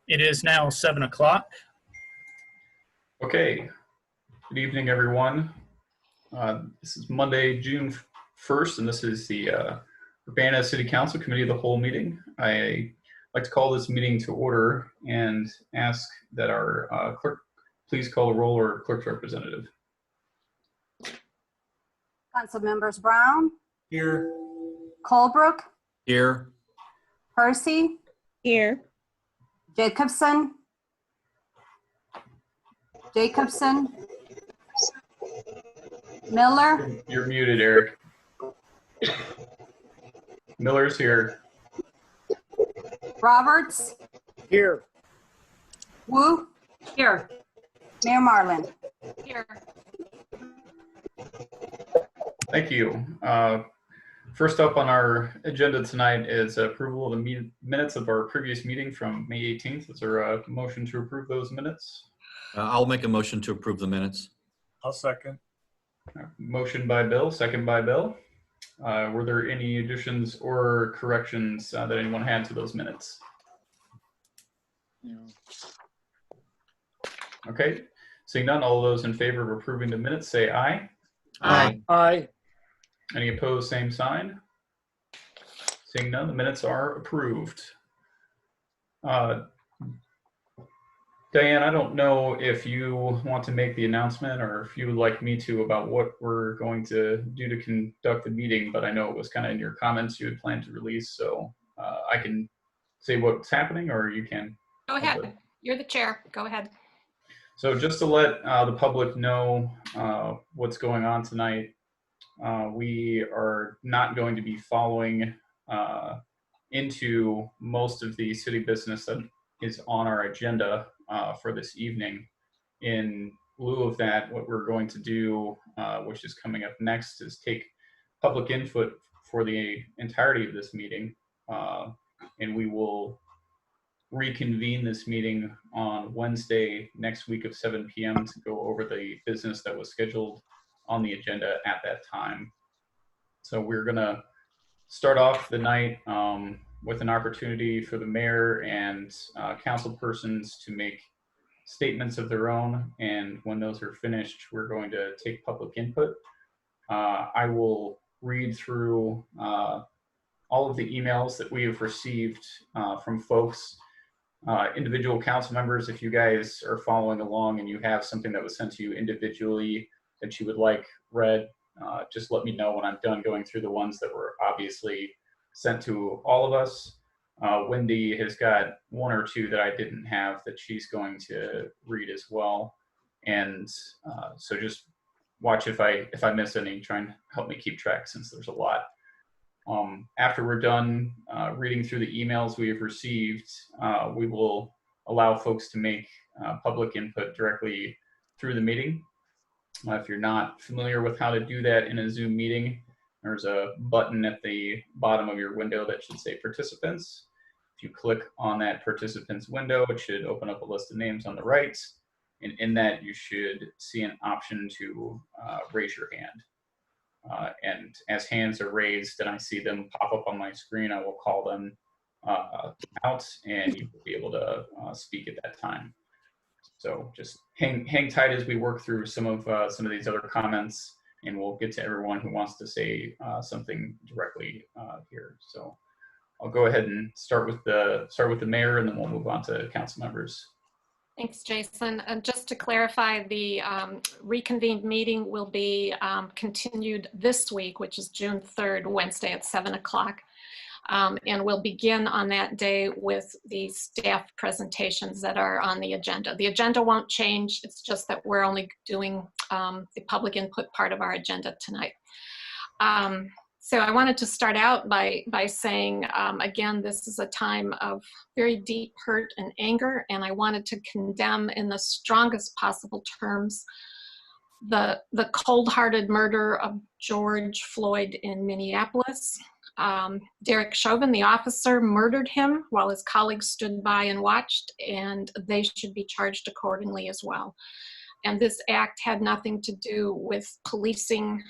It is now 7 o'clock. Okay, good evening, everyone. This is Monday, June 1st, and this is the Urbana City Council Committee of the Whole meeting. I like to call this meeting to order and ask that our clerk please call the roll, or clerk's representative. Council members Brown, Here. Colebrook, Here. Percy, Here. Jacobson, Miller, You're muted, Eric. Miller's here. Roberts, Here. Wu, here, Mayor Marlin. Here. Thank you. First up on our agenda tonight is approval of the minutes of our previous meeting from May 18th. Is there a motion to approve those minutes? I'll make a motion to approve the minutes. I'll second. Motion by Bill, second by Bill. Were there any additions or corrections that anyone had to those minutes? Okay, seeing none, all those in favor of approving the minutes say aye. Aye. Aye. Any opposed, same sign. Seeing none, the minutes are approved. Diane, I don't know if you want to make the announcement or if you would like me to about what we're going to do to conduct the meeting, but I know it was kind of in your comments you had planned to release, so I can say what's happening, or you can. Go ahead. You're the chair. Go ahead. So just to let the public know what's going on tonight, we are not going to be following into most of the city business that is on our agenda for this evening. In lieu of that, what we're going to do, which is coming up next, is take public input for the entirety of this meeting, and we will reconvene this meeting on Wednesday next week of 7 p.m. to go over the business that was scheduled on the agenda at that time. So we're gonna start off the night with an opportunity for the mayor and council persons to make statements of their own, and when those are finished, we're going to take public input. I will read through all of the emails that we have received from folks. Individual council members, if you guys are following along and you have something that was sent to you individually that you would like read, just let me know when I'm done going through the ones that were obviously sent to all of us. Wendy has got one or two that I didn't have that she's going to read as well. And so just watch if I miss any, try and help me keep track since there's a lot. After we're done reading through the emails we have received, we will allow folks to make public input directly through the meeting. If you're not familiar with how to do that in a Zoom meeting, there's a button at the bottom of your window that should say participants. If you click on that participants window, it should open up a list of names on the right. And in that, you should see an option to raise your hand. And as hands are raised and I see them pop up on my screen, I will call them out and you will be able to speak at that time. So just hang tight as we work through some of these other comments, and we'll get to everyone who wants to say something directly here. So I'll go ahead and start with the mayor, and then we'll move on to council members. Thanks, Jason. And just to clarify, the reconvened meeting will be continued this week, which is June 3rd, Wednesday at 7 o'clock. And we'll begin on that day with the staff presentations that are on the agenda. The agenda won't change. It's just that we're only doing the public input part of our agenda tonight. So I wanted to start out by saying, again, this is a time of very deep hurt and anger, and I wanted to condemn in the strongest possible terms the cold-hearted murder of George Floyd in Minneapolis. Derek Chauvin, the officer, murdered him while his colleagues stood by and watched, and they should be charged accordingly as well. And this act had nothing to do with policing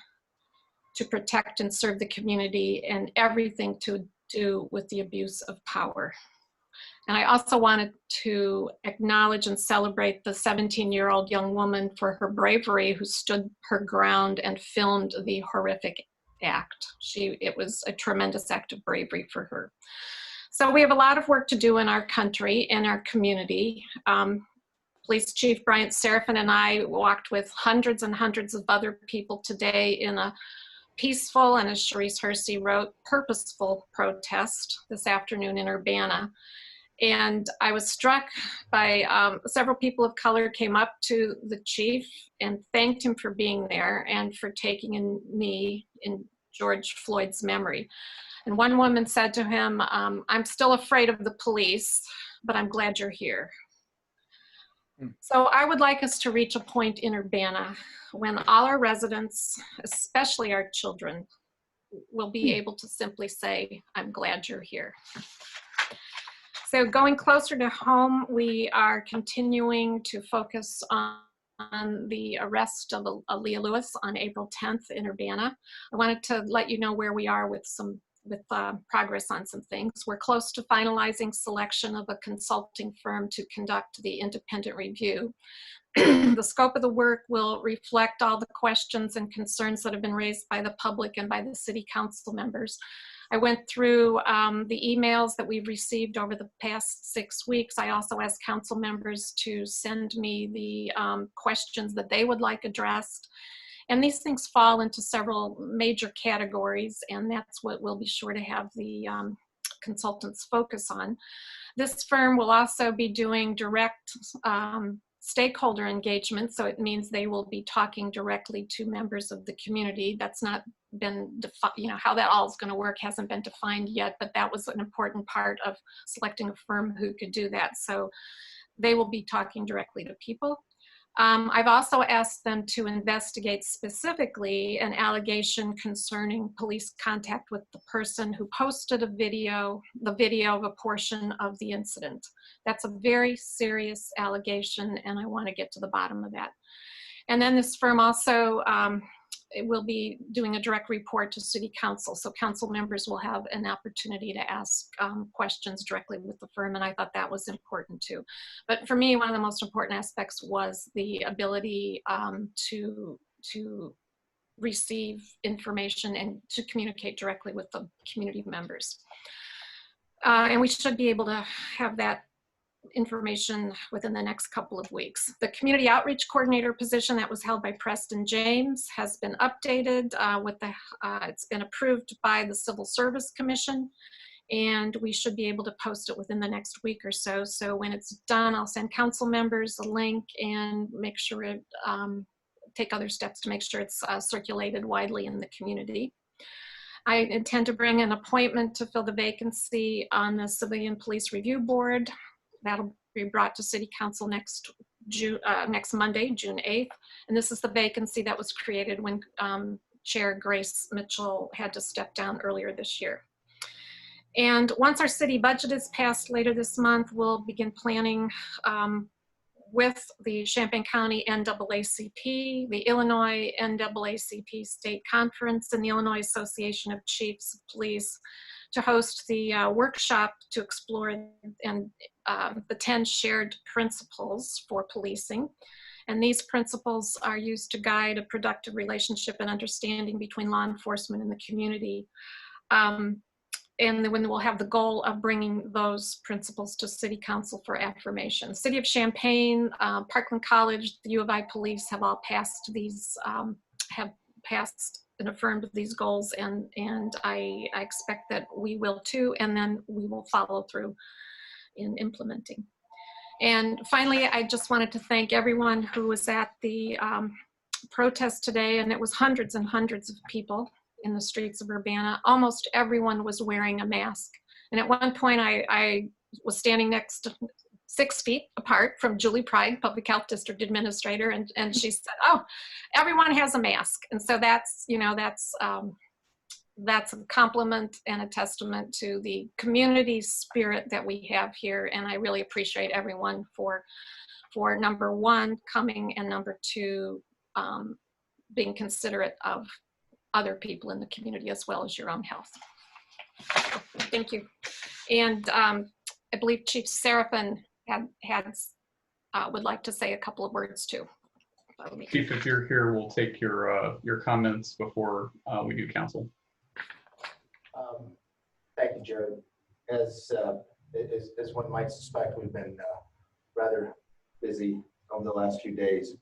to protect and serve the community, and everything to do with the abuse of power. And I also wanted to acknowledge and celebrate the 17-year-old young woman for her bravery who stood her ground and filmed the horrific act. It was a tremendous act of bravery for her. So we have a lot of work to do in our country and our community. Police Chief Bryant Seraphin and I walked with hundreds and hundreds of other people today in a peaceful, and as Sharice Hersey wrote, purposeful protest this afternoon in Urbana. And I was struck by several people of color came up to the chief and thanked him for being there and for taking a knee in George Floyd's memory. And one woman said to him, I'm still afraid of the police, but I'm glad you're here. So I would like us to reach a point in Urbana when all our residents, especially our children, will be able to simply say, I'm glad you're here. So going closer to home, we are continuing to focus on the arrest of Aaliyah Lewis on April 10th in Urbana. I wanted to let you know where we are with progress on some things. We're close to finalizing selection of a consulting firm to conduct the independent review. The scope of the work will reflect all the questions and concerns that have been raised by the public and by the city council members. I went through the emails that we've received over the past 6 weeks. I also asked council members to send me the questions that they would like addressed. And these things fall into several major categories, and that's what we'll be sure to have the consultants focus on. This firm will also be doing direct stakeholder engagement, so it means they will be talking directly to members of the community. That's not been defined, how that all is going to work hasn't been defined yet, but that was an important part of selecting a firm who could do that. So they will be talking directly to people. I've also asked them to investigate specifically an allegation concerning police contact with the person who posted the video of a portion of the incident. That's a very serious allegation, and I want to get to the bottom of that. And then this firm also will be doing a direct report to city council, so council members will have an opportunity to ask questions directly with the firm, and I thought that was important too. But for me, one of the most important aspects was the ability to receive information and to communicate directly with the community members. And we should be able to have that information within the next couple of weeks. The community outreach coordinator position that was held by Preston James has been updated it's been approved by the Civil Service Commission, and we should be able to post it within the next week or so. So when it's done, I'll send council members a link and make sure take other steps to make sure it's circulated widely in the community. I intend to bring an appointment to fill the vacancy on the Civilian Police Review Board. That'll be brought to City Council next Monday, June 8th. And this is the vacancy that was created when Chair Grace Mitchell had to step down earlier this year. And once our city budget is passed later this month, we'll begin planning with the Champaign County NAACP, the Illinois NAACP State Conference, and the Illinois Association of Chiefs of Police to host the workshop to explore the 10 shared principles for policing. And these principles are used to guide a productive relationship and understanding between law enforcement and the community. And then we'll have the goal of bringing those principles to City Council for affirmation. City of Champaign, Parkland College, the U of I Police have all passed these, have passed and affirmed these goals, and I expect that we will too, and then we will follow through in implementing. And finally, I just wanted to thank everyone who was at the protest today, and it was hundreds and hundreds of people in the streets of Urbana. Almost everyone was wearing a mask. And at one point I was standing next to 6 feet apart from Julie Pride, Public Health District Administrator, and she said, "Oh, everyone has a mask." And so that's, you know, that's a compliment and a testament to the community spirit that we have here. And I really appreciate everyone for number one, coming, and number two, being considerate of other people in the community as well as your own health. Thank you. And I believe Chief Seraphin would like to say a couple of words too. Chief, if you're here, we'll take your comments before we do council. Thank you, Jared. As one might suspect, we've been rather busy over the last few days.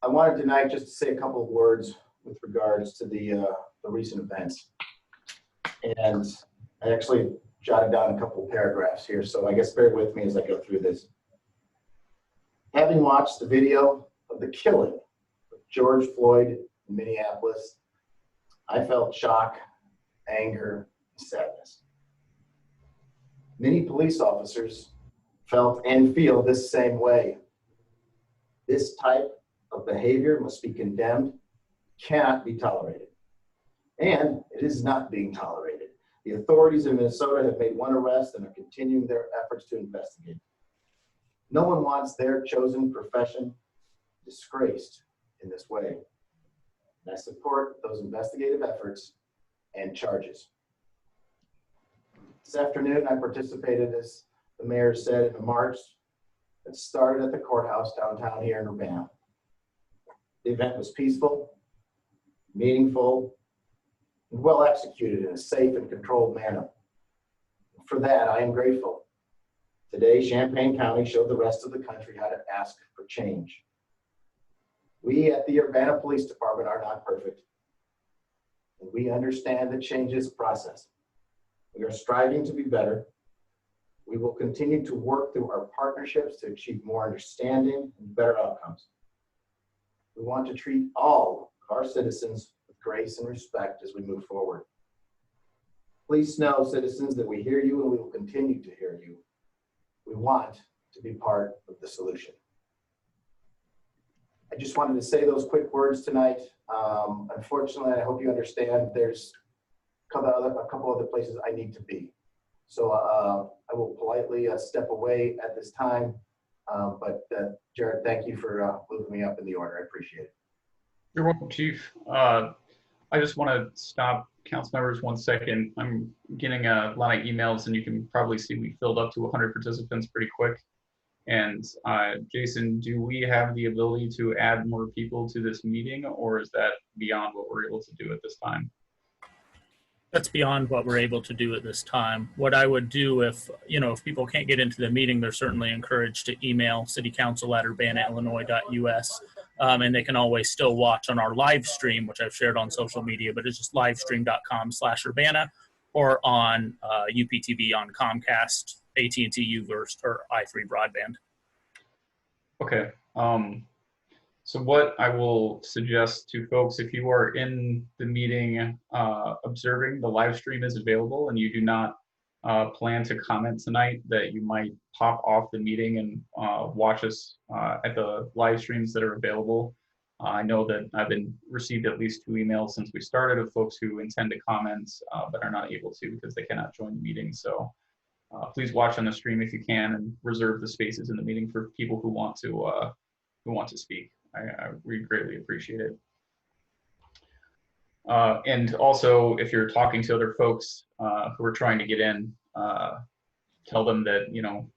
I wanted tonight just to say a couple of words with regards to the recent events. And I actually jotted down a couple of paragraphs here, so I guess bear with me as I go through this. Having watched the video of the killing of George Floyd in Minneapolis, I felt shock, anger, and sadness. Many police officers felt and feel this same way. This type of behavior must be condemned, cannot be tolerated. And it is not being tolerated. The authorities in Minnesota have made one arrest and are continuing their efforts to investigate. No one wants their chosen profession disgraced in this way. And I support those investigative efforts and charges. This afternoon, I participated, as the mayor said, in a march that started at the courthouse downtown here in Urbana. The event was peaceful, meaningful, and well executed in a safe and controlled manner. For that, I am grateful. Today, Champaign County showed the rest of the country how to ask for change. We at the Urbana Police Department are not perfect, and we understand that change is a process. We are striving to be better. We will continue to work through our partnerships to achieve more understanding and better outcomes. We want to treat all of our citizens with grace and respect as we move forward. Please know, citizens, that we hear you and we will continue to hear you. We want to be part of the solution. I just wanted to say those quick words tonight. Unfortunately, I hope you understand there's a couple other places I need to be. So I will politely step away at this time. But Jared, thank you for moving me up in the order. I appreciate it. You're welcome, Chief. I just want to stop council members 1 second. I'm getting a lot of emails, and you can probably see we filled up to 100 participants pretty quick. And Jason, do we have the ability to add more people to this meeting, or is that beyond what we're able to do at this time? That's beyond what we're able to do at this time. What I would do if people can't get into the meeting, they're certainly encouraged to email citycouncil@urbanaillinois.us. And they can always still watch on our live stream, which I've shared on social media, but it's just livestream.com/Urbana, or on UPTV on Comcast, AT&T Uverse, or i3 broadband. Okay. So what I will suggest to folks, if you are in the meeting observing, the live stream is available and you do not plan to comment tonight, that you might pop off the meeting and watch us at the live streams that are available. I know that I've received at least 2 emails since we started of folks who intend to comment but are not able to because they cannot join the meeting. So please watch on the stream if you can, and reserve the spaces in the meeting for people who want to speak. We greatly appreciate it. And also, if you're talking to other folks who are trying to get in, tell them that, you know,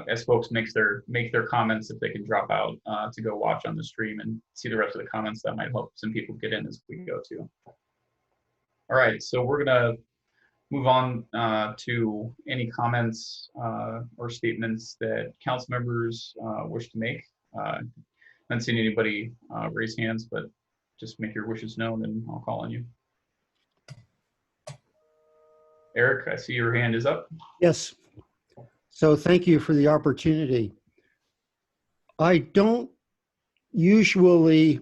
as folks make their comments, if they can drop out to go watch on the stream and see the rest of the comments, that might help some people get in as we go too. All right, so we're gonna move on to any comments or statements that council members wish to make. I haven't seen anybody raise hands, but just make your wishes known and I'll call on you. Eric, I see your hand is up. Yes. So thank you for the opportunity. I don't usually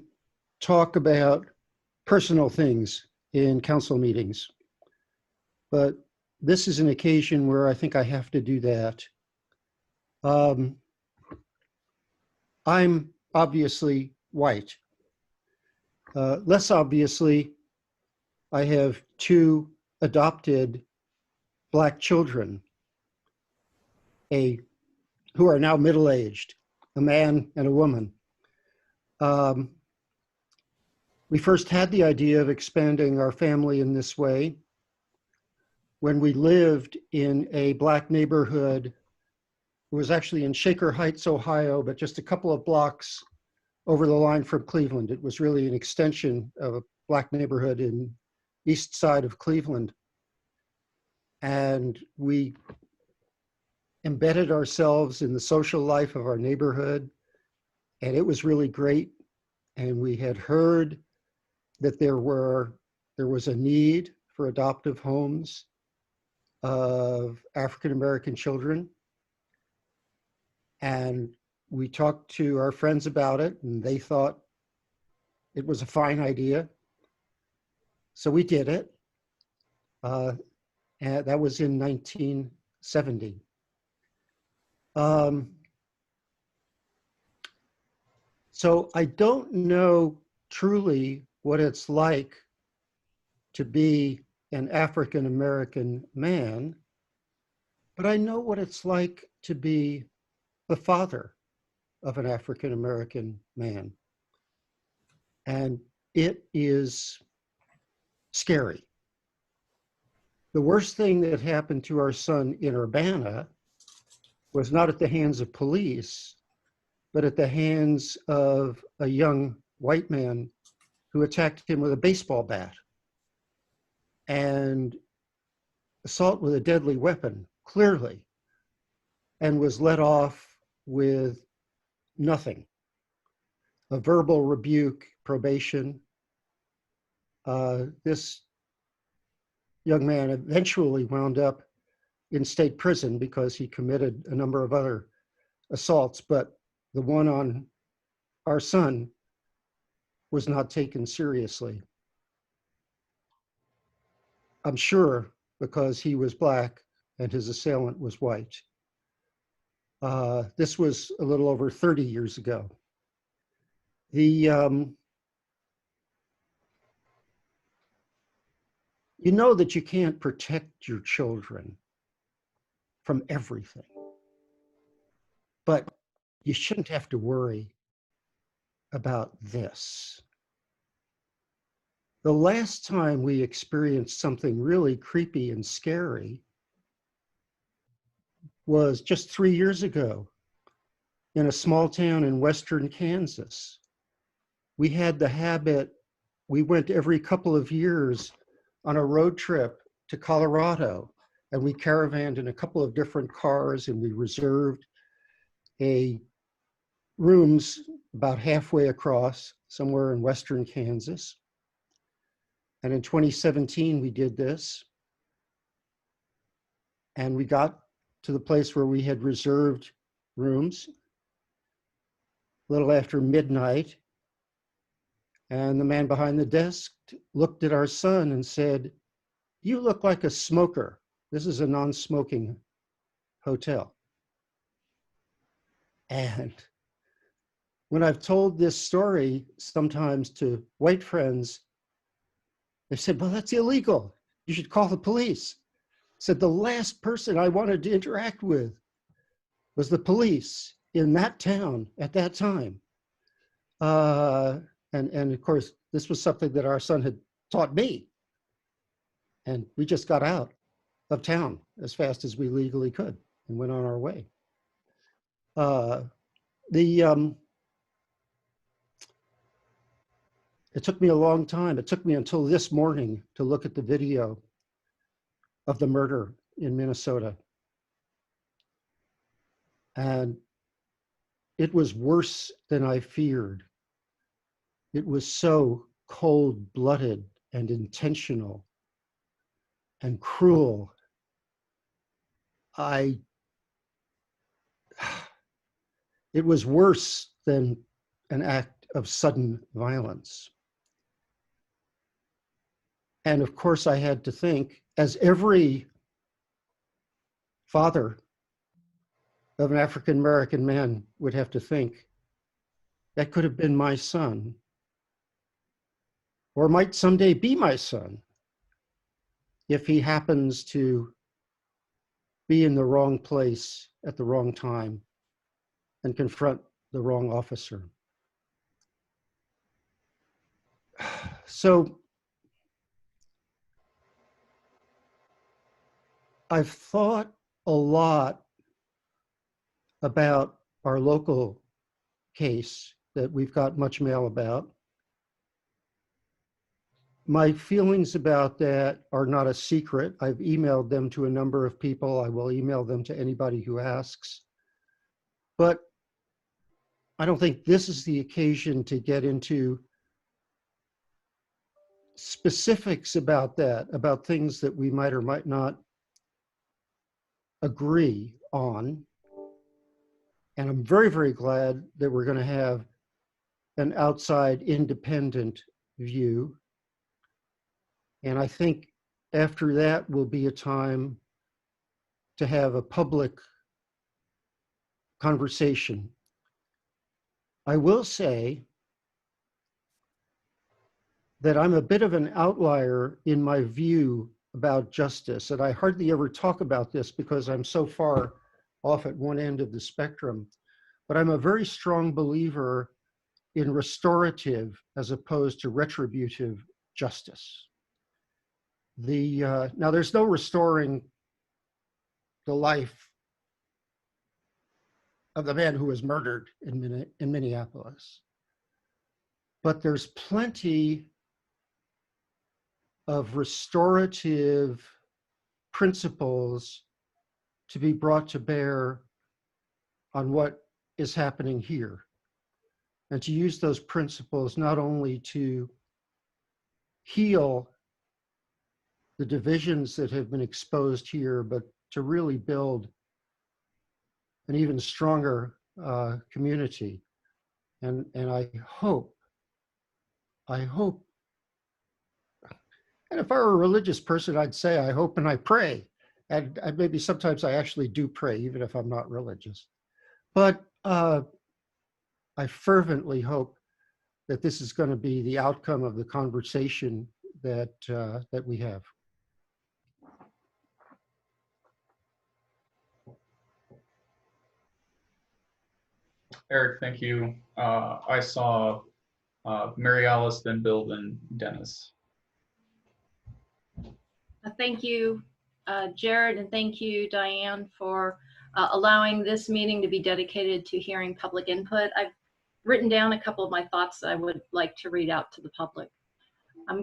talk about personal things in council meetings, but this is an occasion where I think I have to do that. I'm obviously white. Less obviously, I have 2 adopted Black children, who are now middle-aged, a man and a woman. We first had the idea of expanding our family in this way when we lived in a Black neighborhood. It was actually in Shaker Heights, Ohio, but just a couple of blocks over the line from Cleveland. It was really an extension of a Black neighborhood in east side of Cleveland. And we embedded ourselves in the social life of our neighborhood, and it was really great. And we had heard that there was a need for adoptive homes of African-American children. And we talked to our friends about it, and they thought it was a fine idea. So we did it. And that was in 1970. So I don't know truly what it's like to be an African-American man, but I know what it's like to be the father of an African-American man. And it is scary. The worst thing that happened to our son in Urbana was not at the hands of police, but at the hands of a young white man who attacked him with a baseball bat and assault with a deadly weapon, clearly, and was let off with nothing. A verbal rebuke, probation. This young man eventually wound up in state prison because he committed a number of other assaults, but the one on our son was not taken seriously. I'm sure because he was Black and his assailant was white. This was a little over 30 years ago. You know that you can't protect your children from everything, but you shouldn't have to worry about this. The last time we experienced something really creepy and scary was just 3 years ago in a small town in western Kansas. We had the habit, we went every couple of years on a road trip to Colorado, and we caravanned in a couple of different cars, and we reserved rooms about halfway across somewhere in western Kansas. And in 2017, we did this. And we got to the place where we had reserved rooms a little after midnight. And the man behind the desk looked at our son and said, "You look like a smoker. This is a non-smoking hotel." And when I've told this story sometimes to white friends, they said, "Well, that's illegal. You should call the police." I said, the last person I wanted to interact with was the police in that town at that time. And of course, this was something that our son had taught me. And we just got out of town as fast as we legally could and went on our way. It took me a long time. It took me until this morning to look at the video of the murder in Minnesota. And it was worse than I feared. It was so cold-blooded and intentional and cruel. It was worse than an act of sudden violence. And of course, I had to think, as every father of an African-American man would have to think, that could have been my son, or might someday be my son, if he happens to be in the wrong place at the wrong time and confront the wrong officer. So I've thought a lot about our local case that we've got much mail about. My feelings about that are not a secret. I've emailed them to a number of people. I will email them to anybody who asks. But I don't think this is the occasion to get into specifics about that, about things that we might or might not agree on. And I'm very, very glad that we're going to have an outside independent view. And I think after that will be a time to have a public conversation. I will say that I'm a bit of an outlier in my view about justice, and I hardly ever talk about this because I'm so far off at one end of the spectrum, but I'm a very strong believer in restorative as opposed to retributive justice. Now, there's no restoring the life of the man who was murdered in Minneapolis, but there's plenty of restorative principles to be brought to bear on what is happening here, and to use those principles not only to heal the divisions that have been exposed here, but to really build an even stronger community. And I hope, and if I were a religious person, I'd say I hope and I pray. And maybe sometimes I actually do pray, even if I'm not religious. But I fervently hope that this is going to be the outcome of the conversation that we have. Eric, thank you. I saw Mary Alice, then Bill, then Dennis. Thank you, Jared, and thank you, Diane, for allowing this meeting to be dedicated to hearing public input. I've written down a couple of my thoughts that I would like to read out to the public.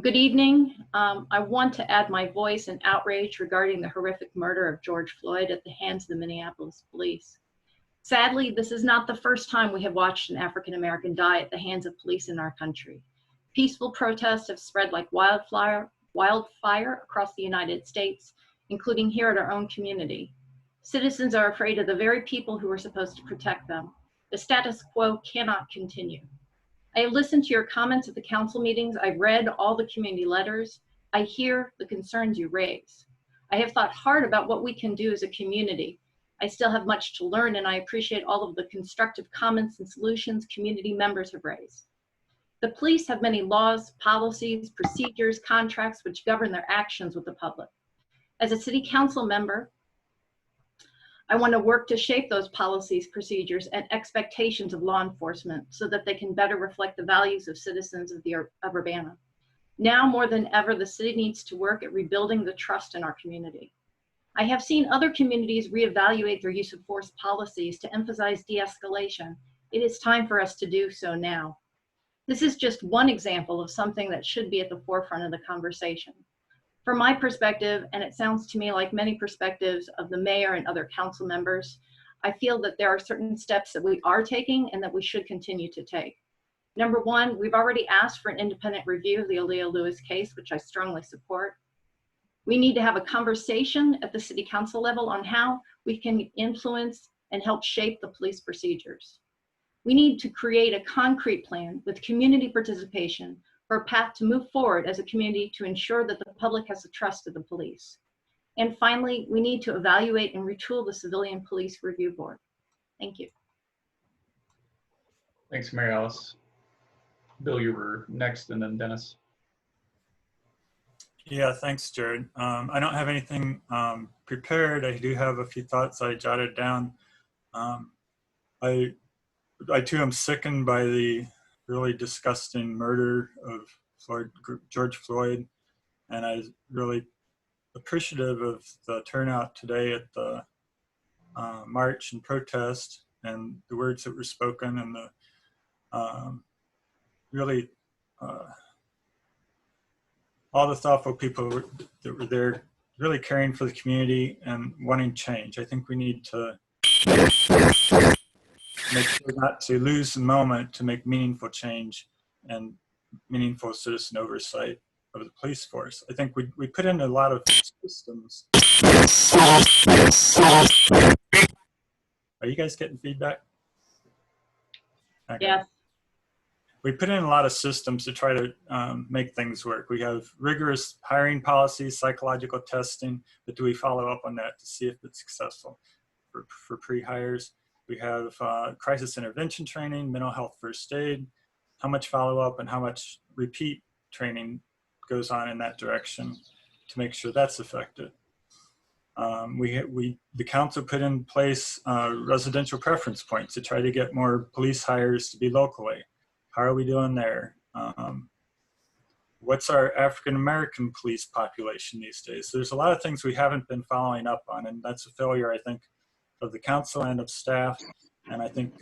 Good evening. I want to add my voice in outrage regarding the horrific murder of George Floyd at the hands of the Minneapolis police. Sadly, this is not the first time we have watched an African-American die at the hands of police in our country. Peaceful protests have spread like wildfire across the United States, including here at our own community. Citizens are afraid of the very people who are supposed to protect them. The status quo cannot continue. I have listened to your comments at the council meetings. I've read all the community letters. I hear the concerns you raise. I have thought hard about what we can do as a community. I still have much to learn, and I appreciate all of the constructive comments and solutions community members have raised. The police have many laws, policies, procedures, contracts which govern their actions with the public. As a city council member, I want to work to shape those policies, procedures, and expectations of law enforcement so that they can better reflect the values of citizens of Urbana. Now more than ever, the city needs to work at rebuilding the trust in our community. I have seen other communities reevaluate their use of force policies to emphasize de-escalation. It is time for us to do so now. This is just one example of something that should be at the forefront of the conversation. From my perspective, and it sounds to me like many perspectives of the mayor and other council members, I feel that there are certain steps that we are taking and that we should continue to take. Number one, we've already asked for an independent review of the Aaliyah Lewis case, which I strongly support. We need to have a conversation at the city council level on how we can influence and help shape the police procedures. We need to create a concrete plan with community participation for a path to move forward as a community to ensure that the public has the trust of the police. And finally, we need to evaluate and retool the Civilian Police Review Board. Thank you. Thanks, Mary Alice. Bill, you were next, and then Dennis. Yeah, thanks, Jared. I don't have anything prepared. I do have a few thoughts I jotted down. I too am sickened by the really disgusting murder of George Floyd, and I was really appreciative of the turnout today at the march and protest and the words that were spoken and the really all the thoughtful people that were there really caring for the community and wanting change. I think we need to make sure not to lose the moment to make meaningful change and meaningful citizen oversight of the police force. I think we put in a lot of systems. Are you guys getting feedback? Okay. Yes. We put in a lot of systems to try to make things work. We have rigorous hiring policies, psychological testing, but do we follow up on that to see if it's successful for pre-hires? We have crisis intervention training, mental health first aid, how much follow-up and how much repeat training goes on in that direction to make sure that's effective. The council put in place residential preference points to try to get more police hires to be locally. How are we doing there? What's our African-American police population these days? There's a lot of things we haven't been following up on, and that's a failure, I think, of the council and of staff. And I think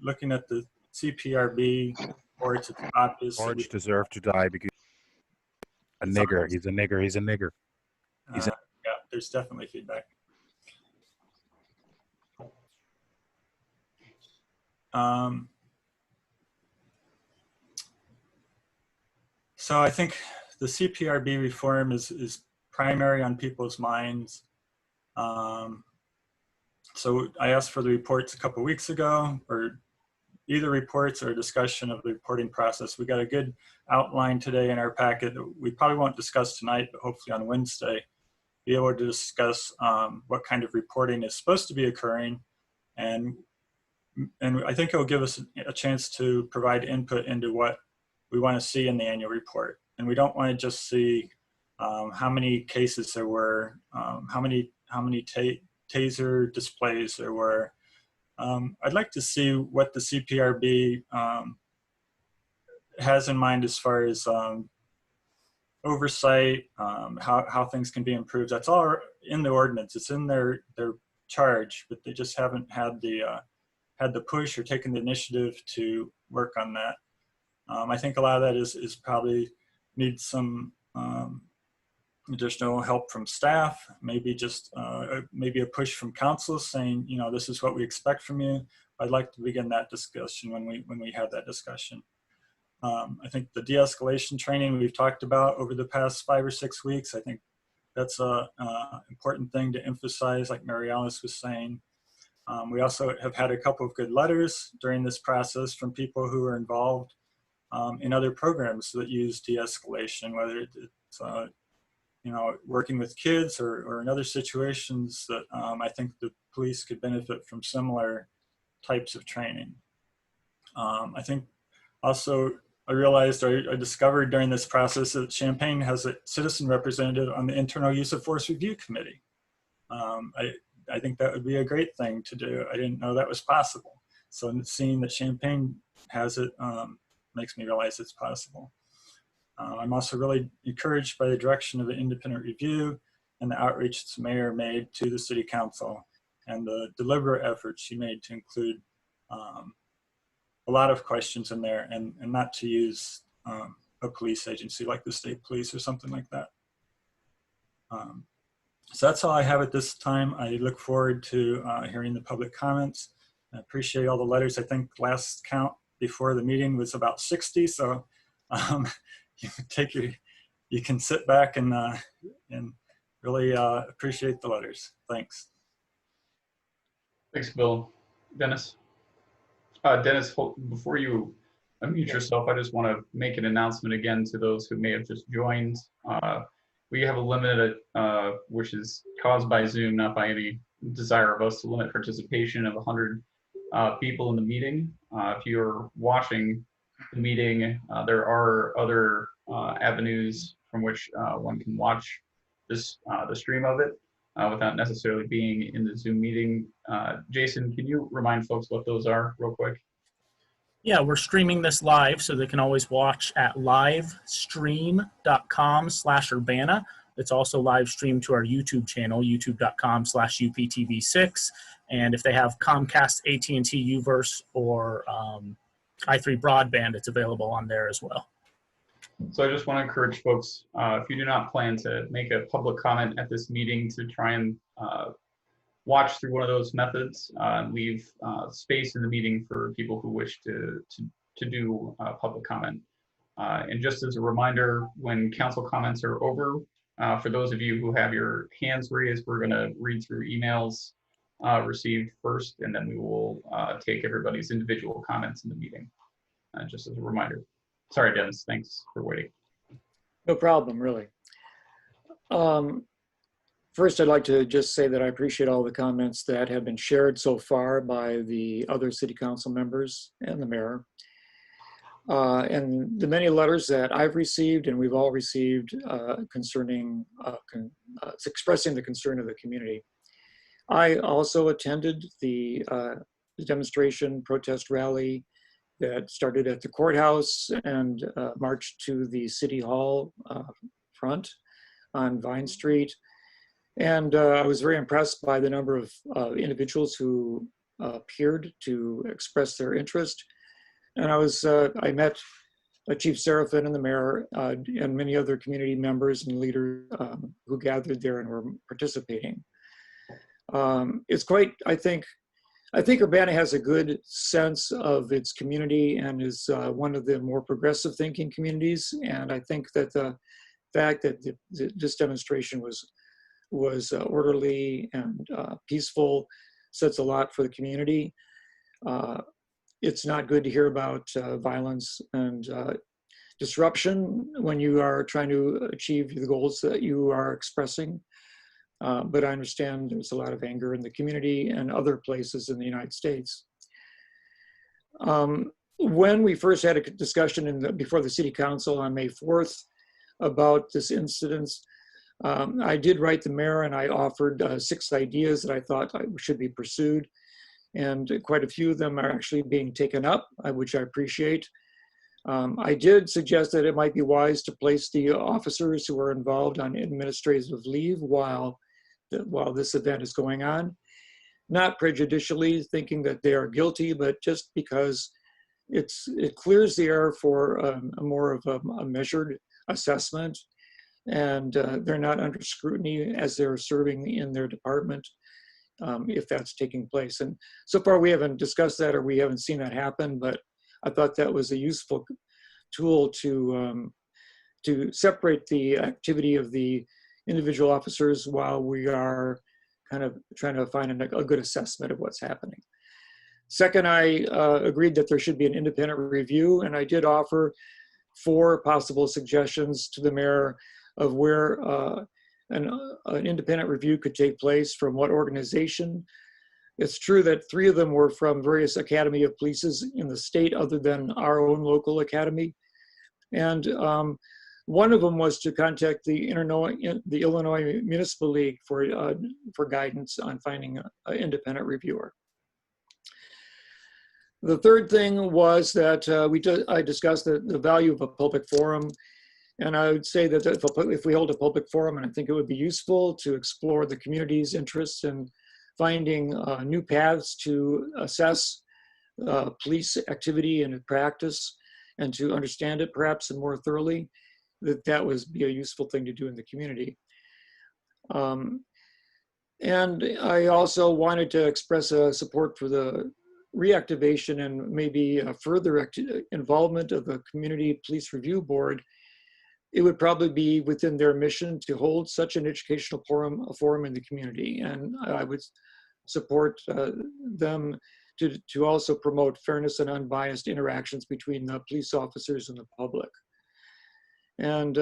looking at the CPRB reports, it's obvious. George deserved to die because a nigger. He's a nigger. He's a nigger. Yeah, there's definitely feedback. So I think the CPRB reform is primary on people's minds. So I asked for the reports a couple weeks ago, or either reports or a discussion of the reporting process. We got a good outline today in our packet that we probably won't discuss tonight, but hopefully on Wednesday, be able to discuss what kind of reporting is supposed to be occurring. And I think it will give us a chance to provide input into what we want to see in the annual report. And we don't want to just see how many cases there were, how many taser displays there were. I'd like to see what the CPRB has in mind as far as oversight, how things can be improved. That's all in the ordinance. It's in their charge, but they just haven't had the push or taken the initiative to work on that. I think a lot of that is probably needs some additional help from staff, maybe just maybe a push from council saying, you know, this is what we expect from you. I'd like to begin that discussion when we have that discussion. I think the de-escalation training we've talked about over the past 5 or 6 weeks, I think that's a important thing to emphasize, like Mary Alice was saying. We also have had a couple of good letters during this process from people who are involved in other programs that use de-escalation, whether it's working with kids or in other situations that I think the police could benefit from similar types of training. I think also I realized or I discovered during this process that Champaign has a citizen representative on the Internal Use of Force Review Committee. I think that would be a great thing to do. I didn't know that was possible. So seeing that Champaign has it makes me realize it's possible. I'm also really encouraged by the direction of the independent review and the outreach the mayor made to the city council and the deliberate efforts she made to include a lot of questions in there and not to use a police agency like the state police or something like that. So that's all I have at this time. I look forward to hearing the public comments. I appreciate all the letters. I think last count before the meeting was about 60. So you can sit back and really appreciate the letters. Thanks. Thanks, Bill. Dennis? Dennis, before you unmute yourself, I just want to make an announcement again to those who may have just joined. We have a limit, which is caused by Zoom, not by any desire of us to limit participation of 100 people in the meeting. If you're watching the meeting, there are other avenues from which one can watch this the stream of it without necessarily being in the Zoom meeting. Jason, can you remind folks what those are real quick? Yeah, we're streaming this live, so they can always watch at livestream.com/Urbana. It's also live streamed to our YouTube channel, youtube.com/UPTV6. And if they have Comcast, AT&T, Uverse, or i3 broadband, it's available on there as well. So I just want to encourage folks, if you do not plan to make a public comment at this meeting, to try and watch through one of those methods and leave space in the meeting for people who wish to do public comment. And just as a reminder, when council comments are over, for those of you who have your hands raised, we're going to read through emails received first, and then we will take everybody's individual comments in the meeting, just as a reminder. Sorry, Dennis, thanks for waiting. No problem, really. First, I'd like to just say that I appreciate all the comments that have been shared so far by the other city council members and the mayor. And the many letters that I've received and we've all received concerning, expressing the concern of the community. I also attended the demonstration protest rally that started at the courthouse and marched to the city hall front on Vine Street. And I was very impressed by the number of individuals who appeared to express their interest. And I met Chief Seraphin and the mayor and many other community members and leaders who gathered there and were participating. It's quite, I think Urbana has a good sense of its community and is one of the more progressive thinking communities. And I think that the fact that this demonstration was orderly and peaceful says a lot for the community. It's not good to hear about violence and disruption when you are trying to achieve the goals that you are expressing. But I understand there's a lot of anger in the community and other places in the United States. When we first had a discussion before the city council on May 4th about this incident, I did write the mayor and I offered 6 ideas that I thought should be pursued. And quite a few of them are actually being taken up, which I appreciate. I did suggest that it might be wise to place the officers who are involved on administrative leave while this event is going on, not prejudicially thinking that they are guilty, but just because it clears the air for more of a measured assessment, and they're not under scrutiny as they're serving in their department, if that's taking place. And so far we haven't discussed that or we haven't seen that happen, but I thought that was a useful tool to separate the activity of the individual officers while we are kind of trying to find a good assessment of what's happening. Second, I agreed that there should be an independent review, and I did offer 4 possible suggestions to the mayor of where an independent review could take place, from what organization. It's true that 3 of them were from various Academy of Polices in the state other than our own local academy. And one of them was to contact the Illinois Municipal League for guidance on finding an independent reviewer. The third thing was that I discussed the value of a public forum. And I would say that if we hold a public forum, and I think it would be useful to explore the community's interests in finding new paths to assess police activity and practice, and to understand it perhaps more thoroughly, that would be a useful thing to do in the community. And I also wanted to express support for the reactivation and maybe further involvement of the Community Police Review Board. It would probably be within their mission to hold such an educational forum in the community. And I would support them to also promote fairness and unbiased interactions between the police officers and the public. And,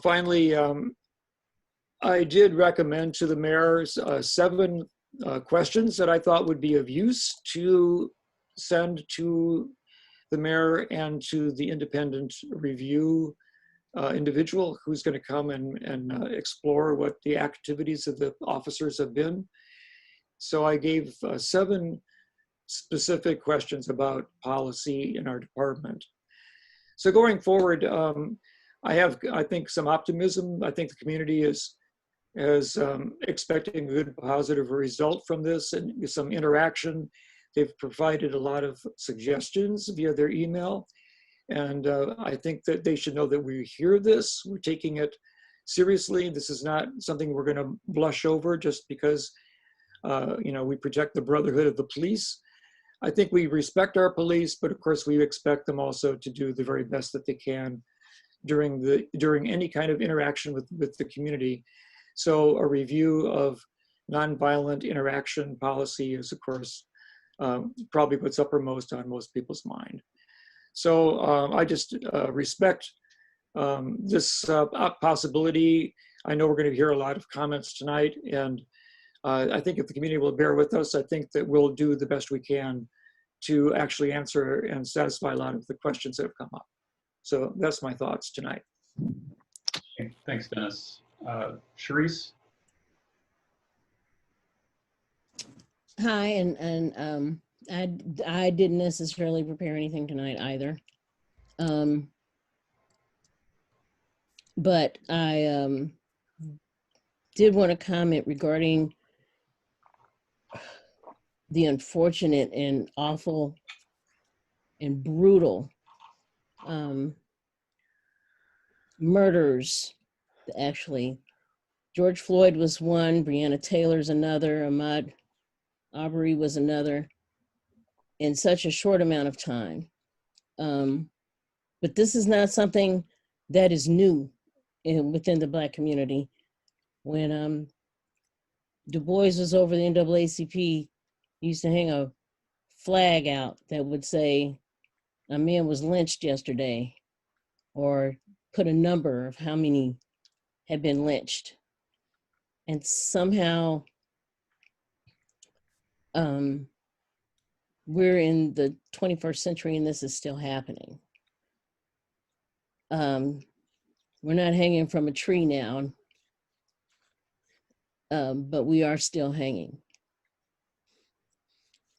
finally, I did recommend to the mayors 7 questions that I thought would be of use to send to the mayor and to the independent review individual who's going to come and explore what the activities of the officers have been. So I gave 7 specific questions about policy in our department. So going forward, I think, some optimism. I think the community is expecting a good positive result from this and some interaction. They've provided a lot of suggestions via their email. And I think that they should know that we hear this, we're taking it seriously. This is not something we're gonna blush over just because we protect the brotherhood of the police. I think we respect our police, but of course we expect them also to do the very best that they can during any kind of interaction with the community. So a review of nonviolent interaction policy is, of course, probably what's uppermost on most people's mind. So I just respect this possibility. I know we're going to hear a lot of comments tonight, and I think if the community will bear with us, I think that we'll do the best we can to actually answer and satisfy a lot of the questions that have come up. So that's my thoughts tonight. Okay, thanks, Dennis. Charisse? Hi, and I didn't necessarily prepare anything tonight either. But I did want to comment regarding the unfortunate and awful and brutal murders. Actually, George Floyd was one, Breonna Taylor's another, Ahmaud Arbery was another, in such a short amount of time. But this is not something that is new within the Black community. When Du Bois was over the NAACP, he used to hang a flag out that would say, a man was lynched yesterday, or put a number of how many had been lynched. And somehow we're in the 21st century and this is still happening. We're not hanging from a tree now, but we are still hanging.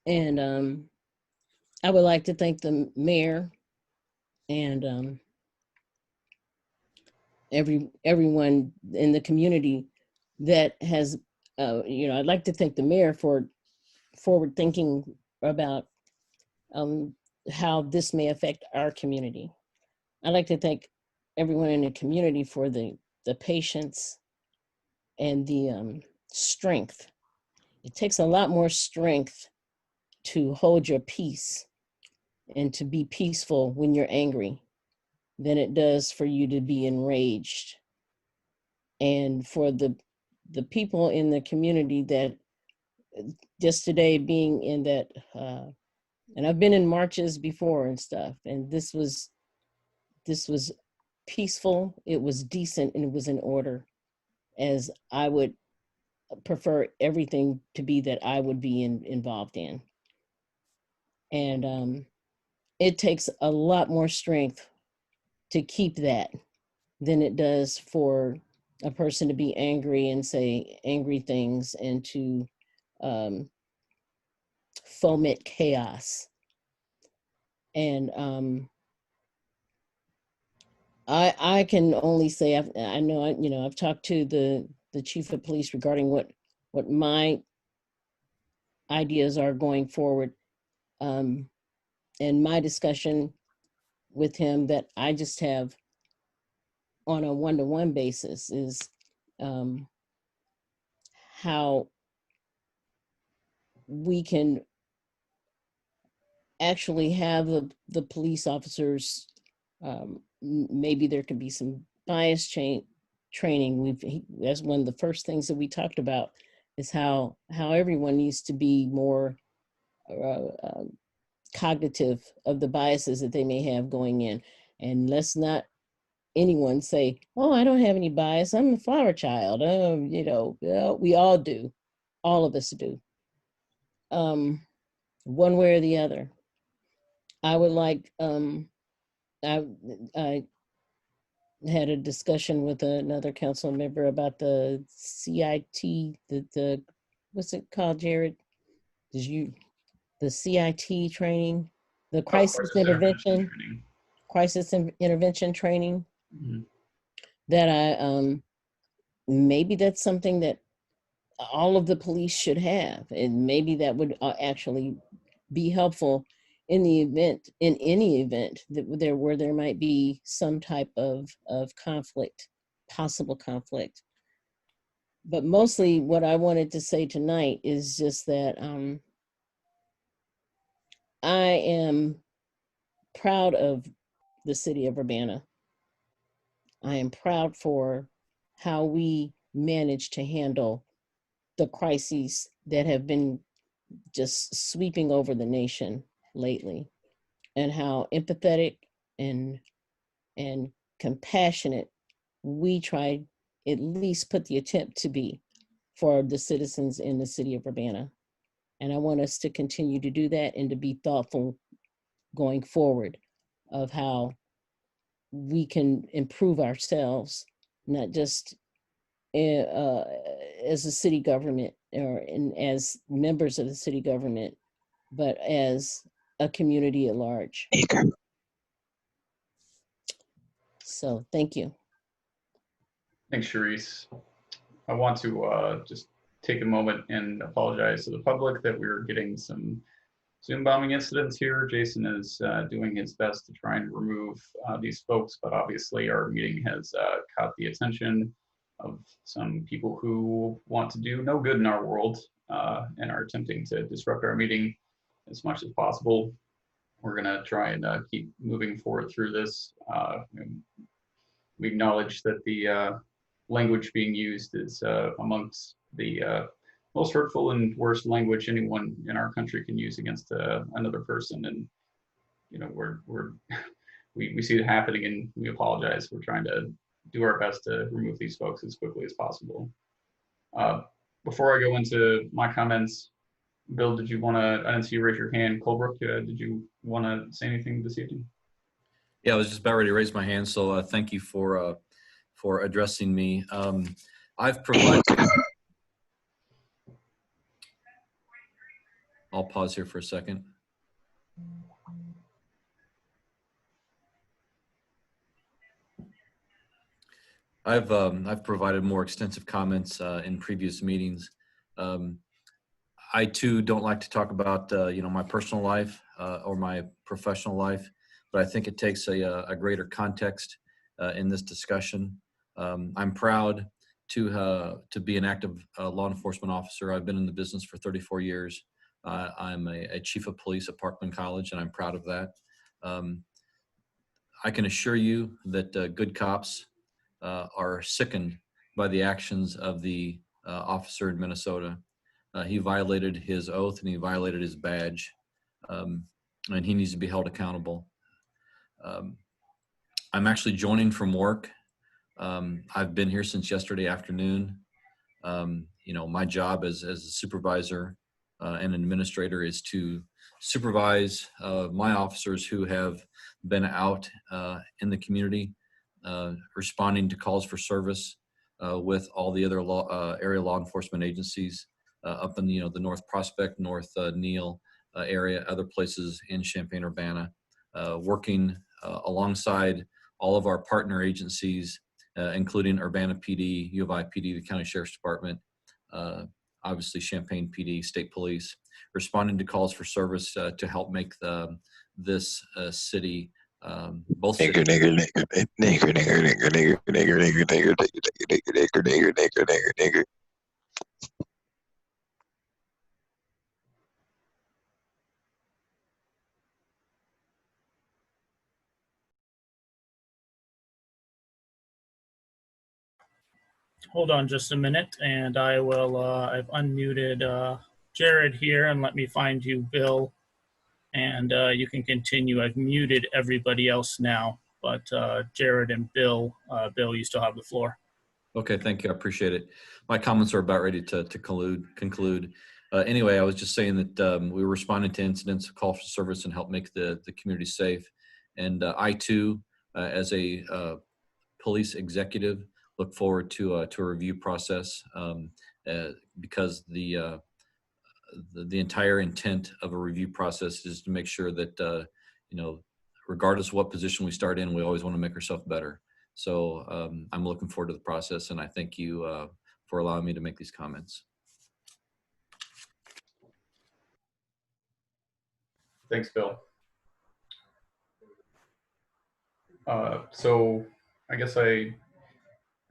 And I would like to thank the mayor and everyone in the community that has, I'd like to thank the mayor for forward thinking about how this may affect our community. I'd like to thank everyone in the community for the patience and the strength. It takes a lot more strength to hold your peace and to be peaceful when you're angry than it does for you to be enraged. And for the people in the community that just today being in that, and I've been in marches before and stuff, and this was peaceful, it was decent, and it was in order, as I would prefer everything to be that I would be involved in. And it takes a lot more strength to keep that than it does for a person to be angry and say angry things and to um, foment chaos. And I can only say I know I've talked to the chief of police regarding what my ideas are going forward, and my discussion with him that I just have on a one-to-one basis is um, how we can actually have the police officers, maybe there could be some bias training. That's one of the first things that we talked about, is how everyone needs to be more cognitive of the biases that they may have going in. And let's not anyone say, oh, I don't have any bias, I'm a flower child. Well, we all do, all of us do, one way or the other. I would like, I had a discussion with another council member about the CIT, the what's it called, Jared? The CIT training, the crisis intervention training. Intervention training, Mhm. that I maybe that's something that all of the police should have, and maybe that would actually be helpful in any event that where there might be some type of conflict, possible conflict. But mostly what I wanted to say tonight is just that I am proud of the city of Urbana. I am proud for how we managed to handle the crises that have been just sweeping over the nation lately, and how empathetic and compassionate we tried, at least put the attempt to be, for the citizens in the city of Urbana. And I want us to continue to do that and to be thoughtful going forward of how we can improve ourselves, not just as a city government as members of the city government, but as a community at large. So thank you. Thanks, Sharice. I want to just take a moment and apologize to the public that we're getting some Zoom bombing incidents here. Jason is doing his best to try and remove these folks, but obviously our meeting has caught the attention of some people who want to do no good in our world and are attempting to disrupt our meeting as much as possible. We're going to try and keep moving forward through this. We acknowledge that the language being used is amongst the most hurtful and worst language anyone in our country can use against another person. And we see it happening, and we apologize. We're trying to do our best to remove these folks as quickly as possible. Before I go into my comments, Bill, did you want to? I didn't see you raise your hand. Colebrook, did you want to say anything this evening? Yeah, I was just about ready to raise my hand, so thank you for addressing me. I've provided. I'll pause here for a second. I've provided more extensive comments in previous meetings. I too don't like to talk about my personal life or my professional life, but I think it takes a greater context in this discussion. I'm proud to be an active law enforcement officer. I've been in the business for 34 years. I'm a chief of police at Parkland College, and I'm proud of that. I can assure you that good cops are sickened by the actions of the officer in Minnesota. He violated his oath and he violated his badge, and he needs to be held accountable. I'm actually joining from work. I've been here since yesterday afternoon. My job as a supervisor and administrator is to supervise my officers who have been out in the community, responding to calls for service with all the other area law enforcement agencies up in the North Prospect, North Neal area, other places in Champaign-Urbana, working alongside all of our partner agencies, including Urbana PD, U of I PD, the County Sheriff's Department, obviously Champaign PD, State Police, responding to calls for service to help make this city both cities. Hold on just a minute, and I will, I've unmuted Jared here, and let me find you, Bill, and you can continue. I've muted everybody else now, but Jared and Bill, Bill, you still have the floor. Okay, thank you. I appreciate it. My comments are about ready to conclude. Anyway, I was just saying that we were responding to incidents, call for service, and help make the community safe. And I too, as a police executive, look forward to a review process because the entire intent of a review process is to make sure that regardless of what position we start in, we always want to make ourselves better. So I'm looking forward to the process, and I thank you for allowing me to make these comments. Thanks, Bill. So I guess I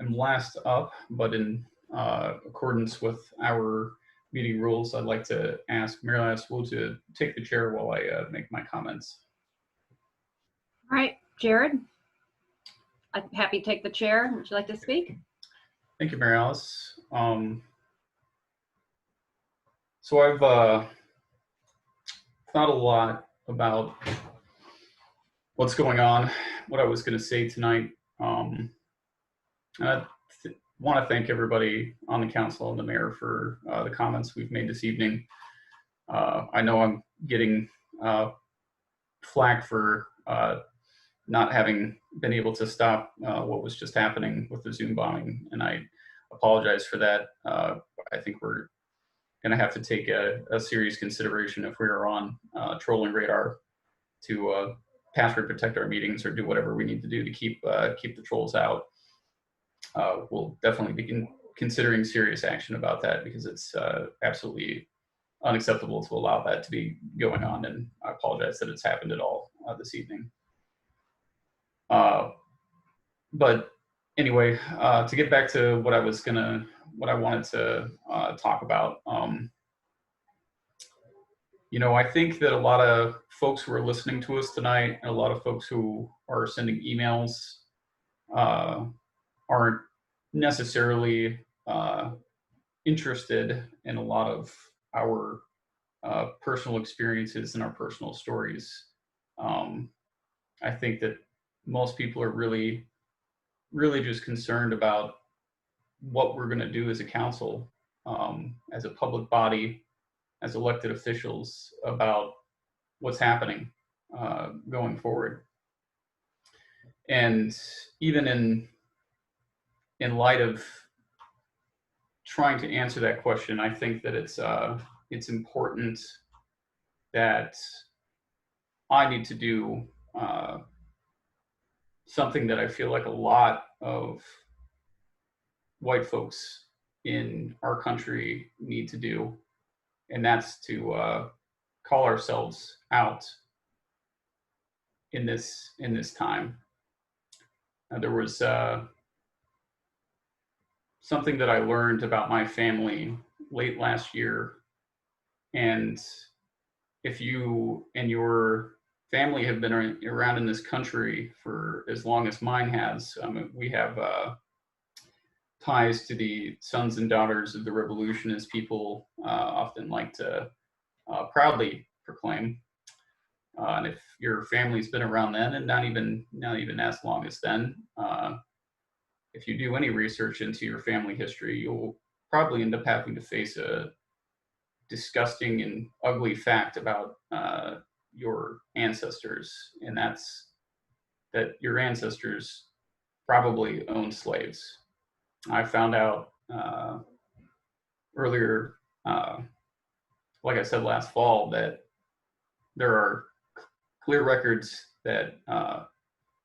am last up, but in accordance with our meeting rules, I'd like to ask Mary Alice Wu to take the chair while I make my comments. All right, Jared, I'm happy to take the chair. Would you like to speak? Thank you, Mary Alice. So I've thought a lot about what's going on, what I was going to say tonight. And I want to thank everybody on the council and the mayor for the comments we've made this evening. I know I'm getting flack for not having been able to stop what was just happening with the Zoom bombing, and I apologize for that. I think we're going to have to take a serious consideration if we are on trolling radar to password protect our meetings or do whatever we need to do to keep the trolls out. We'll definitely be considering serious action about that because it's absolutely unacceptable to allow that to be going on, and I apologize that it's happened at all this evening. But anyway, to get back to what I wanted to talk about. I think that a lot of folks who are listening to us tonight and a lot of folks who are sending emails aren't necessarily interested in a lot of our personal experiences and our personal stories. I think that most people are really just concerned about what we're going to do as a council, as a public body, as elected officials, about what's happening going forward. And even in light of trying to answer that question, I think that it's important that I need to do something that I feel like a lot of white folks in our country need to do, and that's to call ourselves out in this time. There was something that I learned about my family late last year, and if you and your family have been around in this country for as long as mine has, we have ties to the sons and daughters of the revolution, as people often like to proudly proclaim. And if your family's been around then, and not even as long as then, if you do any research into your family history, you'll probably end up having to face a disgusting and ugly fact about your ancestors, and that's that your ancestors probably owned slaves. I found out earlier, like I said last fall, that there are clear records that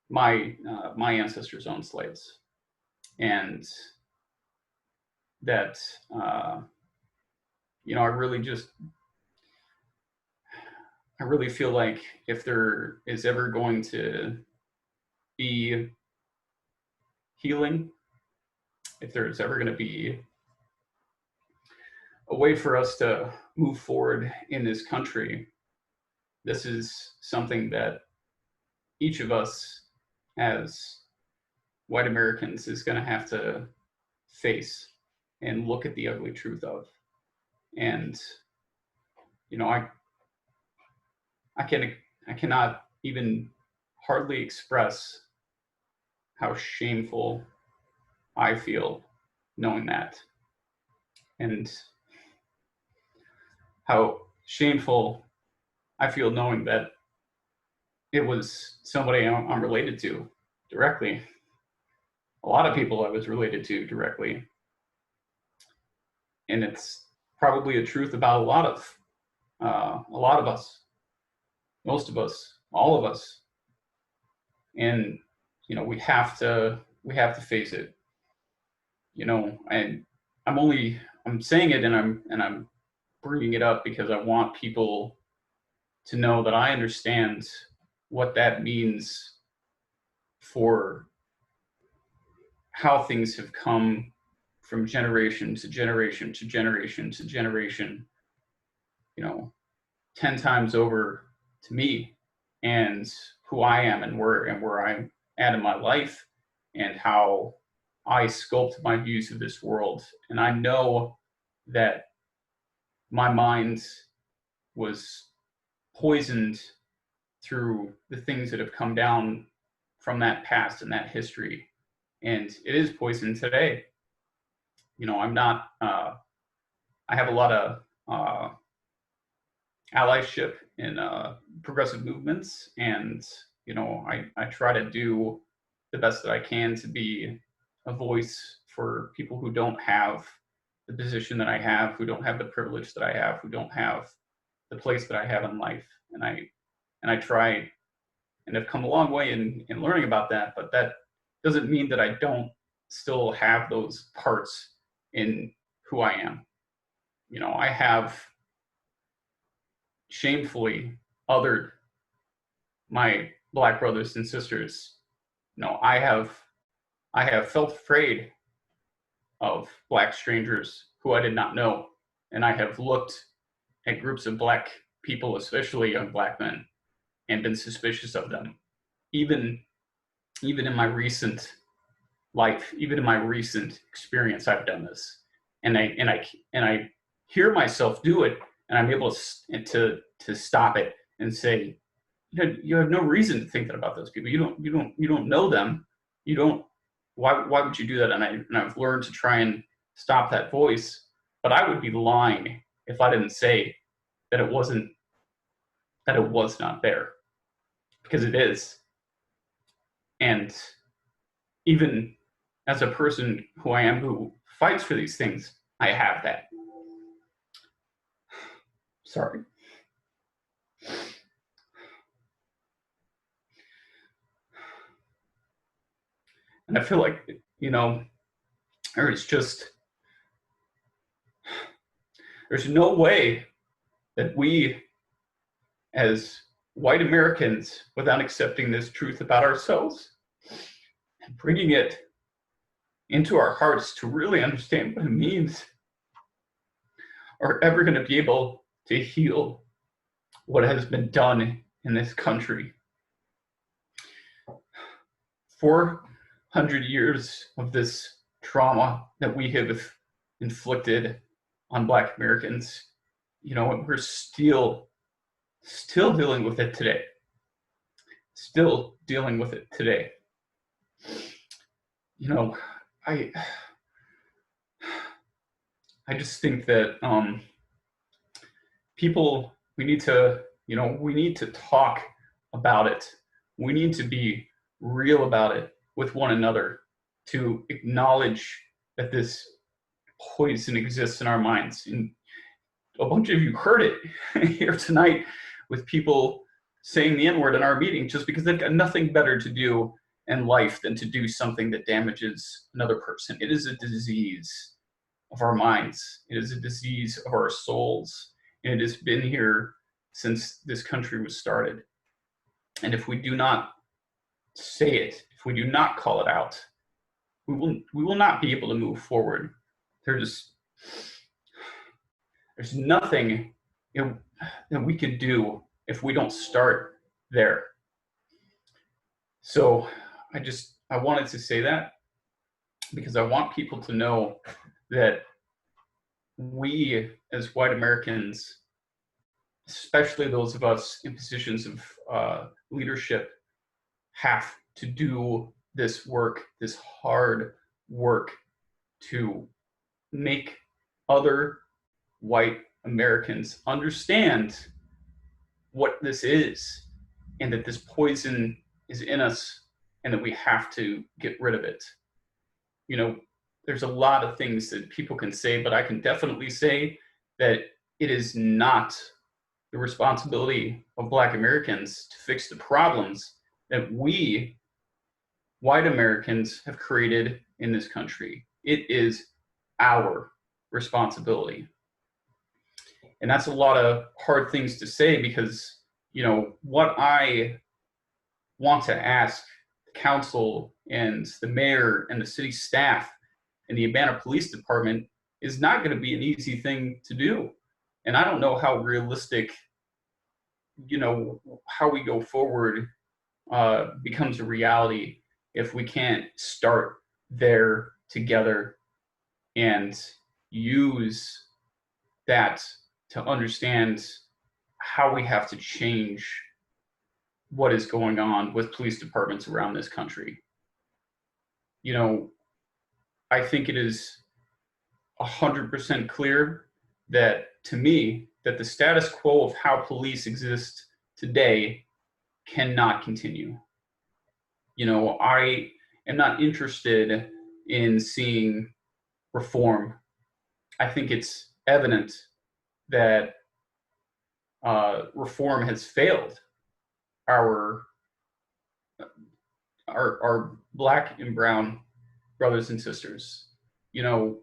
my ancestors owned slaves, and that you know, I really feel like if there is ever going to be healing, if there's ever going to be a way for us to move forward in this country, this is something that each of us as white Americans is going to have to face and look at the ugly truth of. And, you know, I cannot even hardly express how shameful I feel knowing that, and how shameful I feel knowing that it was somebody I'm related to directly. A lot of people I was related to directly. And it's probably a truth about a lot of us, most of us, all of us. And, you know, we have to face it. You know, and I'm saying it, and I'm bringing it up because I want people to know that I understand what that means for how things have come from generation to generation to generation to generation, you know, 10 times over to me, and who I am, and where I'm at in my life, and how I sculpt my views of this world. And I know that my mind was poisoned through the things that have come down from that past and that history. And it is poisoned today. You know, I'm not, I have a lot of allyship in progressive movements. And, you know, I try to do the best that I can to be a voice for people who don't have the position that I have, who don't have the privilege that I have, who don't have the place that I have in life. And I try and have come a long way in learning about that, but that doesn't mean that I don't still have those parts in who I am. You know, I have shamefully othered my Black brothers and sisters. You know, I have felt afraid of Black strangers who I did not know. And I have looked at groups of Black people, especially young Black men, and been suspicious of them. Even in my recent life, even in my recent experience, I've done this. And I hear myself do it, and I'm able to stop it and say, you have no reason to think that about those people. You don't know them. You don't. Why would you do that? And I've learned to try and stop that voice. But I would be lying if I didn't say that it was not there, because it is. And even as a person who I am, who fights for these things, I have that. Sorry. And I feel like, you know, there's no way that we as white Americans, without accepting this truth about ourselves and bringing it into our hearts to really understand what it means, are ever going to be able to heal what has been done in this country. 400 years of this trauma that we have inflicted on Black Americans, you know, we're still dealing with it today. Still dealing with it today. You know, I just think that people, we need to talk about it. We need to be real about it with one another, to acknowledge that this poison exists in our minds. And a bunch of you heard it here tonight with people saying the N-word in our meeting just because they've got nothing better to do in life than to do something that damages another person. It is a disease of our minds. It is a disease of our souls. And it has been here since this country was started. And if we do not say it, if we do not call it out, we will not be able to move forward. There's nothing that we can do if we don't start there. So I wanted to say that because I want people to know that we as white Americans, especially those of us in positions of leadership, have to do this work, this hard work, to make other white Americans understand what this is, and that this poison is in us, and that we have to get rid of it. You know, there's a lot of things that people can say, but I can definitely say that it is not the responsibility of Black Americans to fix the problems that we, white Americans, have created in this country. It is our responsibility. And that's a lot of hard things to say because, you know, what I want to ask the council and the mayor and the city staff and the Urbana Police Department is not going to be an easy thing to do. And I don't know how realistic, you know, how we go forward becomes a reality if we can't start there together and use that to understand how we have to change what is going on with police departments around this country. You know, I think it is 100% clear that, to me, that the status quo of how police exist today cannot continue. You know, I am not interested in seeing reform. I think it's evident that reform has failed our Black and brown brothers and sisters. You know,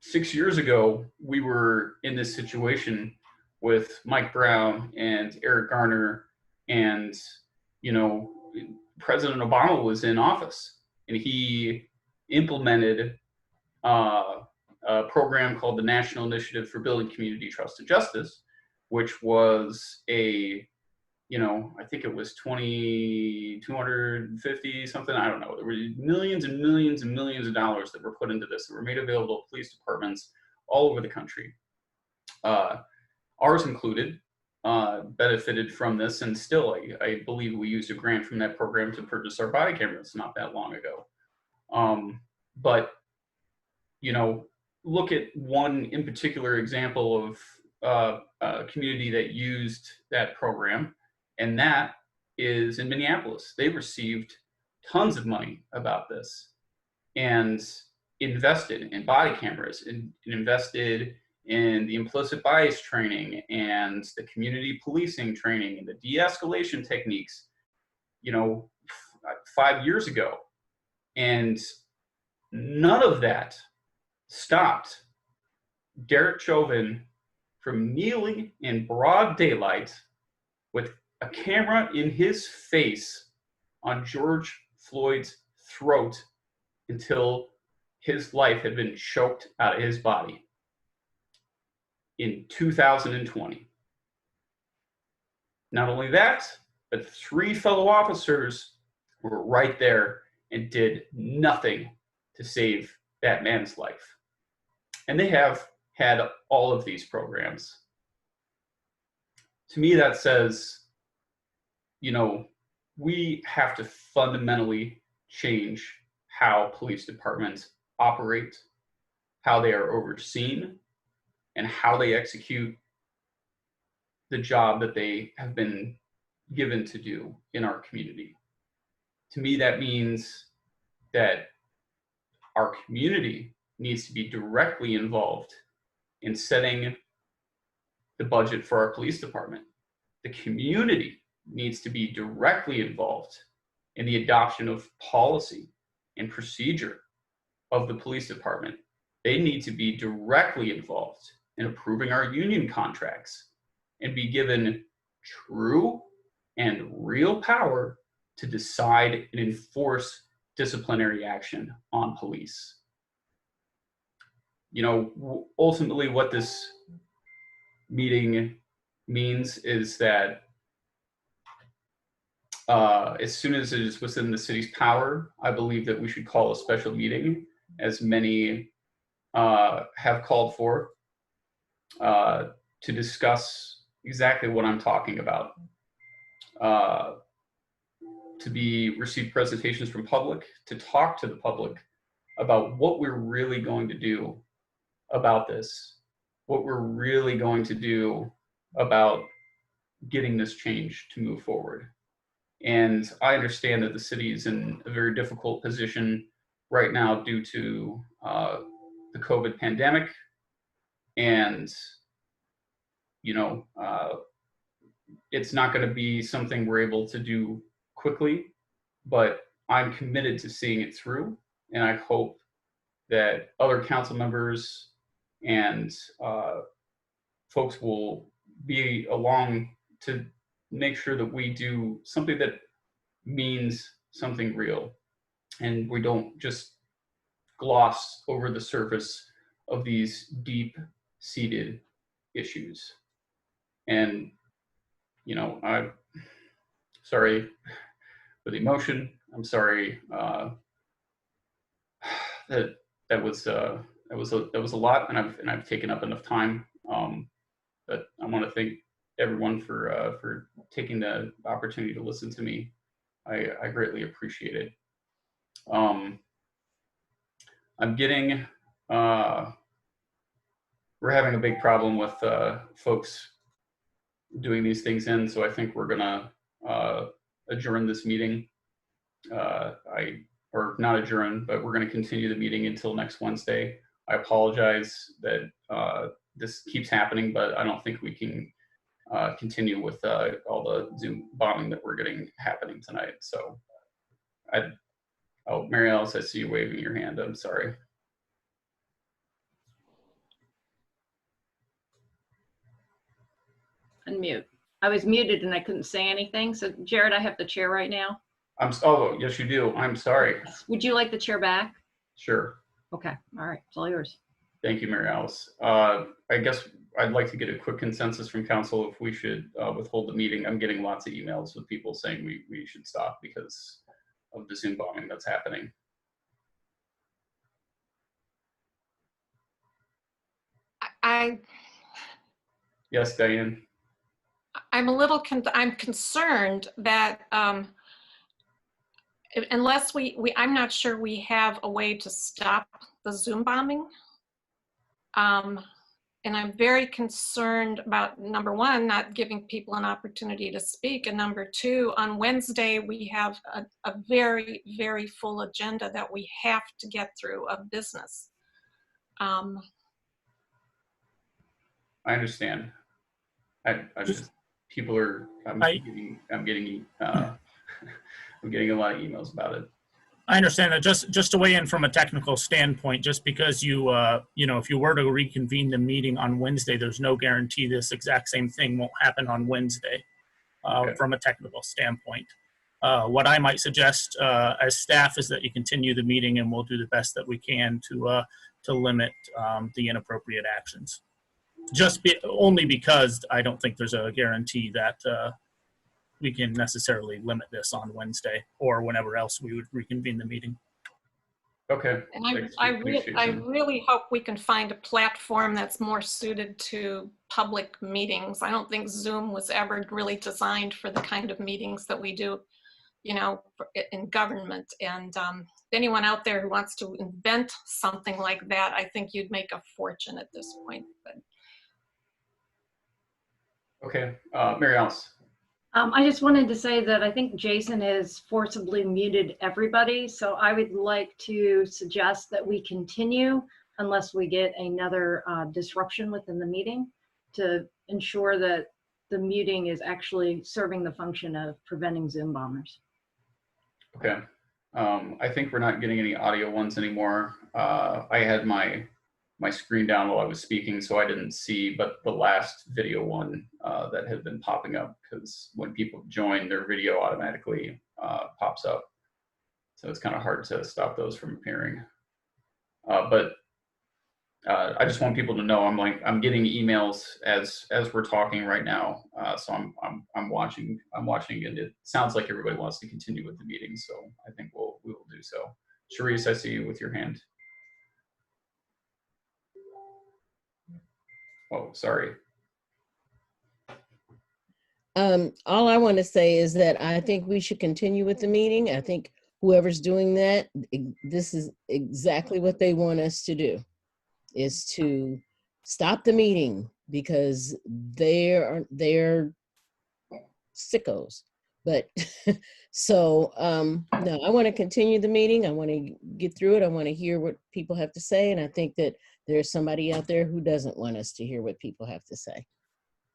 6 years ago, we were in this situation with Mike Brown and Eric Garner, and, you know, President Obama was in office, and he implemented a program called the National Initiative for Building Community Trust and Justice, which was a, you know, I think it was 250 something, I don't know. There were millions and millions and millions of dollars that were put into this that were made available to police departments all over the country. Ours included, benefited from this, and still I believe we used a grant from that program to purchase our body cameras not that long ago. But, you know, look at one in particular example of a community that used that program, and that is in Minneapolis. They received tons of money about this and invested in body cameras and invested in the implicit bias training and the community policing training and the de-escalation techniques, you know, 5 years ago. And none of that stopped Derek Chauvin from kneeling in broad daylight with a camera in his face on George Floyd's throat until his life had been choked out of his body in 2020. Not only that, but 3 fellow officers were right there and did nothing to save that man's life. And they have had all of these programs. To me, that says, you know, we have to fundamentally change how police departments operate, how they are overseen, and how they execute the job that they have been given to do in our community. To me, that means that our community needs to be directly involved in setting the budget for our police department. The community needs to be directly involved in the adoption of policy and procedure of the police department. They need to be directly involved in approving our union contracts and be given true and real power to decide and enforce disciplinary action on police. You know, ultimately what this meeting means is that as soon as it is within the city's power, I believe that we should call a special meeting, as many have called for, to discuss exactly what I'm talking about. To receive presentations from public, to talk to the public about what we're really going to do about this, what we're really going to do about getting this change to move forward. And I understand that the city is in a very difficult position right now due to the COVID pandemic. And, you know, it's not going to be something we're able to do quickly, but I'm committed to seeing it through. And I hope that other council members and folks will be along to make sure that we do something that means something real, and we don't just gloss over the surface of these deep-seated issues. And, you know, I'm sorry for the emotion. I'm sorry that was a lot, and I've taken up enough time. But I want to thank everyone for taking the opportunity to listen to me. I greatly appreciate it. I'm getting, we're having a big problem with folks doing these things in, so I think we're gonna adjourn this meeting. Or not adjourn, but we're gonna continue the meeting until next Wednesday. I apologize that this keeps happening, but I don't think we can continue with all the Zoom bombing that we're getting happening tonight. So oh, Mary Alice, I see you waving your hand. I'm sorry. Unmute. I was muted and I couldn't say anything. So Jared, I have the chair right now. Oh, yes, you do. I'm sorry. Would you like the chair back? Sure. Okay. All right. It's all yours. Thank you, Mary Alice. I guess I'd like to get a quick consensus from council if we should withhold the meeting. I'm getting lots of emails with people saying we should stop because of the Zoom bombing that's happening. Yes, Diane. I'm a little, I'm concerned that unless I'm not sure we have a way to stop the Zoom bombing. And I'm very concerned about, number one, not giving people an opportunity to speak. And number two, on Wednesday, we have a very, very full agenda that we have to get through of business. I understand. I just, people are, I'm getting I'm getting a lot of emails about it. I understand that. Just to weigh in from a technical standpoint, just because you if you were to reconvene the meeting on Wednesday, there's no guarantee this exact same thing won't happen on Wednesday. Okay. From a technical standpoint, what I might suggest as staff is that you continue the meeting, and we'll do the best that we can to limit the inappropriate actions. Only because I don't think there's a guarantee that we can necessarily limit this on Wednesday or whenever else we would reconvene the meeting. Okay. And Thanks, I Jason. really hope we can find a platform that's more suited to public meetings. I don't think Zoom was ever really designed for the kind of meetings that we do, in government. And anyone out there who wants to invent something like that, I think you'd make a fortune at this point. But Okay, Mary Alice. I just wanted to say that I think Jason has forcibly muted everybody. So I would like to suggest that we continue unless we get another disruption within the meeting to ensure that the muting is actually serving the function of preventing Zoom bombers. Okay. I think we're not getting any audio ones anymore. I had my screen down while I was speaking, so I didn't see, but the last video one that had been popping up, because when people join, their video automatically pops up. So it's kind of hard to stop those from appearing. But I just want people to know I'm getting emails as we're talking right now. So I'm watching, and it sounds like everybody wants to continue with the meeting. So I think we will do so. Charisse, I see you with your hand. Oh, sorry. All I want to say is that I think we should continue with the meeting. I think whoever's doing that, this is exactly what they want us to do, is to stop the meeting because they're sickos. But so no, I want to continue the meeting. I want to get through it. I want to hear what people have to say. And I think that there's somebody out there who doesn't want us to hear what people have to say.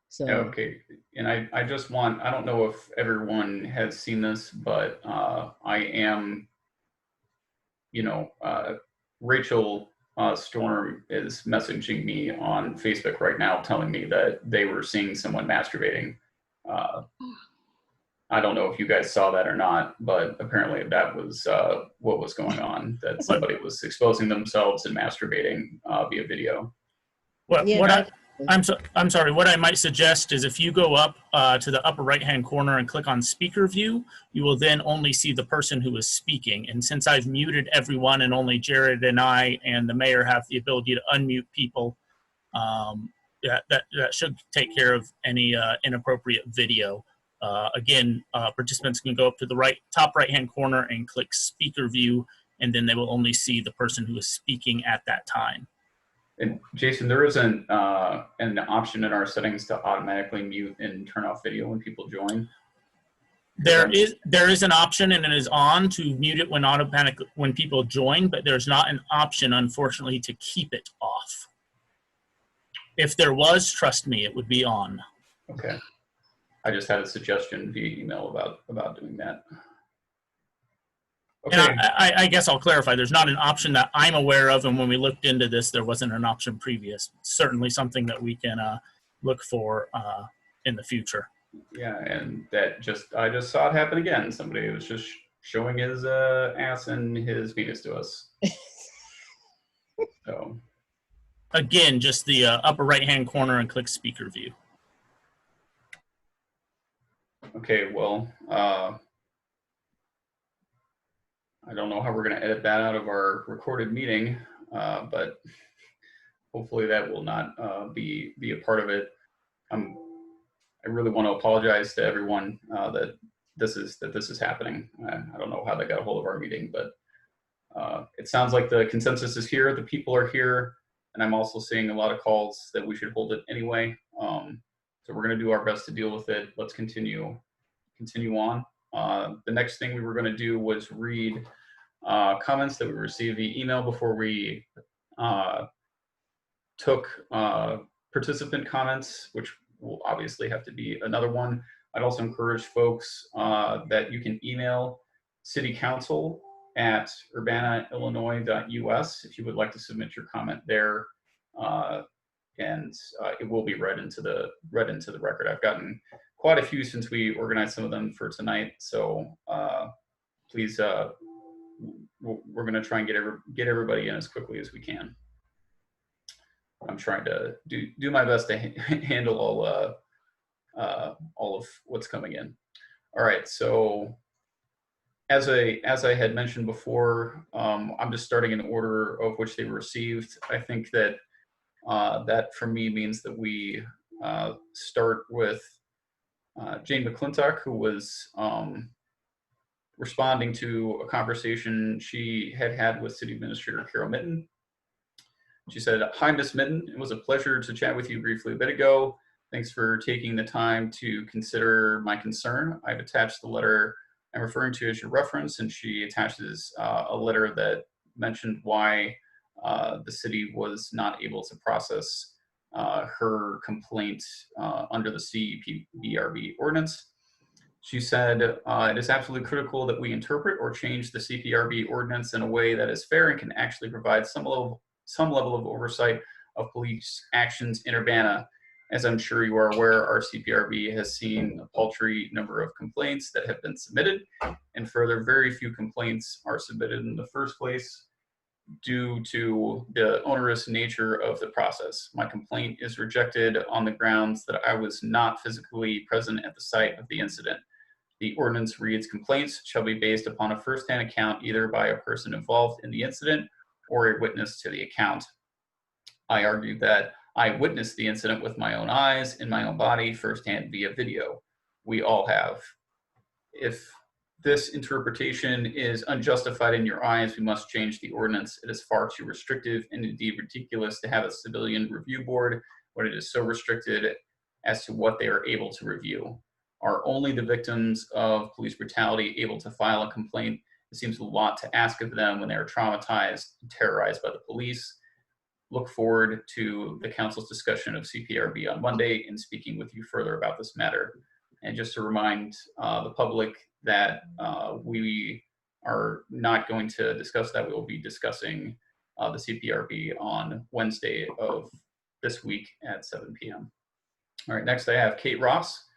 So okay, and I just want, I don't know if everyone has seen this, but I am, Rachel Storm is messaging me on Facebook right now telling me that they were seeing someone masturbating. I don't know if you guys saw that or not, but apparently that was what was going on, that somebody was exposing themselves and masturbating via video. I'm sorry. What I might suggest is if you go up to the upper right-hand corner and click on speaker view, you will then only see the person who is speaking. And since I've muted everyone and only Jared and I and the mayor have the ability to unmute people, that should take care of any inappropriate video. Again, participants can go up to the top right-hand corner and click speaker view, and then they will only see the person who is speaking at that time. And Jason, there isn't an option in our settings to automatically mute and turn off video when people join. There is an option, and it is on to mute it when people join, but there's not an option, unfortunately, to keep it off. If there was, trust me, it would be on. Okay. I just had a suggestion via email about doing that. Okay. And I guess I'll clarify. There's not an option that I'm aware of, and when we looked into this, there wasn't an option previous. Certainly something that we can look for in the future. Yeah, and I just saw it happen again. Somebody was just showing his ass and his penis to us. So again, just the upper right-hand corner and click speaker view. Okay, well, I don't know how we're going to edit that out of our recorded meeting, but hopefully that will not be a part of it. I really want to apologize to everyone that this is happening. I don't know how they got a hold of our meeting, but it sounds like the consensus is here. The people are here, and I'm also seeing a lot of calls that we should hold it anyway. So we're going to do our best to deal with it. Let's continue on. The next thing we were going to do was read comments that we received via email before we took participant comments, which will obviously have to be another one. I'd also encourage folks that you can email City Council at urbanaillinois.us if you would like to submit your comment there, and it will be read into the record. I've gotten quite a few since we organized some of them for tonight, so please, we're going to try and get everybody in as quickly as we can. I'm trying to do my best to handle all of what's coming in. All right, so as I had mentioned before, I'm just starting in order of which they were received. I think that that for me means that we start with Jane McClintock, who was responding to a conversation she had had with City Administrator Carol Mitten. She said, "Hi, Ms. Mitten. It was a pleasure to chat with you briefly a bit ago. Thanks for taking the time to consider my concern. I've attached the letter I'm referring to as your reference," and she attaches a letter that mentioned why the city was not able to process her complaint under the CPRB ordinance. She said, "It is absolutely critical that we interpret or change the CPRB ordinance in a way that is fair and can actually provide some level of oversight of police actions in Urbana. As I'm sure you are aware, our CPRB has seen a paltry number of complaints that have been submitted, and further, very few complaints are submitted in the first place due to the onerous nature of the process. My complaint is rejected on the grounds that I was not physically present at the site of the incident. The ordinance reads, complaints shall be based upon a first-hand account either by a person involved in the incident or a witness to the account. I argue that I witnessed the incident with my own eyes, in my own body, firsthand via video. We all have. If this interpretation is unjustified in your eyes, we must change the ordinance. It is far too restrictive and indeed ridiculous to have a civilian review board when it is so restricted as to what they are able to review. Are only the victims of police brutality able to file a complaint? It seems a lot to ask of them when they are traumatized and terrorized by the police. Look forward to the council's discussion of CPRB on Monday and speaking with you further about this matter." And just to remind the public that we are not going to discuss that. We will be discussing the CPRB on Wednesday of this week at 7 p.m. All right, next I have Kate Ross.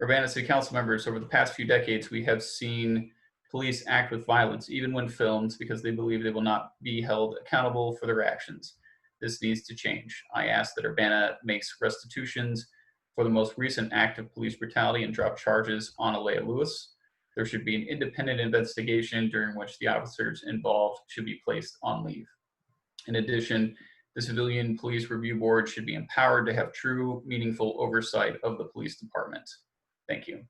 Urbana City Council members, over the past few decades, we have seen police act with violence, even when filmed, because they believe they will not be held accountable for their actions. This needs to change. I ask that Urbana makes restitutions for the most recent act of police brutality and drop charges on Alea Lewis. There should be an independent investigation during which the officers involved should be placed on leave. In addition, the Civilian Police Review Board should be empowered to have true, meaningful oversight of the police department. Thank you.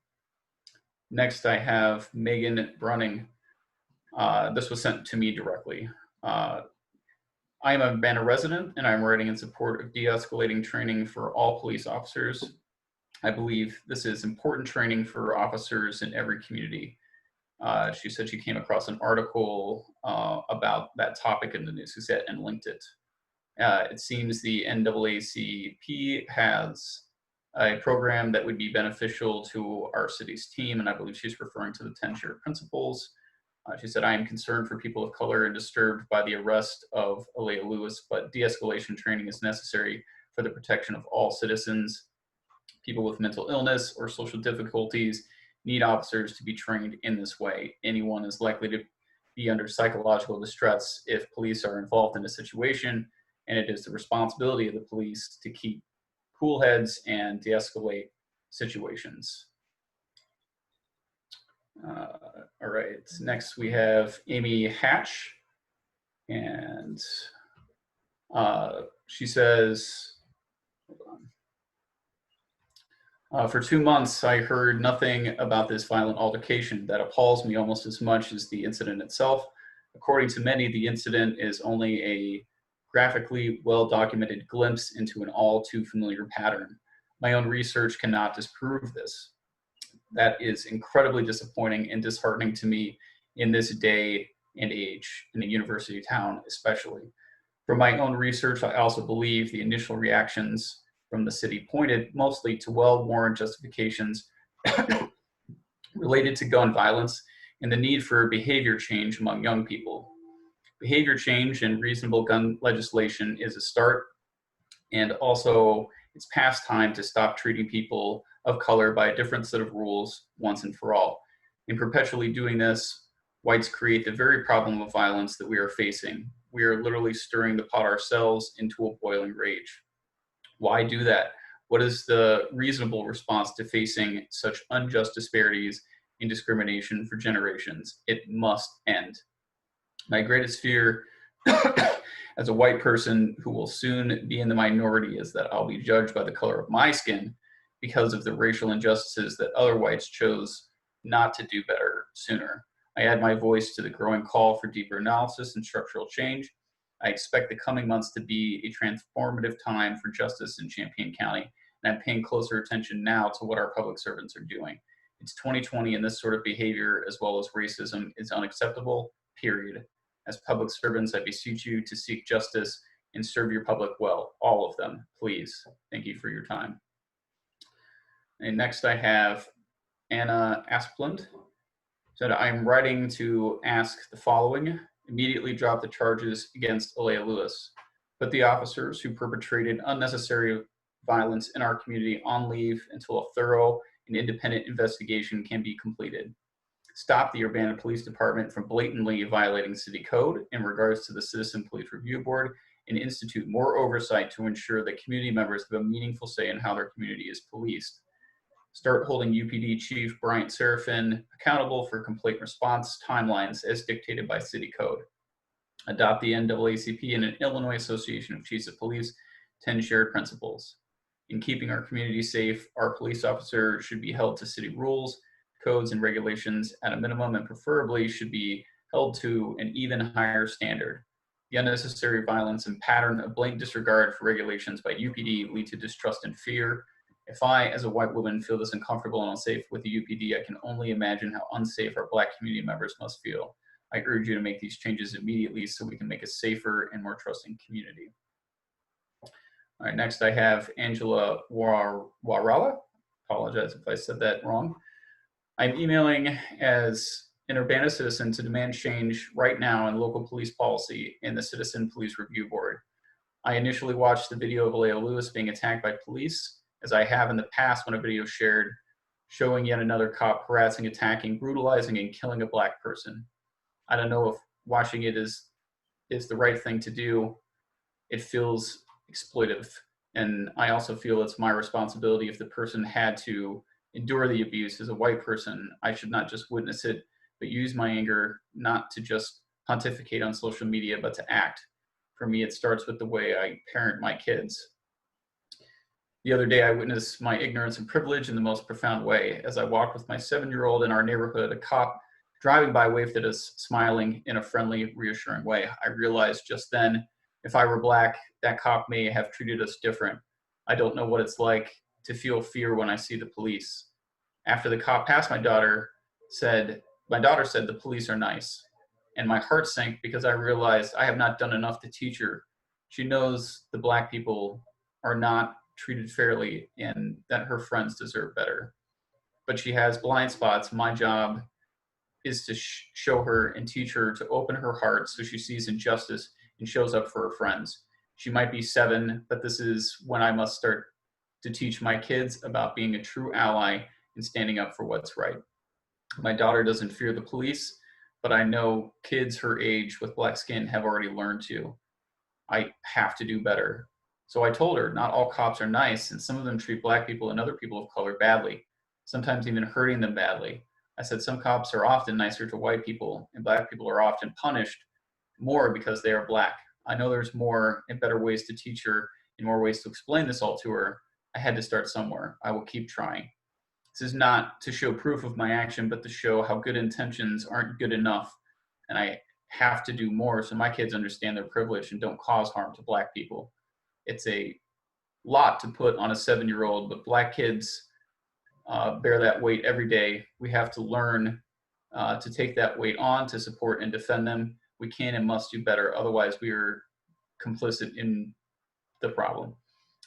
Next, I have Megan Brunning. This was sent to me directly. I am a Urbana resident, and I'm writing in support of de-escalating training for all police officers. I believe this is important training for officers in every community. She said she came across an article about that topic in the News Gazette and linked it. It seems the NAACP has a program that would be beneficial to our city's team, and I believe she's referring to the 10-chair principles. She said, "I am concerned for people of color and disturbed by the arrest of Alea Lewis, but de-escalation training is necessary for the protection of all citizens. People with mental illness or social difficulties need officers to be trained in this way. Anyone is likely to be under psychological distress if police are involved in a situation, and it is the responsibility of the police to keep cool heads and de-escalate situations." All right, next we have Amy Hatch, and she says, hold on. "For 2 months, I heard nothing about this violent altercation. That appalls me almost as much as the incident itself. According to many, the incident is only a graphically well-documented glimpse into an all too familiar pattern. My own research cannot disprove this. That is incredibly disappointing and disheartening to me in this day and age, in a university town especially. From my own research, I also believe the initial reactions from the city pointed mostly to well-worn justifications related to gun violence and the need for behavior change among young people. Behavior change and reasonable gun legislation is a start, and also it's past time to stop treating people of color by a different set of rules once and for all. In perpetually doing this, whites create the very problem of violence that we are facing. We are literally stirring the pot ourselves into a boiling rage. Why do that? What is the reasonable response to facing such unjust disparities and discrimination for generations. It must end. My greatest fear as a white person who will soon be in the minority is that I'll be judged by the color of my skin because of the racial injustices that other whites chose not to do better sooner. I add my voice to the growing call for deeper analysis and structural change. I expect the coming months to be a transformative time for justice in Champaign County, and I'm paying closer attention now to what our public servants are doing. It's 2020, and this sort of behavior, as well as racism, is unacceptable, period. As public servants, I beseech you to seek justice and serve your public well, all of them, please. Thank you for your time. And next I have Anna Asplund. Said, I'm writing to ask the following. Immediately drop the charges against Alea Lewis. Put the officers who perpetrated unnecessary violence in our community on leave until a thorough and independent investigation can be completed. Stop the Urbana Police Department from blatantly violating city code in regards to the Citizen Police Review Board, and institute more oversight to ensure that community members have a meaningful say in how their community is policed. Start holding UPD Chief Bryant Serafin accountable for complaint response timelines as dictated by city code. Adopt the NAACP and an Illinois Association of Chiefs of Police 10 shared principles. In keeping our community safe, our police officer should be held to city rules, codes, and regulations at a minimum, and preferably should be held to an even higher standard. The unnecessary violence and pattern of blatant disregard for regulations by UPD lead to distrust and fear. If I, as a white woman, feel this uncomfortable and unsafe with the UPD, I can only imagine how unsafe our Black community members must feel. I urge you to make these changes immediately so we can make a safer and more trusting community. All right, next I have Angela Warala. Apologize if I said that wrong. I'm emailing as an Urbana citizen to demand change right now in local police policy in the Citizen Police Review Board. I initially watched the video of Alea Lewis being attacked by police, as I have in the past when a video shared showing yet another cop harassing, attacking, brutalizing, and killing a Black person. I don't know if watching it is the right thing to do. It feels exploitive. And I also feel it's my responsibility if the person had to endure the abuse as a white person. I should not just witness it, but use my anger not to just pontificate on social media, but to act. For me, it starts with the way I parent my kids. The other day, I witnessed my ignorance and privilege in the most profound way. As I walked with my 7-year-old in our neighborhood, a cop driving by waved at us, smiling in a friendly, reassuring way. I realized just then, if I were Black, that cop may have treated us different. I don't know what it's like to feel fear when I see the police. After the cop passed my daughter said the police are nice. And my heart sank because I realized I have not done enough to teach her. She knows the Black people are not treated fairly and that her friends deserve better. But she has blind spots. My job is to show her and teach her to open her heart so she sees injustice and shows up for her friends. She might be 7, but this is when I must start to teach my kids about being a true ally and standing up for what's right. My daughter doesn't fear the police, but I know kids her age with Black skin have already learned to. I have to do better. So I told her not all cops are nice, and some of them treat Black people and other people of color badly, sometimes even hurting them badly. I said some cops are often nicer to white people, and Black people are often punished more because they are Black. I know there's more and better ways to teach her and more ways to explain this all to her. I had to start somewhere. I will keep trying. This is not to show proof of my action, but to show how good intentions aren't good enough. And I have to do more so my kids understand their privilege and don't cause harm to Black people. It's a lot to put on a 7-year-old, but Black kids bear that weight every day. We have to learn to take that weight on, to support and defend them. We can and must do better. Otherwise, we are complicit in the problem.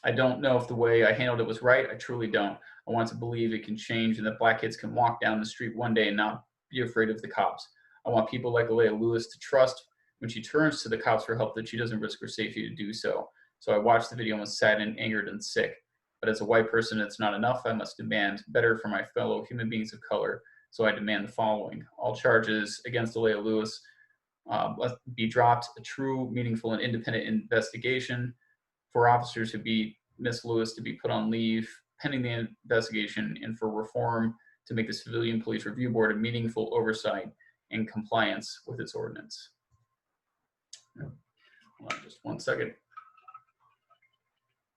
I don't know if the way I handled it was right. I truly don't. I want to believe it can change and that Black kids can walk down the street one day and not be afraid of the cops. I want people like Alea Lewis to trust when she turns to the cops for help that she doesn't risk her safety to do so. So I watched the video and was sad and angered and sick. But as a white person, it's not enough. I must demand better for my fellow human beings of color. So I demand the following. All charges against Alea Lewis must be dropped. A true, meaningful, and independent investigation for officers who beat Miss Lewis to be put on leave pending the investigation, and for reform to make the Civilian Police Review Board a meaningful oversight and compliance with its ordinance. Hold on just one second.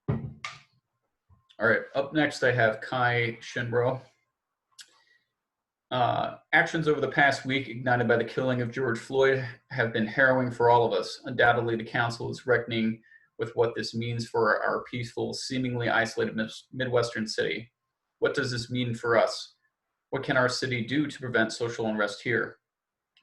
All right, up next I have Kai Shinbro. Actions over the past week ignited by the killing of George Floyd have been harrowing for all of us. Undoubtedly, the council is reckoning with what this means for our peaceful, seemingly isolated Midwestern city. What does this mean for us? What can our city do to prevent social unrest here?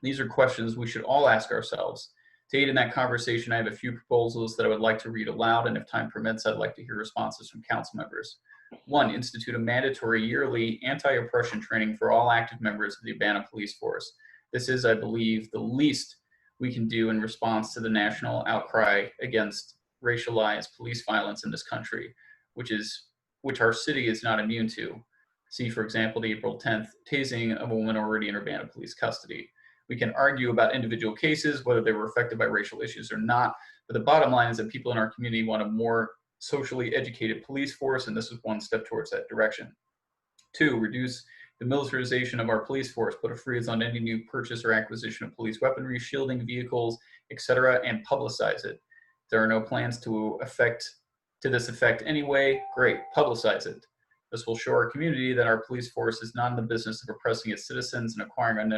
These are questions we should all ask ourselves. To aid in that conversation, I have a few proposals that I would like to read aloud, and if time permits, I'd like to hear responses from council members. 1, institute a mandatory yearly anti-oppression training for all active members of the Urbana Police Force. This is, I believe, the least we can do in response to the national outcry against racialized police violence in this country, which our city is not immune to. See, for example, the April 10th tasing of a woman already in Urbana police custody. We can argue about individual cases, whether they were affected by racial issues or not, but the bottom line is that people in our community want a more socially educated police force, and this is one step towards that direction. 2, reduce the militarization of our police force, put a freeze on any new purchase or acquisition of police weaponry, shielding vehicles, etc., and publicize it. There are no plans to this effect anyway. Great, publicize it. This will show our community that our police force is not in the business of oppressing its citizens and acquiring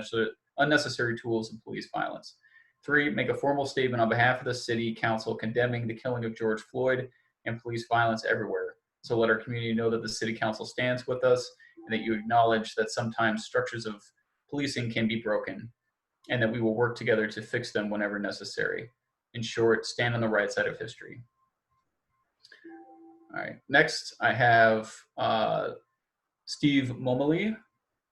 unnecessary tools of police violence. 3, make a formal statement on behalf of the city council condemning the killing of George Floyd and police violence everywhere. So let our community know that the city council stands with us and that you acknowledge that sometimes structures of policing can be broken and that we will work together to fix them whenever necessary. In short, stand on the right side of history. All right, next I have Steve Momoli.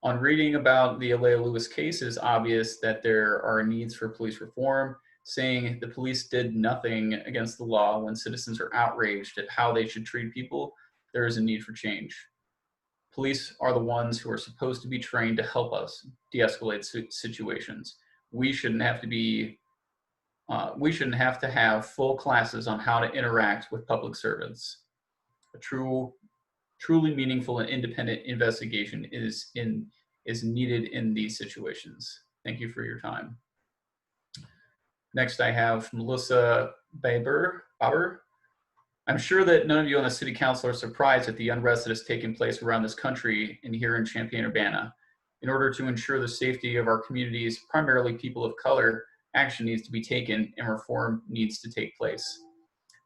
On reading about the Alea Lewis case, it is obvious that there are needs for police reform, saying the police did nothing against the law when citizens are outraged at how they should treat people. There is a need for change. Police are the ones who are supposed to be trained to help us de-escalate situations. We shouldn't have to have full classes on how to interact with public servants. A truly meaningful and independent investigation is needed in these situations. Thank you for your time. Next, I have Melissa Baber. I'm sure that none of you on the city council are surprised at the unrest that has taken place around this country and here in Champaign-Urbana. In order to ensure the safety of our communities, primarily people of color, action needs to be taken and reform needs to take place.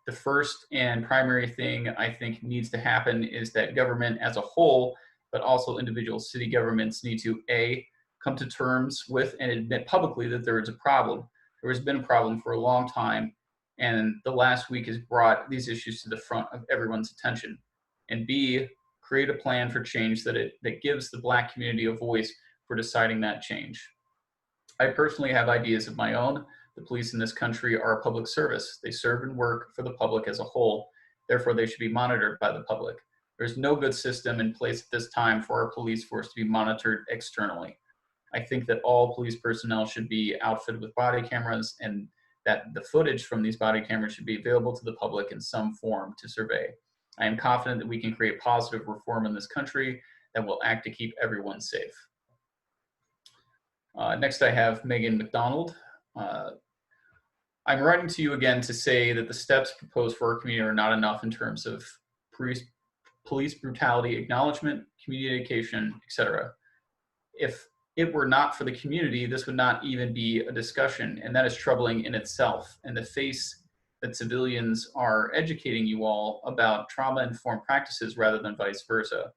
The first and primary thing I think needs to happen is that government as a whole, but also individual city governments need to A, come to terms with and admit publicly that there is a problem. There has been a problem for a long time, and the last week has brought these issues to the front of everyone's attention. And B, create a plan for change that gives the Black community a voice for deciding that change. I personally have ideas of my own. The police in this country are a public service. They serve and work for the public as a whole. Therefore, they should be monitored by the public. There's no good system in place at this time for our police force to be monitored externally. I think that all police personnel should be outfitted with body cameras and that the footage from these body cameras should be available to the public in some form to survey. I am confident that we can create positive reform in this country that will act to keep everyone safe. Next, I have Megan McDonald. I'm writing to you again to say that the steps proposed for our community are not enough in terms of police brutality acknowledgement, community education, etc. If it were not for the community, this would not even be a discussion, and that is troubling in itself. And the face that civilians are educating you all about trauma-informed practices rather than vice versa.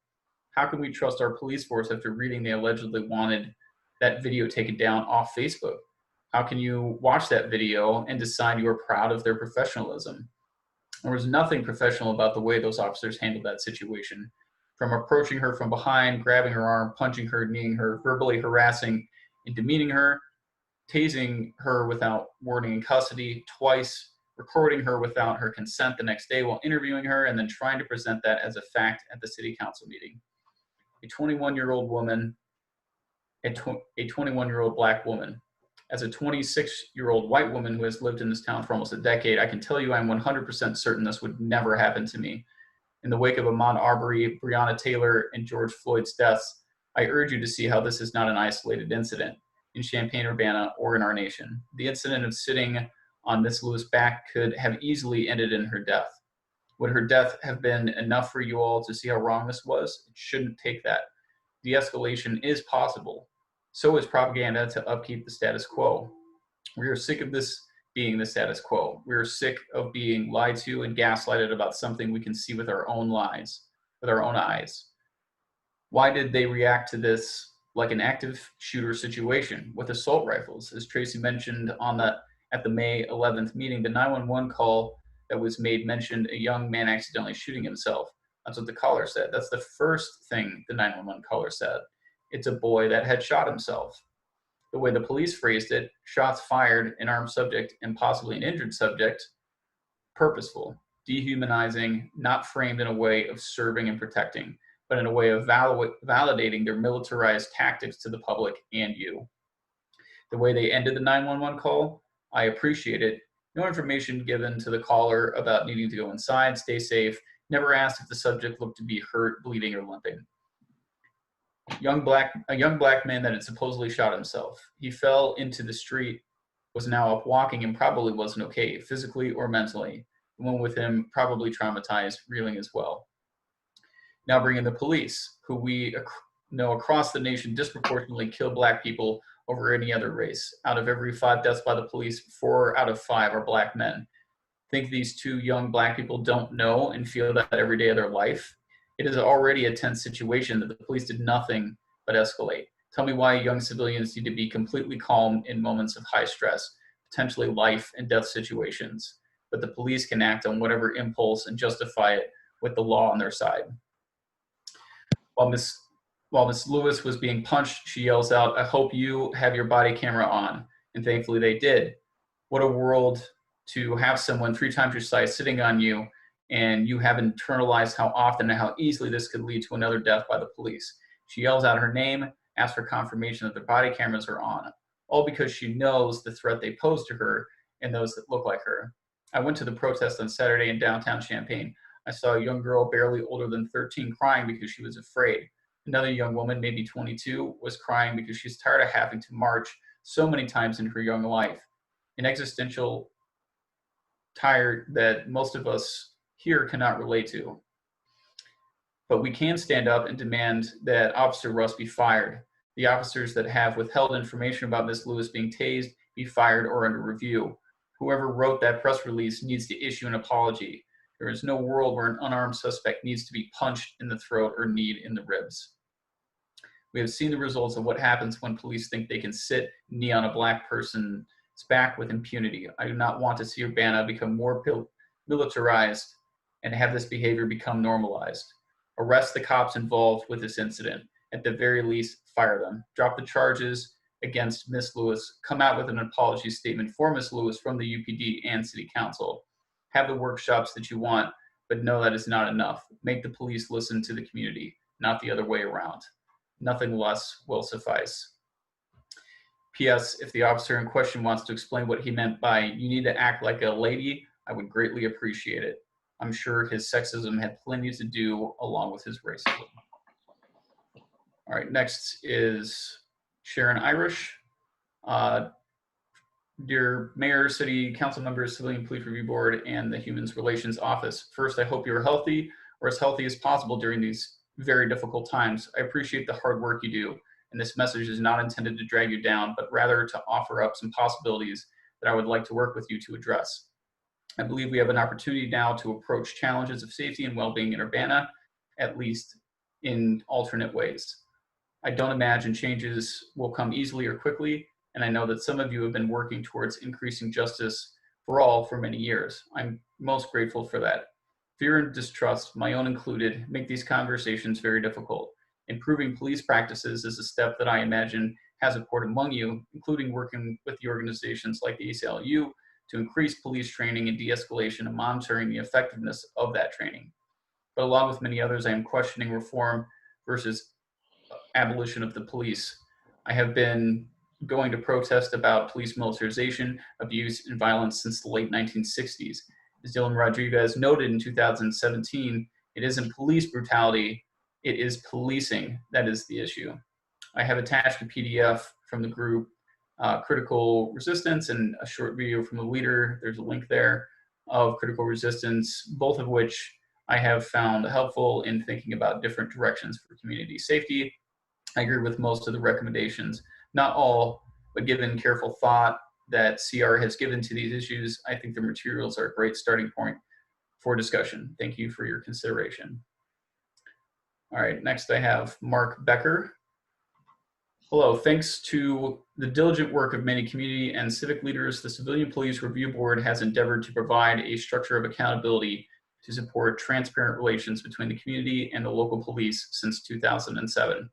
How can we trust our police force after reading they allegedly wanted that video taken down off Facebook? How can you watch that video and decide you are proud of their professionalism? There was nothing professional about the way those officers handled that situation. From approaching her from behind, grabbing her arm, punching her, kneeing her, verbally harassing and demeaning her, tasing her without warning in custody twice, recording her without her consent the next day while interviewing her, and then trying to present that as a fact at the city council meeting. A 21-year-old woman, a 21-year-old Black woman. As a 26-year-old white woman who has lived in this town for almost a decade, I can tell you I'm 100% certain this would never happen to me. In the wake of Ahmaud Arbery, Breonna Taylor, and George Floyd's deaths, I urge you to see how this is not an isolated incident in Champaign-Urbana or in our nation. The incident of sitting on Miss Lewis' back could have easily ended in her death. Would her death have been enough for you all to see how wrong this was? It shouldn't take that. De-escalation is possible. So is propaganda to upkeep the status quo. We are sick of this being the status quo. We are sick of being lied to and gaslighted about something we can see with our own eyes. Why did they react to this like an active shooter situation with assault rifles? As Tracy mentioned at the May 11th meeting, the 911 call that was made mentioned a young man accidentally shooting himself. That's what the caller said. That's the first thing the 911 caller said. It's a boy that had shot himself. The way the police phrased it, shots fired, an armed subject, and possibly an injured subject, purposeful, dehumanizing, not framed in a way of serving and protecting, but in a way of validating their militarized tactics to the public and you. The way they ended the 911 call, I appreciate it. No information given to the caller about needing to go inside, stay safe, never asked if the subject looked to be hurt, bleeding, or limping. A young black man that had supposedly shot himself. He fell into the street, was now up walking, and probably wasn't okay, physically or mentally. The one with him probably traumatized, reeling as well. Now bring in the police, who we know across the nation disproportionately kill black people over any other race. Out of every 5 deaths by the police, 4 out of 5 are black men. Think these 2 young black people don't know and feel that every day of their life? It is already a tense situation that the police did nothing but escalate. Tell me why young civilians need to be completely calm in moments of high stress, potentially life and death situations, but the police can act on whatever impulse and justify it with the law on their side. While Miss Lewis was being punched, she yells out, "I hope you have your body camera on." And thankfully they did. What a world to have someone 3 times your size sitting on you, and you have internalized how often and how easily this could lead to another death by the police. She yells out her name, asks for confirmation that the body cameras are on, all because she knows the threat they pose to her and those that look like her. I went to the protest on Saturday in downtown Champaign. I saw a young girl barely older than 13 crying because she was afraid. Another young woman, maybe 22, was crying because she's tired of having to march so many times in her young life. An existential tired that most of us here cannot relate to. But we can stand up and demand that Officer Russ be fired. The officers that have withheld information about Ms. Lewis being tased be fired or under review. Whoever wrote that press release needs to issue an apology. There is no world where an unarmed suspect needs to be punched in the throat or kneed in the ribs. We have seen the results of what happens when police think they can sit, knee on a black person's back with impunity. I do not want to see Urbana become more militarized and have this behavior become normalized. Arrest the cops involved with this incident. At the very least, fire them. Drop the charges against Miss Lewis. Come out with an apology statement for Miss Lewis from the UPD and City Council. Have the workshops that you want, but know that is not enough. Make the police listen to the community, not the other way around. Nothing less will suffice. P.S. If the officer in question wants to explain what he meant by "you need to act like a lady," I would greatly appreciate it. I'm sure his sexism had plenty to do along with his racism. All right, next is Sharon Irish. Dear Mayor, City Council members, Civilian Police Review Board, and the Human Relations Office. First, I hope you're healthy or as healthy as possible during these very difficult times. I appreciate the hard work you do, and this message is not intended to drag you down, but rather to offer up some possibilities that I would like to work with you to address. I believe we have an opportunity now to approach challenges of safety and well-being in Urbana, at least in alternate ways. I don't imagine changes will come easily or quickly, and I know that some of you have been working towards increasing justice for all for many years. I'm most grateful for that. Fear and distrust, my own included, make these conversations very difficult. Improving police practices is a step that I imagine has support among you, including working with the organizations like the ACLU to increase police training and de-escalation and monitoring the effectiveness of that training. But along with many others, I am questioning reform versus abolition of the police. I have been going to protest about police militarization, abuse, and violence since the late 1960s. As Dylan Rodriguez noted in 2017, it isn't police brutality, it is policing that is the issue. I have attached a PDF from the group, Critical Resistance, and a short video from the leader. There's a link there of Critical Resistance, both of which I have found helpful in thinking about different directions for community safety. I agree with most of the recommendations, not all, but given careful thought that CR has given to these issues, I think the materials are a great starting point for discussion. Thank you for your consideration. All right, next I have Mark Becker. Hello, thanks to the diligent work of many community and civic leaders, the Civilian Police Review Board has endeavored to provide a structure of accountability to support transparent relations between the community and the local police since 2007.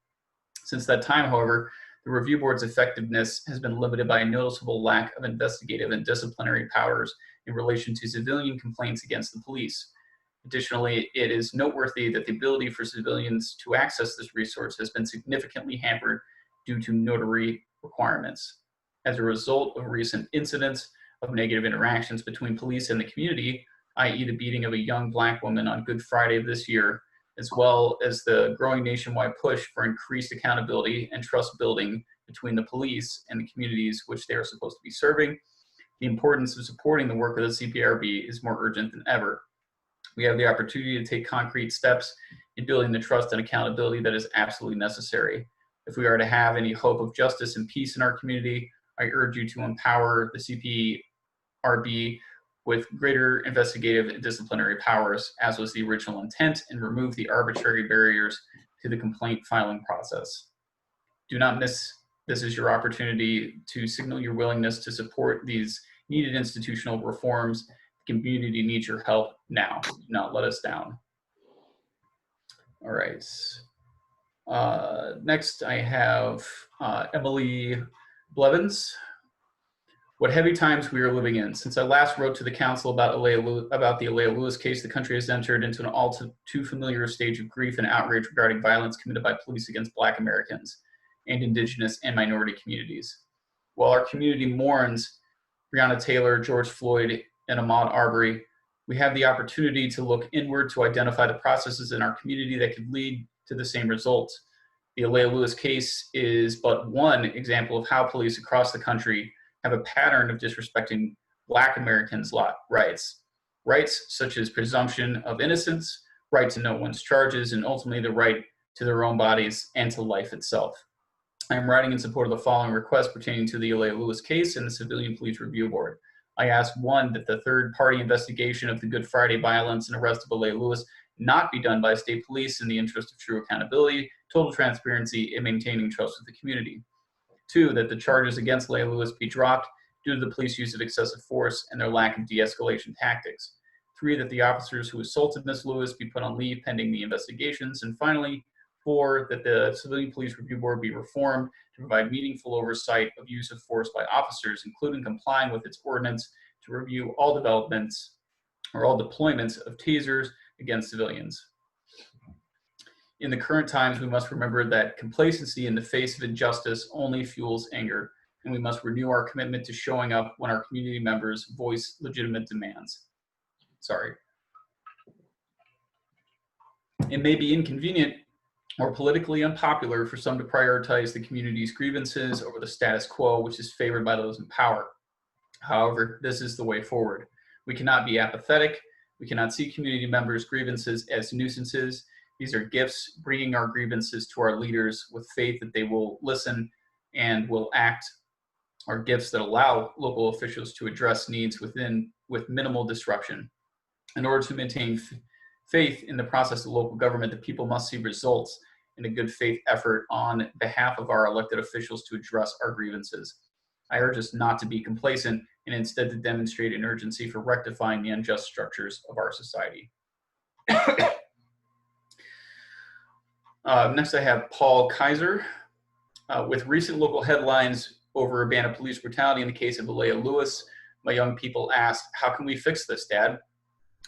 Since that time, however, the review board's effectiveness has been limited by a noticeable lack of investigative and disciplinary powers in relation to civilian complaints against the police. Additionally, it is noteworthy that the ability for civilians to access this resource has been significantly hampered due to notary requirements. As a result of recent incidents of negative interactions between police and the community, i.e. the beating of a young Black woman on Good Friday of this year, as well as the growing nationwide push for increased accountability and trust building between the police and the communities which they are supposed to be serving, the importance of supporting the work of the CPRB is more urgent than ever. We have the opportunity to take concrete steps in building the trust and accountability that is absolutely necessary. If we are to have any hope of justice and peace in our community, I urge you to empower the CPRB with greater investigative and disciplinary powers, as was the original intent, and remove the arbitrary barriers to the complaint filing process. Do not miss this is your opportunity to signal your willingness to support these needed institutional reforms. The community needs your help now. Do not let us down. All right. Next, I have Emily Blevins. What heavy times we are living in. Since I last wrote to the council about the Alea Lewis case, the country has entered into an all too familiar stage of grief and outrage regarding violence committed by police against Black Americans and Indigenous and minority communities. While our community mourns Breonna Taylor, George Floyd, and Ahmaud Arbery, we have the opportunity to look inward to identify the processes in our community that could lead to the same results. The Alea Lewis case is but one example of how police across the country have a pattern of disrespecting Black Americans' rights. Rights such as presumption of innocence, right to know one's charges, and ultimately the right to their own bodies and to life itself. I am writing in support of the following request pertaining to the Alea Lewis case and the Civilian Police Review Board. I ask, one, that the third-party investigation of the Good Friday violence and arrest of Alea Lewis not be done by state police in the interest of true accountability, total transparency, and maintaining trust with the community. Two, that the charges against Alea Lewis be dropped due to the police use of excessive force and their lack of de-escalation tactics. Three, that the officers who assaulted Ms. Lewis be put on leave pending the investigations. And finally, four, that the Civilian Police Review Board be reformed to provide meaningful oversight of use of force by officers, including complying with its ordinance to review all developments or all deployments of tasers against civilians. In the current times, we must remember that complacency in the face of injustice only fuels anger, and we must renew our commitment to showing up when our community members voice legitimate demands. Sorry. It may be inconvenient or politically unpopular for some to prioritize the community's grievances over the status quo, which is favored by those in power. However, this is the way forward. We cannot be apathetic. We cannot see community members' grievances as nuisances. These are gifts, bringing our grievances to our leaders with faith that they will listen and will act, are gifts that allow local officials to address needs with minimal disruption. In order to maintain faith in the process of local government, the people must see results in a good faith effort on behalf of our elected officials to address our grievances. I urge us not to be complacent and instead to demonstrate an urgency for rectifying the unjust structures of our society. Next, I have Paul Kaiser. With recent local headlines over Urbana police brutality in the case of Alea Lewis, my young people asked, "How can we fix this, Dad?"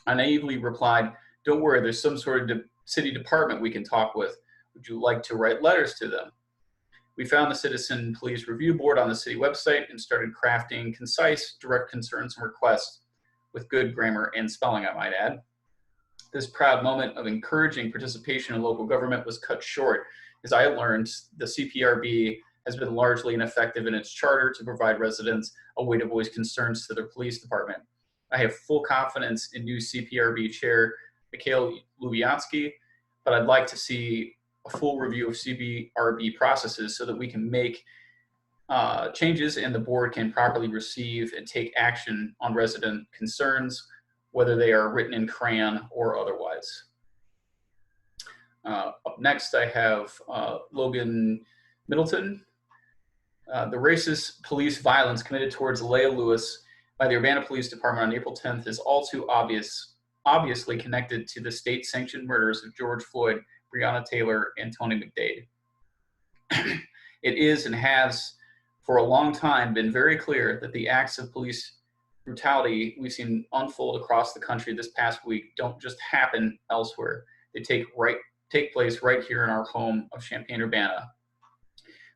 I naively replied, "Don't worry, there's some sort of city department we can talk with. Would you like to write letters to them?" We found the Citizen Police Review Board on the city website and started crafting concise, direct concerns and requests with good grammar and spelling, I might add. This proud moment of encouraging participation in local government was cut short as I learned, the CPRB has been largely ineffective in its charter to provide residents a way to voice concerns to their police department. I have full confidence in new CPRB Chair Mikhail Lubyansky, but I'd like to see a full review of CPRB processes so that we can make changes and the board can properly receive and take action on resident concerns, whether they are written in crayon or otherwise. Up next, I have Logan Middleton. The racist police violence committed towards Leah Lewis by the Urbana Police Department on April 10th is all too obviously connected to the state-sanctioned murders of George Floyd, Breonna Taylor, and Tony McDade. It is and has for a long time been very clear that the acts of police brutality we've seen unfold across the country this past week don't just happen elsewhere. They take place right here in our home of Champaign-Urbana.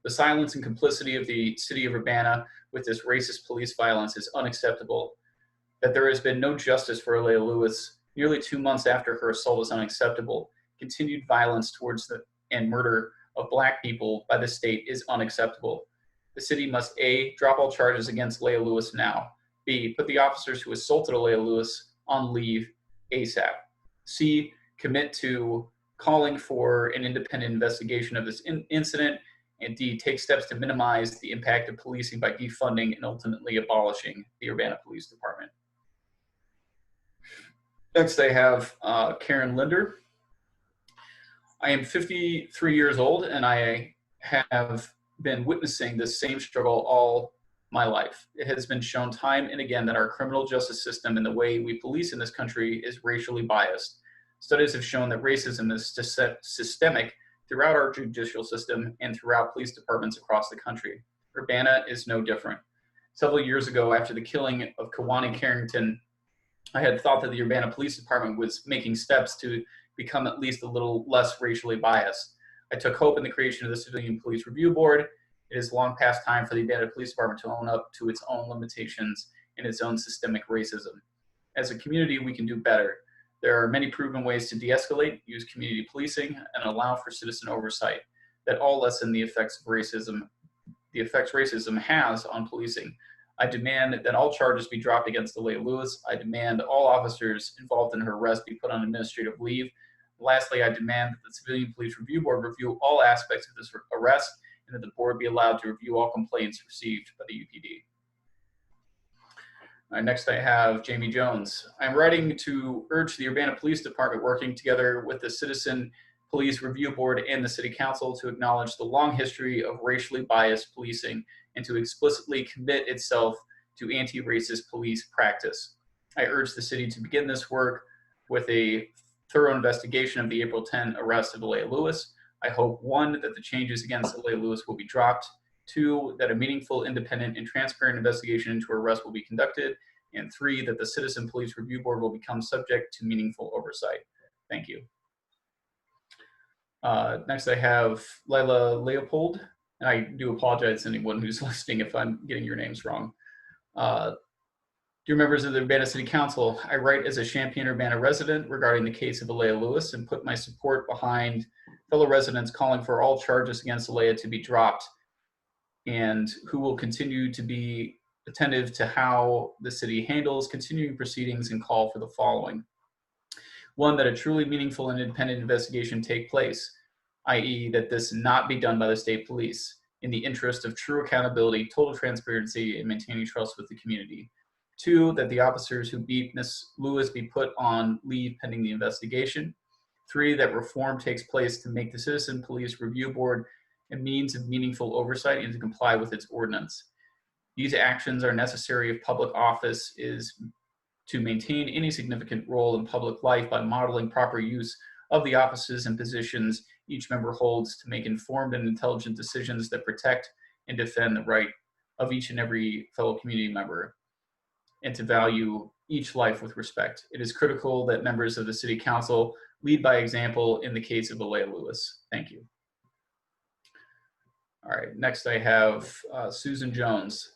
The silence and complicity of the city of Urbana with this racist police violence is unacceptable. That there has been no justice for Leah Lewis nearly 2 months after her assault is unacceptable. Continued violence towards and murder of Black people by the state is unacceptable. The city must A, drop all charges against Leah Lewis now. B, put the officers who assaulted Leah Lewis on leave ASAP. C, commit to calling for an independent investigation of this incident. And D, take steps to minimize the impact of policing by defunding and ultimately abolishing the Urbana Police Department. Next, I have Karen Linder. I am 53 years old, and I have been witnessing this same struggle all my life. It has been shown time and again that our criminal justice system and the way we police in this country is racially biased. Studies have shown that racism is systemic throughout our judicial system and throughout police departments across the country. Urbana is no different. Several years ago, after the killing of Kawani Carrington, I had thought that the Urbana Police Department was making steps to become at least a little less racially biased. I took hope in the creation of the Civilian Police Review Board. It is long past time for the Urbana Police Department to own up to its own limitations and its own systemic racism. As a community, we can do better. There are many proven ways to de-escalate, use community policing, and allow for citizen oversight that all lessen the effects racism has on policing. I demand that all charges be dropped against Leah Lewis. I demand all officers involved in her arrest be put on administrative leave. Lastly, I demand that the Civilian Police Review Board review all aspects of this arrest and that the board be allowed to review all complaints received by the UPD. Next, I have Jamie Jones. I'm writing to urge the Urbana Police Department, working together with the Citizen Police Review Board and the City Council, to acknowledge the long history of racially biased policing and to explicitly commit itself to anti-racist police practice. I urge the city to begin this work with a thorough investigation of the April 10 arrest of Leah Lewis. I hope, 1, that the changes against Leah Lewis will be dropped, 2, that a meaningful, independent, and transparent investigation into her arrest will be conducted, and 3, that the Citizen Police Review Board will become subject to meaningful oversight. Thank you. Next, I have Lila Leopold, and I do apologize to anyone who's listening if I'm getting your names wrong. Dear members of the Urbana City Council, I write as a Champaign-Urbana resident regarding the case of Leah Lewis and put my support behind fellow residents calling for all charges against Leah to be dropped, and who will continue to be attentive to how the city handles continuing proceedings and call for the following. 1, that a truly meaningful and independent investigation take place, i.e. that this not be done by the state police, in the interest of true accountability, total transparency, and maintaining trust with the community. 2, that the officers who beat Ms. Lewis be put on leave pending the investigation. 3, that reform takes place to make the Citizen Police Review Board a means of meaningful oversight and to comply with its ordinance. These actions are necessary if public office is to maintain any significant role in public life by modeling proper use of the offices and positions each member holds to make informed and intelligent decisions that protect and defend the right of each and every fellow community member, and to value each life with respect. It is critical that members of the City Council lead by example in the case of Leah Lewis. Thank you. All right, next I have Susan Jones.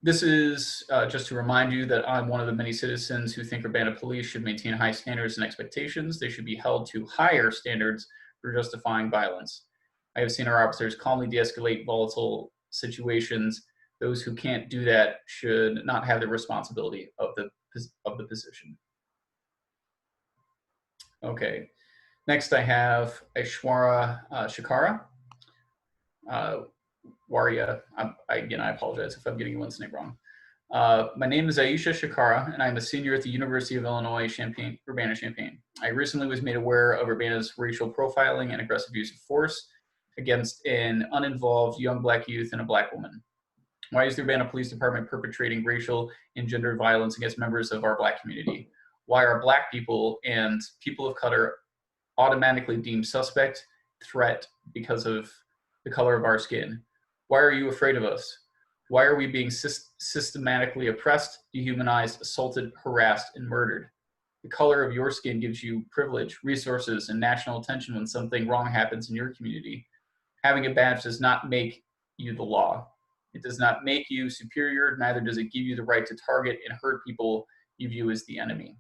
This is just to remind you that I'm one of the many citizens who think Urbana police should maintain high standards and expectations. They should be held to higher standards for justifying violence. I have seen our officers calmly de-escalate volatile situations. Those who can't do that should not have the responsibility of the position. Okay, next I have Aishwarya Shikara. Waria, again, I apologize if I'm getting one's name wrong. My name is Aisha Shikara, and I'm a senior at the University of Illinois, Urbana-Champaign. I recently was made aware of Urbana's racial profiling and aggressive use of force against an uninvolved young Black youth and a Black woman. Why is the Urbana Police Department perpetrating racial and gender violence against members of our Black community? Why are Black people and people of color automatically deemed suspect, threat because of the color of our skin? Why are you afraid of us? Why are we being systematically oppressed, dehumanized, assaulted, harassed, and murdered? The color of your skin gives you privilege, resources, and national attention when something wrong happens in your community. Having a badge does not make you the law. It does not make you superior, neither does it give you the right to target and hurt people you view as the enemy.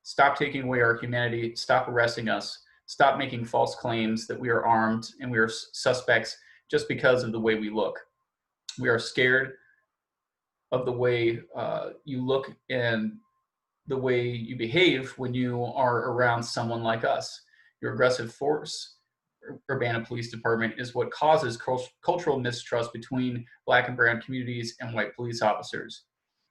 Stop taking away our humanity, stop arresting us, stop making false claims that we are armed and we are suspects just because of the way we look. We are scared of the way you look and the way you behave when you are around someone like us. Your aggressive force, Urbana Police Department, is what causes cultural mistrust between Black and brown communities and white police officers.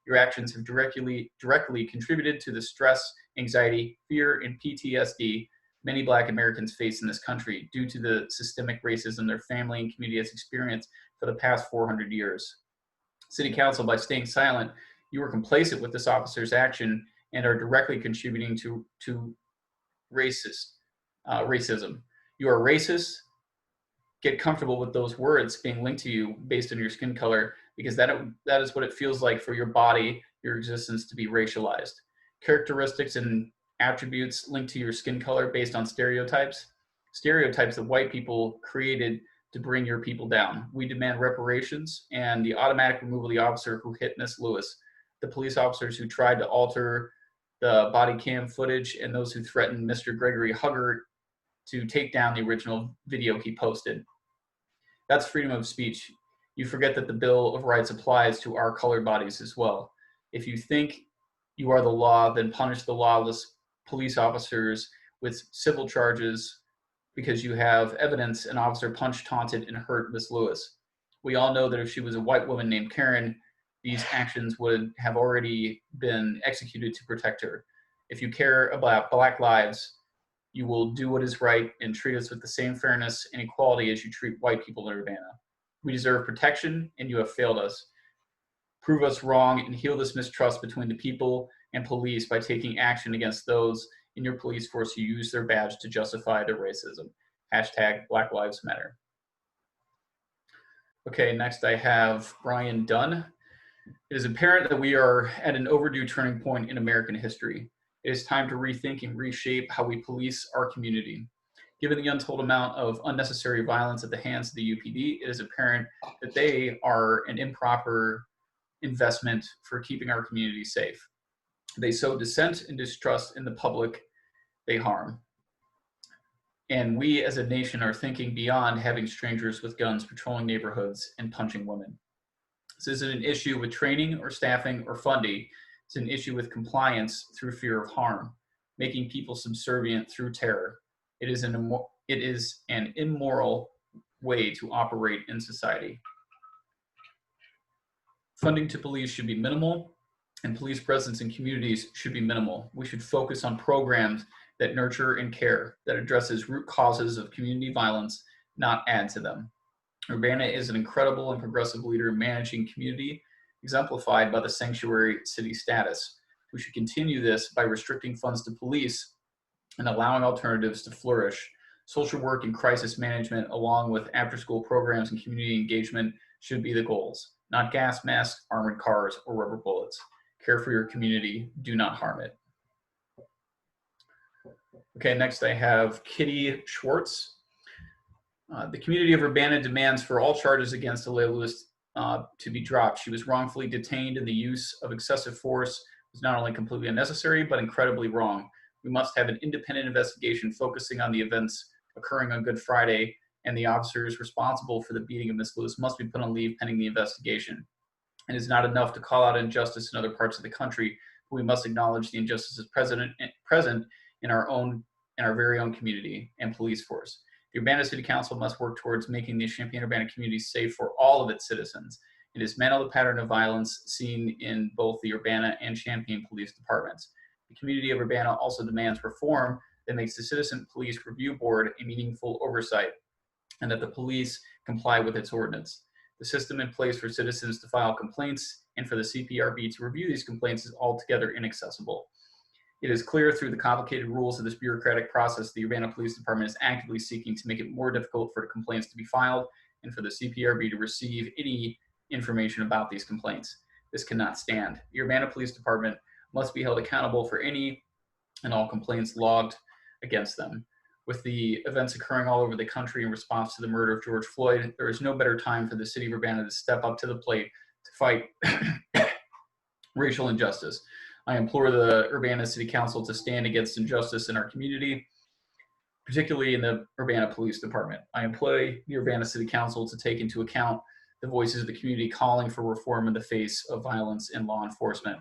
Your actions have directly contributed to the stress, anxiety, fear, and PTSD many Black Americans face in this country due to the systemic racism their family and community has experienced for the past 400 years. City Council, by staying silent, you were complacent with this officer's action and are directly contributing to racism. You are racist. Get comfortable with those words being linked to you based on your skin color, because that is what it feels like for your body, your existence, to be racialized. Characteristics and attributes linked to your skin color based on stereotypes that white people created to bring your people down. We demand reparations and the automatic removal of the officer who hit Miss Lewis, the police officers who tried to alter the body cam footage, and those who threatened Mr. Gregory Hugger to take down the original video he posted. That's freedom of speech. You forget that the Bill of Rights applies to our colored bodies as well. If you think you are the law, then punish the lawless police officers with civil charges because you have evidence an officer punched, taunted, and hurt Miss Lewis. We all know that if she was a white woman named Karen, these actions would have already been executed to protect her. If you care about Black lives, you will do what is right and treat us with the same fairness and equality as you treat white people in Urbana. We deserve protection, and you have failed us. Prove us wrong and heal this mistrust between the people and police by taking action against those in your police force who use their badge to justify their racism. # Black Lives Matter. Okay, next I have Brian Dunn. It is apparent that we are at an overdue turning point in American history. It is time to rethink and reshape how we police our community. Given the untold amount of unnecessary violence at the hands of the UPD, it is apparent that they are an improper investment for keeping our community safe. They sow dissent and distrust in the public they harm. And we as a nation are thinking beyond having strangers with guns patrolling neighborhoods and punching women. This isn't an issue with training or staffing or funding. It's an issue with compliance through fear of harm, making people subservient through terror. It is an immoral way to operate in society. Funding to police should be minimal, and police presence in communities should be minimal. We should focus on programs that nurture and care, that addresses root causes of community violence, not add to them. Urbana is an incredible and progressive leader in managing community, exemplified by the sanctuary city status. We should continue this by restricting funds to police and allowing alternatives to flourish. Social work and crisis management, along with after-school programs and community engagement, should be the goals, not gas masks, armored cars, or rubber bullets. Care for your community, do not harm it. Okay, next I have Kitty Schwartz. The community of Urbana demands for all charges against Aleah Lewis to be dropped. She was wrongfully detained, and the use of excessive force was not only completely unnecessary, but incredibly wrong. We must have an independent investigation focusing on the events occurring on Good Friday, and the officers responsible for the beating of Ms. Lewis must be put on leave pending the investigation. It is not enough to call out injustice in other parts of the country. We must acknowledge the injustices present in our very own community and police force. The Urbana City Council must work towards making the Champaign-Urbana community safe for all of its citizens and dismantle the pattern of violence seen in both the Urbana and Champaign police departments. The community of Urbana also demands reform that makes the Citizen Police Review Board a meaningful oversight and that the police comply with its ordinance. The system in place for citizens to file complaints and for the CPRB to review these complaints is altogether inaccessible. It is clear through the complicated rules of this bureaucratic process, the Urbana Police Department is actively seeking to make it more difficult for the complaints to be filed and for the CPRB to receive any information about these complaints. This cannot stand. The Urbana Police Department must be held accountable for any and all complaints logged against them. With the events occurring all over the country in response to the murder of George Floyd, there is no better time for the city of Urbana to step up to the plate to fight racial injustice. I implore the Urbana City Council to stand against injustice in our community, particularly in the Urbana Police Department. I employ the Urbana City Council to take into account the voices of the community calling for reform in the face of violence in law enforcement.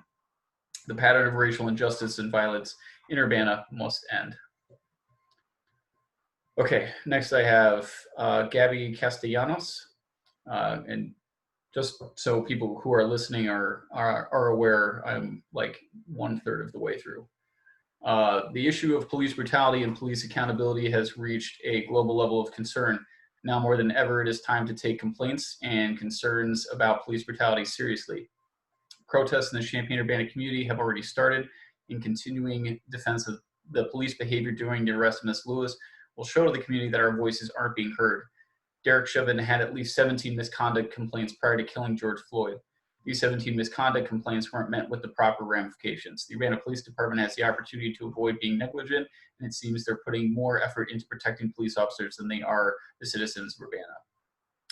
The pattern of racial injustice and violence in Urbana must end. Okay, next I have Gabby Castellanos. And just so people who are listening are aware, I'm like 1/3 of the way through. The issue of police brutality and police accountability has reached a global level of concern. Now more than ever, it is time to take complaints and concerns about police brutality seriously. Protests in the Champaign-Urbana community have already started, and continuing defense of the police behavior during the arrest of Ms. Lewis will show to the community that our voices aren't being heard. Derek Chauvin had at least 17 misconduct complaints prior to killing George Floyd. These 17 misconduct complaints weren't met with the proper ramifications. The Urbana Police Department has the opportunity to avoid being negligent, and it seems they're putting more effort into protecting police officers than they are the citizens of Urbana.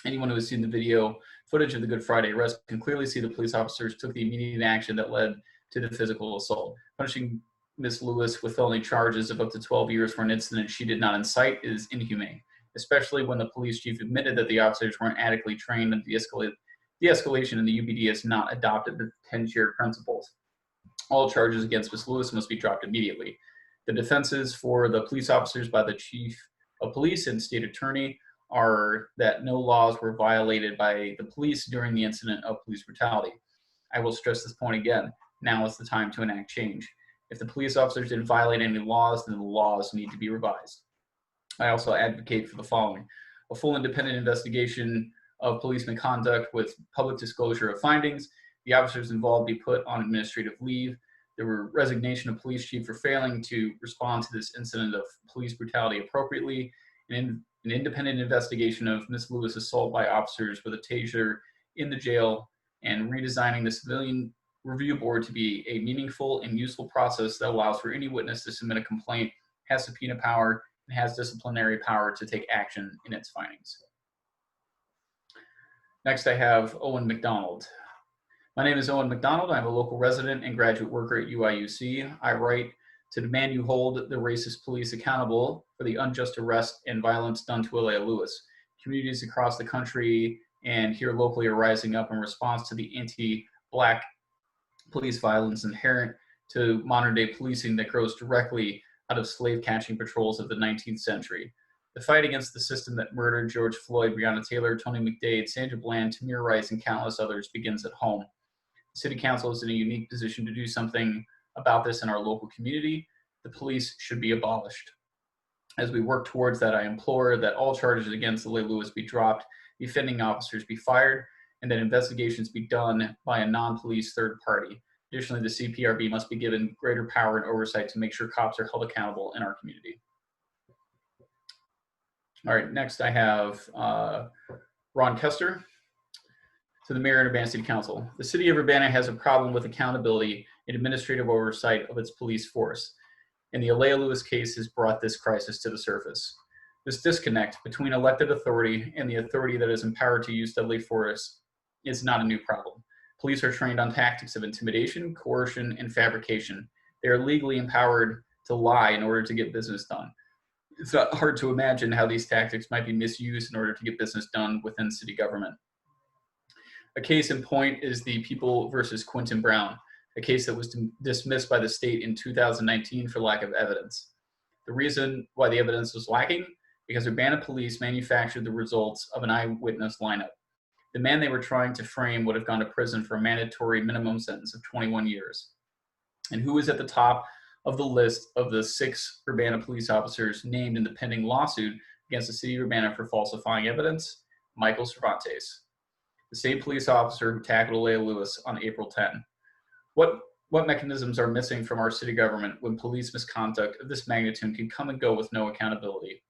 Anyone who has seen the video footage of the Good Friday arrest can clearly see the police officers took the immediate action that led to the physical assault. Punishing Ms. Lewis with felony charges of up to 12 years for an incident she did not incite is inhumane, especially when the police chief admitted that the officers weren't adequately trained in de-escalation and the UBD has not adopted the 10 shared principles. All charges against Ms. Lewis must be dropped immediately. The defenses for the police officers by the chief of police and state attorney are that no laws were violated by the police during the incident of police brutality. I will stress this point again. Now is the time to enact change. If the police officers didn't violate any laws, then the laws need to be revised. I also advocate for the following: a full independent investigation of policeman conduct with public disclosure of findings, the officers involved be put on administrative leave, the resignation of police chief for failing to respond to this incident of police brutality appropriately, and an independent investigation of Ms. Lewis' assault by officers with a taser in the jail, and redesigning the civilian review board to be a meaningful and useful process that allows for any witness to submit a complaint, has subpoena power, and has disciplinary power to take action in its findings. Next, I have Owen McDonald. My name is Owen McDonald. I'm a local resident and graduate worker at UIUC. I write to demand you hold the racist police accountable for the unjust arrest and violence done to Alea Lewis. Communities across the country and here locally are rising up in response to the anti-Black police violence inherent to modern day policing that grows directly out of slave catching patrols of the 19th century. The fight against the system that murdered George Floyd, Breonna Taylor, Tony McDade, Sandra Bland, Tamir Rice, and countless others begins at home. The City Council is in a unique position to do something about this in our local community. The police should be abolished. As we work towards that, I implore that all charges against Alea Lewis be dropped, the offending officers be fired, and that investigations be done by a non-police third party. Additionally, the CPRB must be given greater power and oversight to make sure cops are held accountable in our community. All right, next I have Ron Kester. To the Mayor and Urbana City Council. The City of Urbana has a problem with accountability and administrative oversight of its police force, and the Alea Lewis case has brought this crisis to the surface. This disconnect between elected authority and the authority that is empowered to use deadly force is not a new problem. Police are trained on tactics of intimidation, coercion, and fabrication. They are legally empowered to lie in order to get business done. it's not hard to imagine how these tactics might be misused in order to get business done within city government. A case in point is the People versus Quentin Brown, a case that was dismissed by the state in 2019 for lack of evidence. The reason why the evidence was lacking, because Urbana police manufactured the results of an eyewitness lineup. The man they were trying to frame would have gone to prison for a mandatory minimum sentence of 21 years. And who was at the top of the list of the 6 Urbana police officers named in the pending lawsuit against the city of Urbana for falsifying evidence? Michael Cervantes, the same police officer who tackled Alea Lewis on April 10. What mechanisms are missing from our city government when police misconduct of this magnitude can come and go with no accountability?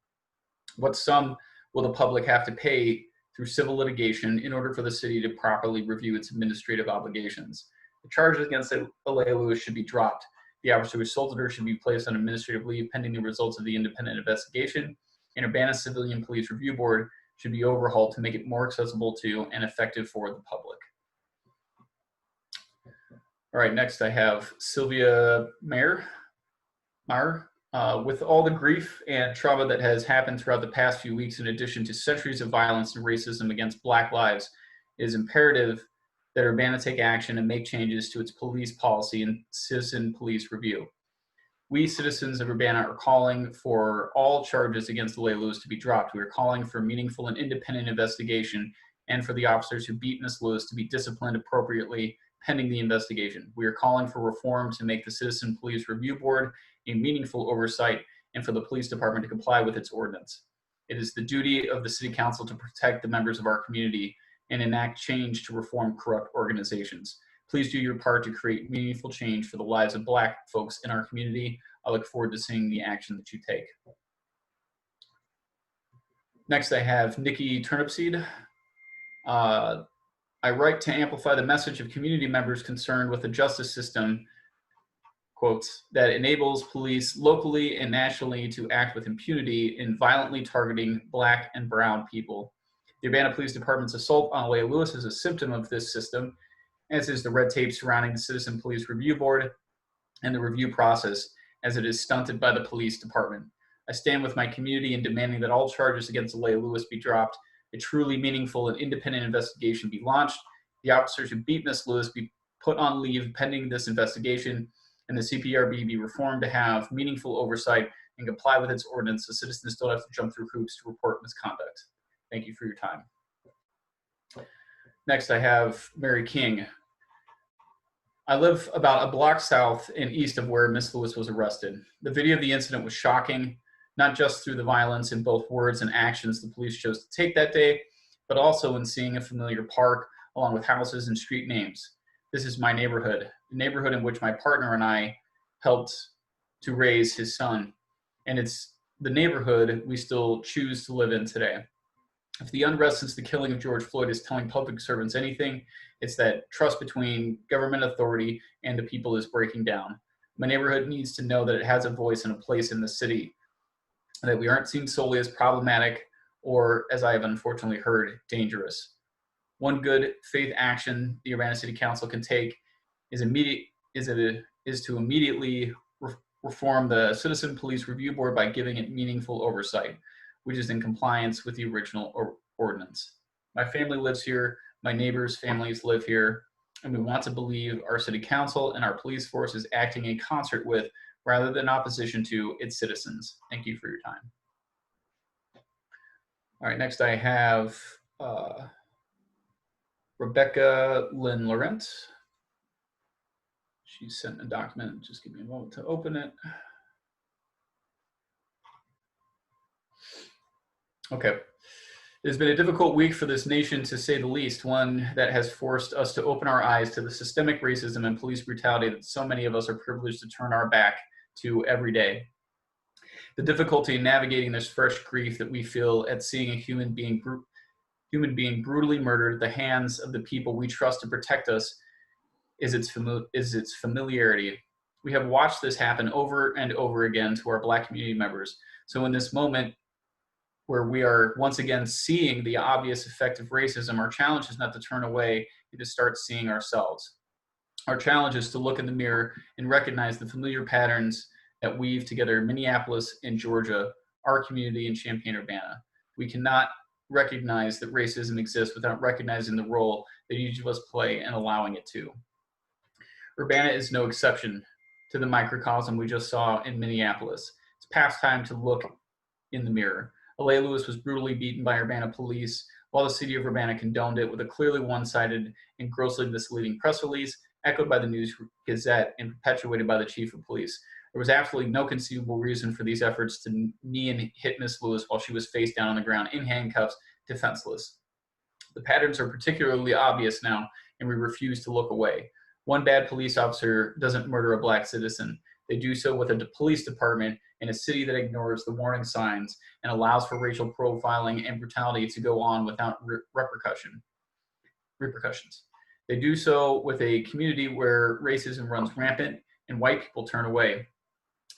What sum will the public have to pay through civil litigation in order for the city to properly review its administrative obligations? The charges against Alea Lewis should be dropped. The officer who assaulted her should be placed on administrative leave pending the results of the independent investigation. And Urbana Civilian Police Review Board should be overhauled to make it more accessible to and effective for the public. All right, next I have Sylvia Mayer. With all the grief and trauma that has happened throughout the past few weeks, in addition to centuries of violence and racism against Black lives, it is imperative that Urbana take action and make changes to its police policy and citizen police review. We citizens of Urbana are calling for all charges against Alea Lewis to be dropped. We are calling for meaningful and independent investigation and for the officers who beat Ms. Lewis to be disciplined appropriately pending the investigation. We are calling for reform to make the Citizen Police Review Board a meaningful oversight and for the police department to comply with its ordinance. It is the duty of the City Council to protect the members of our community and enact change to reform corrupt organizations. Please do your part to create meaningful change for the lives of Black folks in our community. I look forward to seeing the action that you take. Next, I have Nikki Turnipseed. I write to amplify the message of community members concerned with the justice system, quotes, that enables police locally and nationally to act with impunity in violently targeting Black and brown people. The Urbana Police Department's assault on Alea Lewis is a symptom of this system, as is the red tape surrounding the Citizen Police Review Board and the review process, as it is stunted by the police department. I stand with my community in demanding that all charges against Alea Lewis be dropped, a truly meaningful and independent investigation be launched, the officers who beat Ms. Lewis be put on leave pending this investigation, and the CPRB be reformed to have meaningful oversight and comply with its ordinance so citizens don't have to jump through hoops to report misconduct. Thank you for your time. Next, I have Mary King. I live about a block south and east of where Ms. Lewis was arrested. The video of the incident was shocking, not just through the violence in both words and actions the police chose to take that day, but also in seeing a familiar park along with houses and street names. This is my neighborhood, the neighborhood in which my partner and I helped to raise his son. And it's the neighborhood we still choose to live in today. If the unrest since the killing of George Floyd is telling public servants anything, it's that trust between government authority and the people is breaking down. My neighborhood needs to know that it has a voice and a place in the city, and that we aren't seen solely as problematic or, as I have unfortunately heard, dangerous. One good faith action the Urbana City Council can take is to immediately reform the Citizen Police Review Board by giving it meaningful oversight, which is in compliance with the original ordinance. My family lives here, my neighbors' families live here, and we want to believe our city council and our police force is acting in concert with, rather than opposition to, its citizens. Thank you for your time. All right, next I have Rebecca Lynn Laurent. She sent a document, just give me a moment to open it. Okay. It has been a difficult week for this nation, to say the least, one that has forced us to open our eyes to the systemic racism and police brutality that so many of us are privileged to turn our back to every day. The difficulty in navigating this fresh grief that we feel at seeing a human being brutally murdered at the hands of the people we trust to protect us is its familiarity. We have watched this happen over and over again to our Black community members. So in this moment, where we are once again seeing the obvious effect of racism, our challenge is not to turn away, but to start seeing ourselves. Our challenge is to look in the mirror and recognize the familiar patterns that weave together Minneapolis and Georgia our community in Champaign-Urbana. We cannot recognize that racism exists without recognizing the role that each of us play and allowing it to. Urbana is no exception to the microcosm we just saw in Minneapolis. It's past time to look in the mirror. Alea Lewis was brutally beaten by Urbana police while the city of Urbana condoned it with a clearly one-sided and grossly misleading press release, echoed by the News Gazette and perpetuated by the chief of police. There was absolutely no conceivable reason for these efforts to knee and hit Miss Lewis while she was face down on the ground in handcuffs, defenseless. The patterns are particularly obvious now, and we refuse to look away. One bad police officer doesn't murder a black citizen. They do so with a police department in a city that ignores the warning signs and allows for racial profiling and brutality to go on without repercussions. They do so with a community where racism runs rampant and white people turn away.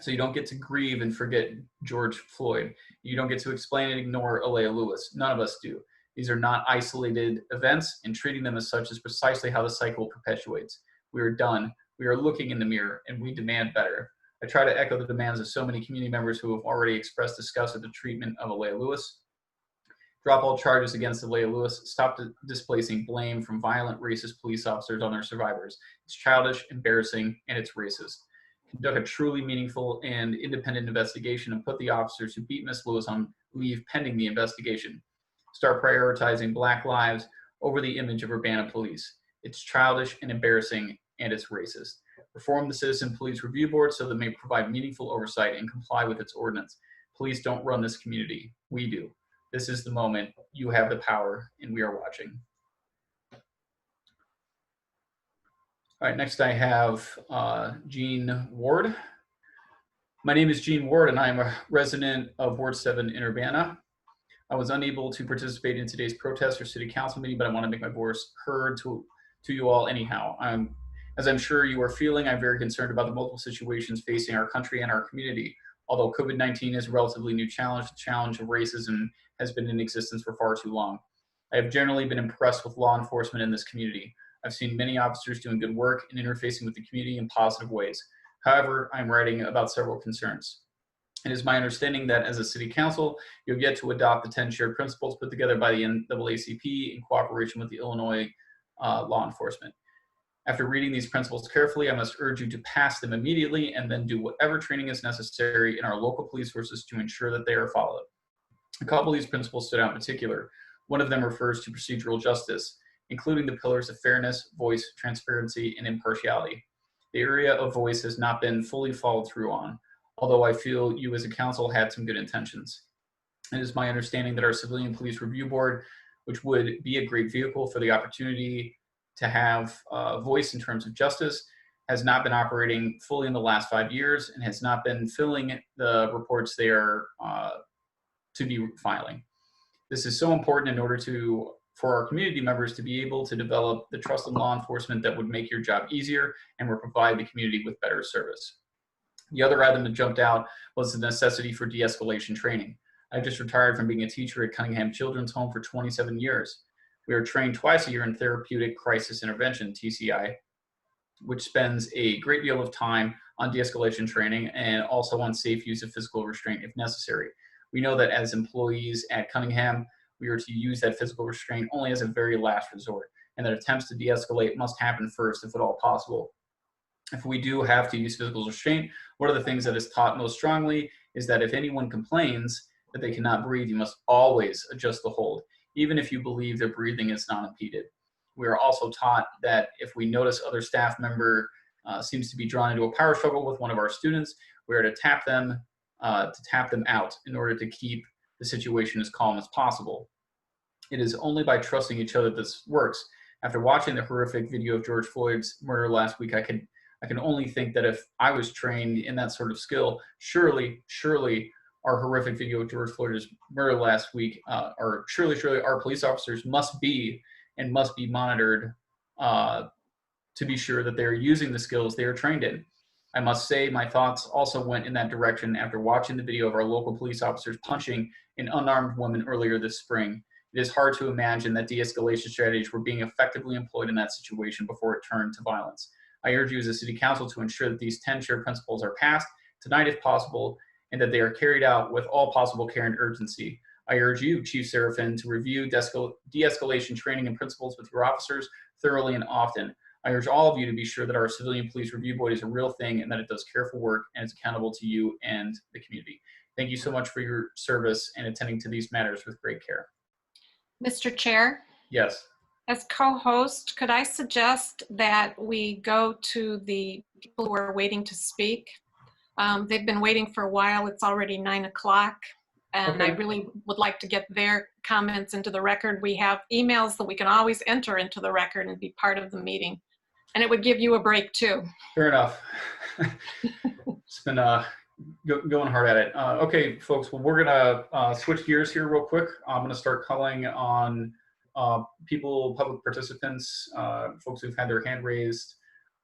So you don't get to grieve and forget George Floyd. You don't get to explain and ignore Alea Lewis. None of us do. These are not isolated events, and treating them as such is precisely how the cycle perpetuates. We are done. We are looking in the mirror, and we demand better. I try to echo the demands of so many community members who have already expressed disgust at the treatment of Alea Lewis. Drop all charges against Alea Lewis. Stop displacing blame from violent racist police officers on their survivors. It's childish, embarrassing, and it's racist. Conduct a truly meaningful and independent investigation and put the officers who beat Miss Lewis on leave pending the investigation. Start prioritizing Black lives over the image of Urbana police. It's childish and embarrassing, and it's racist. Reform the Citizen Police Review Board so that it may provide meaningful oversight and comply with its ordinance. Police don't run this community. We do. This is the moment. You have the power, and we are watching. All right, next I have Gene Ward. My name is Gene Ward, and I am a resident of Ward 7 in Urbana. I was unable to participate in today's protest or city council meeting, but I want to make my voice heard to you all anyhow. As I'm sure you are feeling, I'm very concerned about the multiple situations facing our country and our community. Although COVID-19 is a relatively new challenge, the challenge of racism has been in existence for far too long. I have generally been impressed with law enforcement in this community. I've seen many officers doing good work and interfacing with the community in positive ways. However, I'm writing about several concerns. It is my understanding that as a city council, you've yet to adopt the 10 shared principles put together by the NAACP in cooperation with the Illinois law enforcement. After reading these principles carefully, I must urge you to pass them immediately and then do whatever training is necessary in our local police forces to ensure that they are followed. A couple of these principles stood out in particular. One of them refers to procedural justice, including the pillars of fairness, voice, transparency, and impartiality. The area of voice has not been fully followed through on, although I feel you as a council had some good intentions. It is my understanding that our Civilian Police Review Board, which would be a great vehicle for the opportunity to have a voice in terms of justice, has not been operating fully in the last 5 years and has not been filling the reports they are to be filing. This is so important in order for our community members to be able to develop the trust in law enforcement that would make your job easier and would provide the community with better service. The other item that jumped out was the necessity for de-escalation training. I just retired from being a teacher at Cunningham Children's Home for 27 years. We are trained twice a year in Therapeutic Crisis Intervention, TCI, which spends a great deal of time on de-escalation training and also on safe use of physical restraint if necessary. We know that as employees at Cunningham, we are to use that physical restraint only as a very last resort, and that attempts to de-escalate must happen first if at all possible. If we do have to use physical restraint, one of the things that is taught most strongly is that if anyone complains that they cannot breathe, you must always adjust the hold, even if you believe their breathing is not impeded. We are also taught that if we notice other staff member seems to be drawn into a power struggle with one of our students, we are to tap them out in order to keep the situation as calm as possible. It is only by trusting each other that this works. After watching the horrific video of George Floyd's murder last week, I can only think that if I was trained in that sort of skill, surely our horrific video of George Floyd's murder last week, or surely our police officers must be monitored to be sure that they're using the skills they are trained in. I must say my thoughts also went in that direction after watching the video of our local police officers punching an unarmed woman earlier this spring. It is hard to imagine that de-escalation strategies were being effectively employed in that situation before it turned to violence. I urge you as a city council to ensure that these 10 shared principles are passed tonight if possible, and that they are carried out with all possible care and urgency. I urge you, Chief Seraphin, to review de-escalation training and principles with your officers thoroughly and often. I urge all of you to be sure that our civilian police review board is a real thing and that it does careful work and is accountable to you and the community. Thank you so much for your service and attending to these matters with great care. Mr. Chair, Yes. as co-host, could I suggest that we go to the people who are waiting to speak? They've been waiting for a while. It's already 9 o'clock. And I Okay. really would like to get their comments into the record. We have emails that we can always enter into the record and be part of the meeting. And it would give you a break too. Fair enough. It's been going hard at it. Okay, folks, well, we're gonna switch gears here real quick. I'm gonna start calling on people, public participants, folks who've had their hand raised.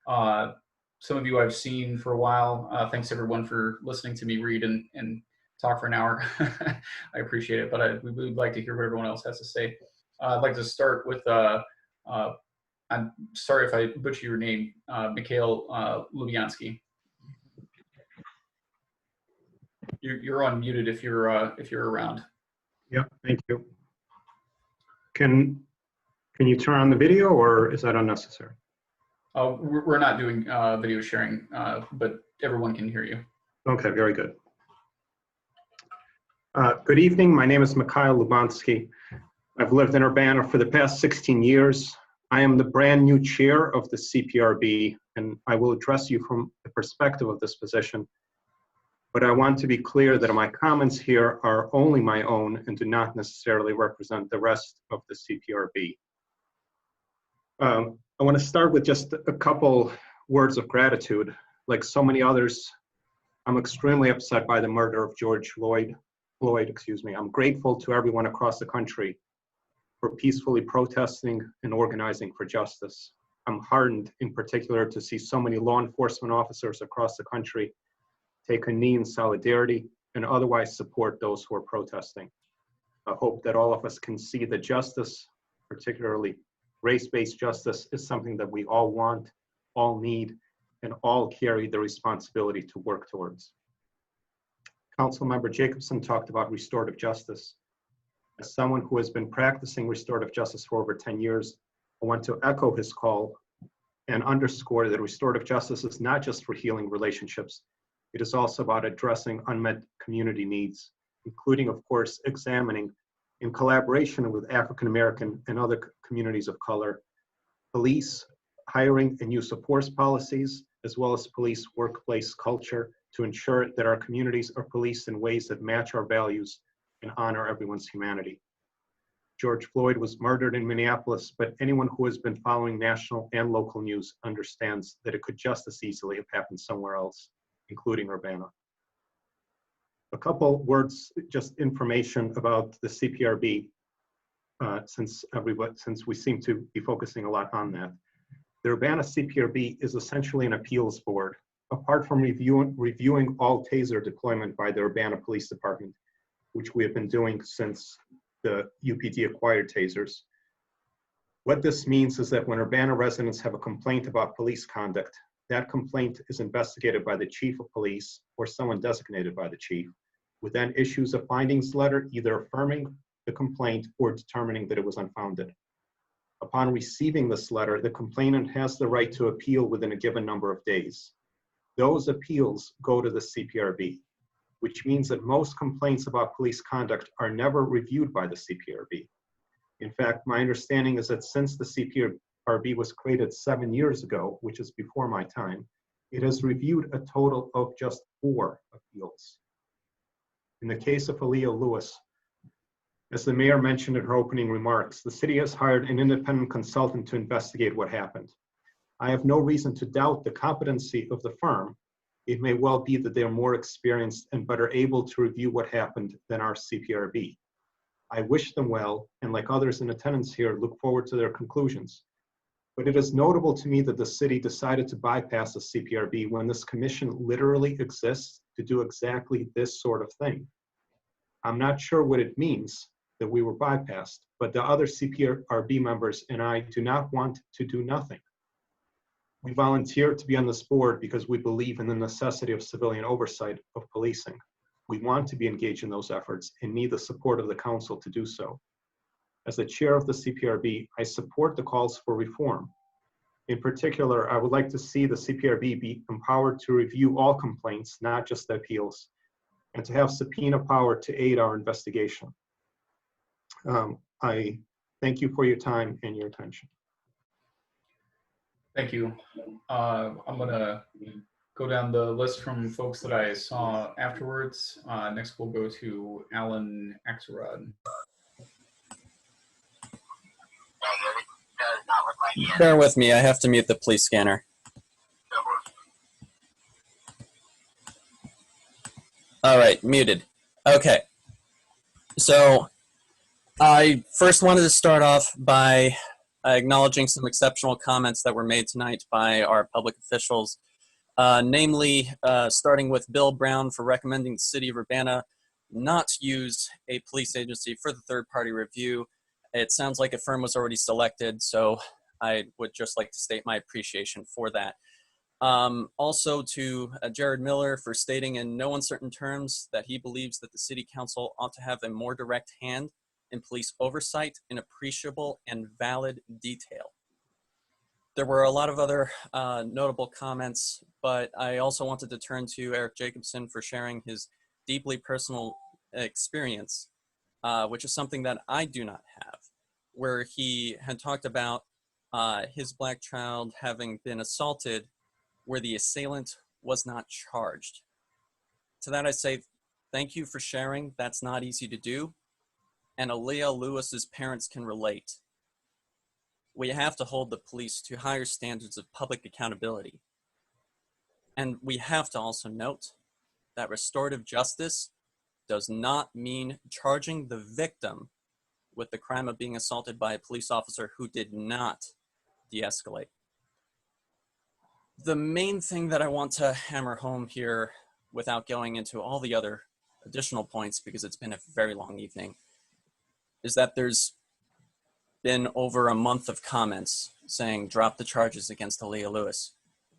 Some of you I've seen for a while. Thanks everyone for listening to me read and talk for an hour. I appreciate it, but we would like to hear what everyone else has to say. I'd like to start with, I'm sorry if I butcher your name, Mikhail Lubyansky. You're unmuted if you're around. Yeah, thank you. Can you turn on the video, or is that unnecessary? We're not doing video sharing, but everyone can hear you. Okay, very good. Good evening. My name is Mikhail Lubansky. I've lived in Urbana for the past 16 years. I am the brand new chair of the CPRB, and I will address you from the perspective of this position. But I want to be clear that my comments here are only my own and do not necessarily represent the rest of the CPRB. I want to start with just a couple words of gratitude. Like so many others, I'm extremely upset by the murder of George Floyd. I'm grateful to everyone across the country for peacefully protesting and organizing for justice. I'm heartened in particular to see so many law enforcement officers across the country take a knee in solidarity and otherwise support those who are protesting. I hope that all of us can see that justice, particularly race-based justice, is something that we all want, all need, and all carry the responsibility to work towards. Councilmember Jacobson talked about restorative justice. As someone who has been practicing restorative justice for over 10 years, I want to echo his call and underscore that restorative justice is not just for healing relationships. It is also about addressing unmet community needs, including, of course, examining, in collaboration with African American and other communities of color, police hiring and use of force policies, as well as police workplace culture to ensure that our communities are policed in ways that match our values and honor everyone's humanity. George Floyd was murdered in Minneapolis, but anyone who has been following national and local news understands that it could just as easily have happened somewhere else, including Urbana. A couple words, just information about the CPRB, since we seem to be focusing a lot on that. The Urbana CPRB is essentially an appeals board. Apart from reviewing all taser deployment by the Urbana Police Department, which we have been doing since the UPD acquired tasers. What this means is that when Urbana residents have a complaint about police conduct, that complaint is investigated by the chief of police or someone designated by the chief, who then issues a findings letter either affirming the complaint or determining that it was unfounded. Upon receiving this letter, the complainant has the right to appeal within a given number of days. Those appeals go to the CPRB, which means that most complaints about police conduct are never reviewed by the CPRB. In fact, my understanding is that since the CPRB was created 7 years ago, which is before my time, it has reviewed a total of just 4 appeals. In the case of Aaliyah Lewis, as the mayor mentioned in her opening remarks, the city has hired an independent consultant to investigate what happened. I have no reason to doubt the competency of the firm. It may well be that they are more experienced and better able to review what happened than our CPRB. I wish them well, and like others in attendance here, look forward to their conclusions. But it is notable to me that the city decided to bypass the CPRB when this commission literally exists to do exactly this sort of thing. I'm not sure what it means that we were bypassed, but the other CPRB members and I do not want to do nothing. We volunteered to be on this board because we believe in the necessity of civilian oversight of policing. We want to be engaged in those efforts and need the support of the council to do so. As the chair of the CPRB, I support the calls for reform. In particular, I would like to see the CPRB be empowered to review all complaints, not just the appeals, and to have subpoena power to aid our investigation. I thank you for your time and your attention. Thank you. I'm gonna go down the list from folks that I saw afterwards. Next, we'll go to Alan Axelrod. Bear with me, I have to mute the police scanner. All right, muted. Okay. So I first wanted to start off by acknowledging some exceptional comments that were made tonight by our public officials, namely starting with Bill Brown for recommending the city of Urbana not use a police agency for the third-party review. It sounds like a firm was already selected, so I would just like to state my appreciation for that. Also to Jared Miller for stating in no uncertain terms that he believes that the city council ought to have a more direct hand in police oversight in appreciable and valid detail. There were a lot of other notable comments, but I also wanted to turn to Eric Jacobson for sharing his deeply personal experience, which is something that I do not have, where he had talked about his black child having been assaulted where the assailant was not charged. To that I say, thank you for sharing. That's not easy to do. And Aaliyah Lewis's parents can relate. We have to hold the police to higher standards of public accountability. And we have to also note that restorative justice does not mean charging the victim with the crime of being assaulted by a police officer who did not de-escalate. The main thing that I want to hammer home here, without going into all the other additional points, because it's been a very long evening, is that there's been over a month of comments saying, drop the charges against Aaliyah Lewis,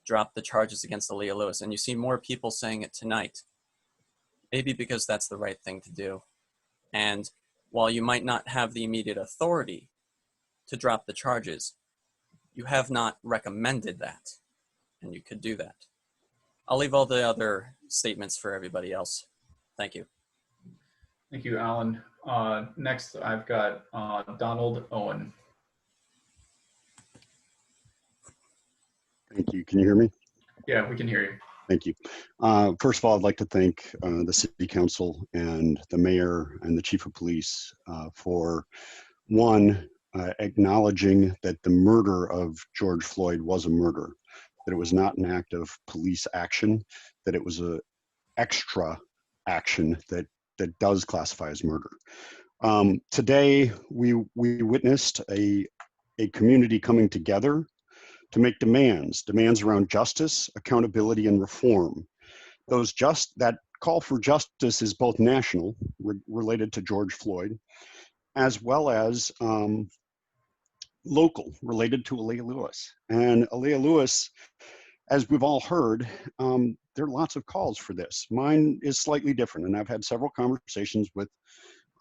drop the charges against Aaliyah Lewis. And you see more people saying it tonight, maybe because that's the right thing to do. And while you might not have the immediate authority to drop the charges, you have not recommended that, and you could do that. I'll leave all the other statements for everybody else. Thank you. Thank you, Alan. Next, I've got Donald Owen. Thank you. Can you hear me? Yeah, we can hear you. Thank you. First of all, I'd like to thank the City Council and the Mayor and the Chief of Police for, one, acknowledging that the murder of George Floyd was a murder, that it was not an act of police action, that it was an extra action that does classify as murder. Today, we witnessed a community coming together to make demands around justice, accountability, and reform. That call for justice is both national, related to George Floyd, as well as local, related to Aaliyah Lewis. And Aaliyah Lewis, as we've all heard, there are lots of calls for this. Mine is slightly different, and I've had several conversations with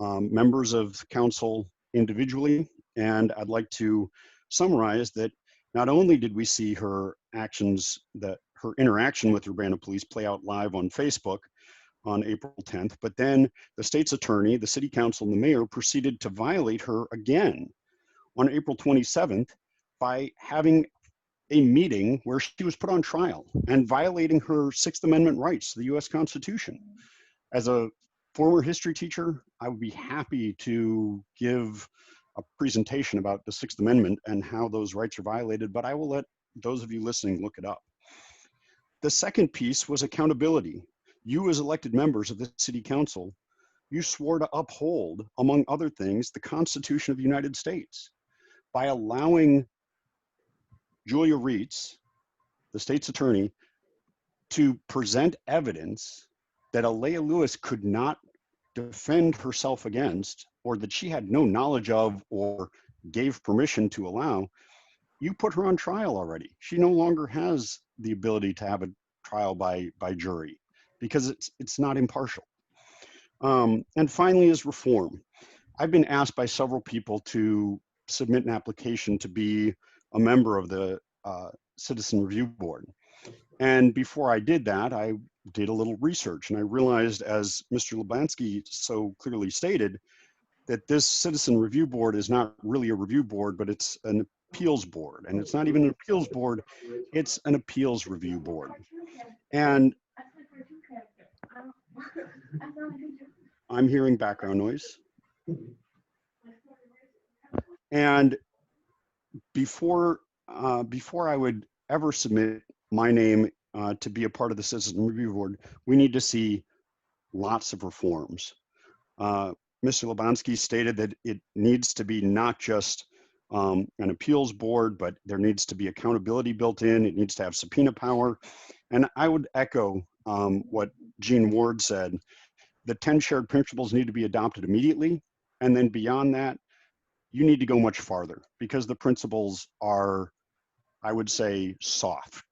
members of the council individually, and I'd like to summarize that not only did we see her interaction with Urbana Police play out live on Facebook on April 10th, but then the state's attorney, the city council, and the mayor proceeded to violate her again on April 27th by having a meeting where she was put on trial and violating her Sixth Amendment rights to the US Constitution. As a former history teacher, I would be happy to give a presentation about the Sixth Amendment and how those rights are violated, but I will let those of you listening look it up. The second piece was accountability. You as elected members of the City Council, you swore to uphold, among other things, the Constitution of the United States by allowing Julia Reitz, the state's attorney, to present evidence that Aaliyah Lewis could not defend herself against, or that she had no knowledge of or gave permission to allow. You put her on trial already. She no longer has the ability to have a trial by jury because it's not impartial. And finally is reform. I've been asked by several people to submit an application to be a member of the Citizen Review Board. And before I did that, I did a little research, and I realized, as Mr. Lubansky so clearly stated, that this Citizen Review Board is not really a review board, but it's an appeals board. And it's not even an appeals board, it's an appeals review board. And I'm hearing background noise. And before I would ever submit my name to be a part of the Citizen Review Board, we need to see lots of reforms. Mr. Lubansky stated that it needs to be not just an appeals board, but there needs to be accountability built in. It needs to have subpoena power. And I would echo what Gene Ward said. The 10 shared principles need to be adopted immediately. And then beyond that, you need to go much farther, because the principles are, I would say, soft.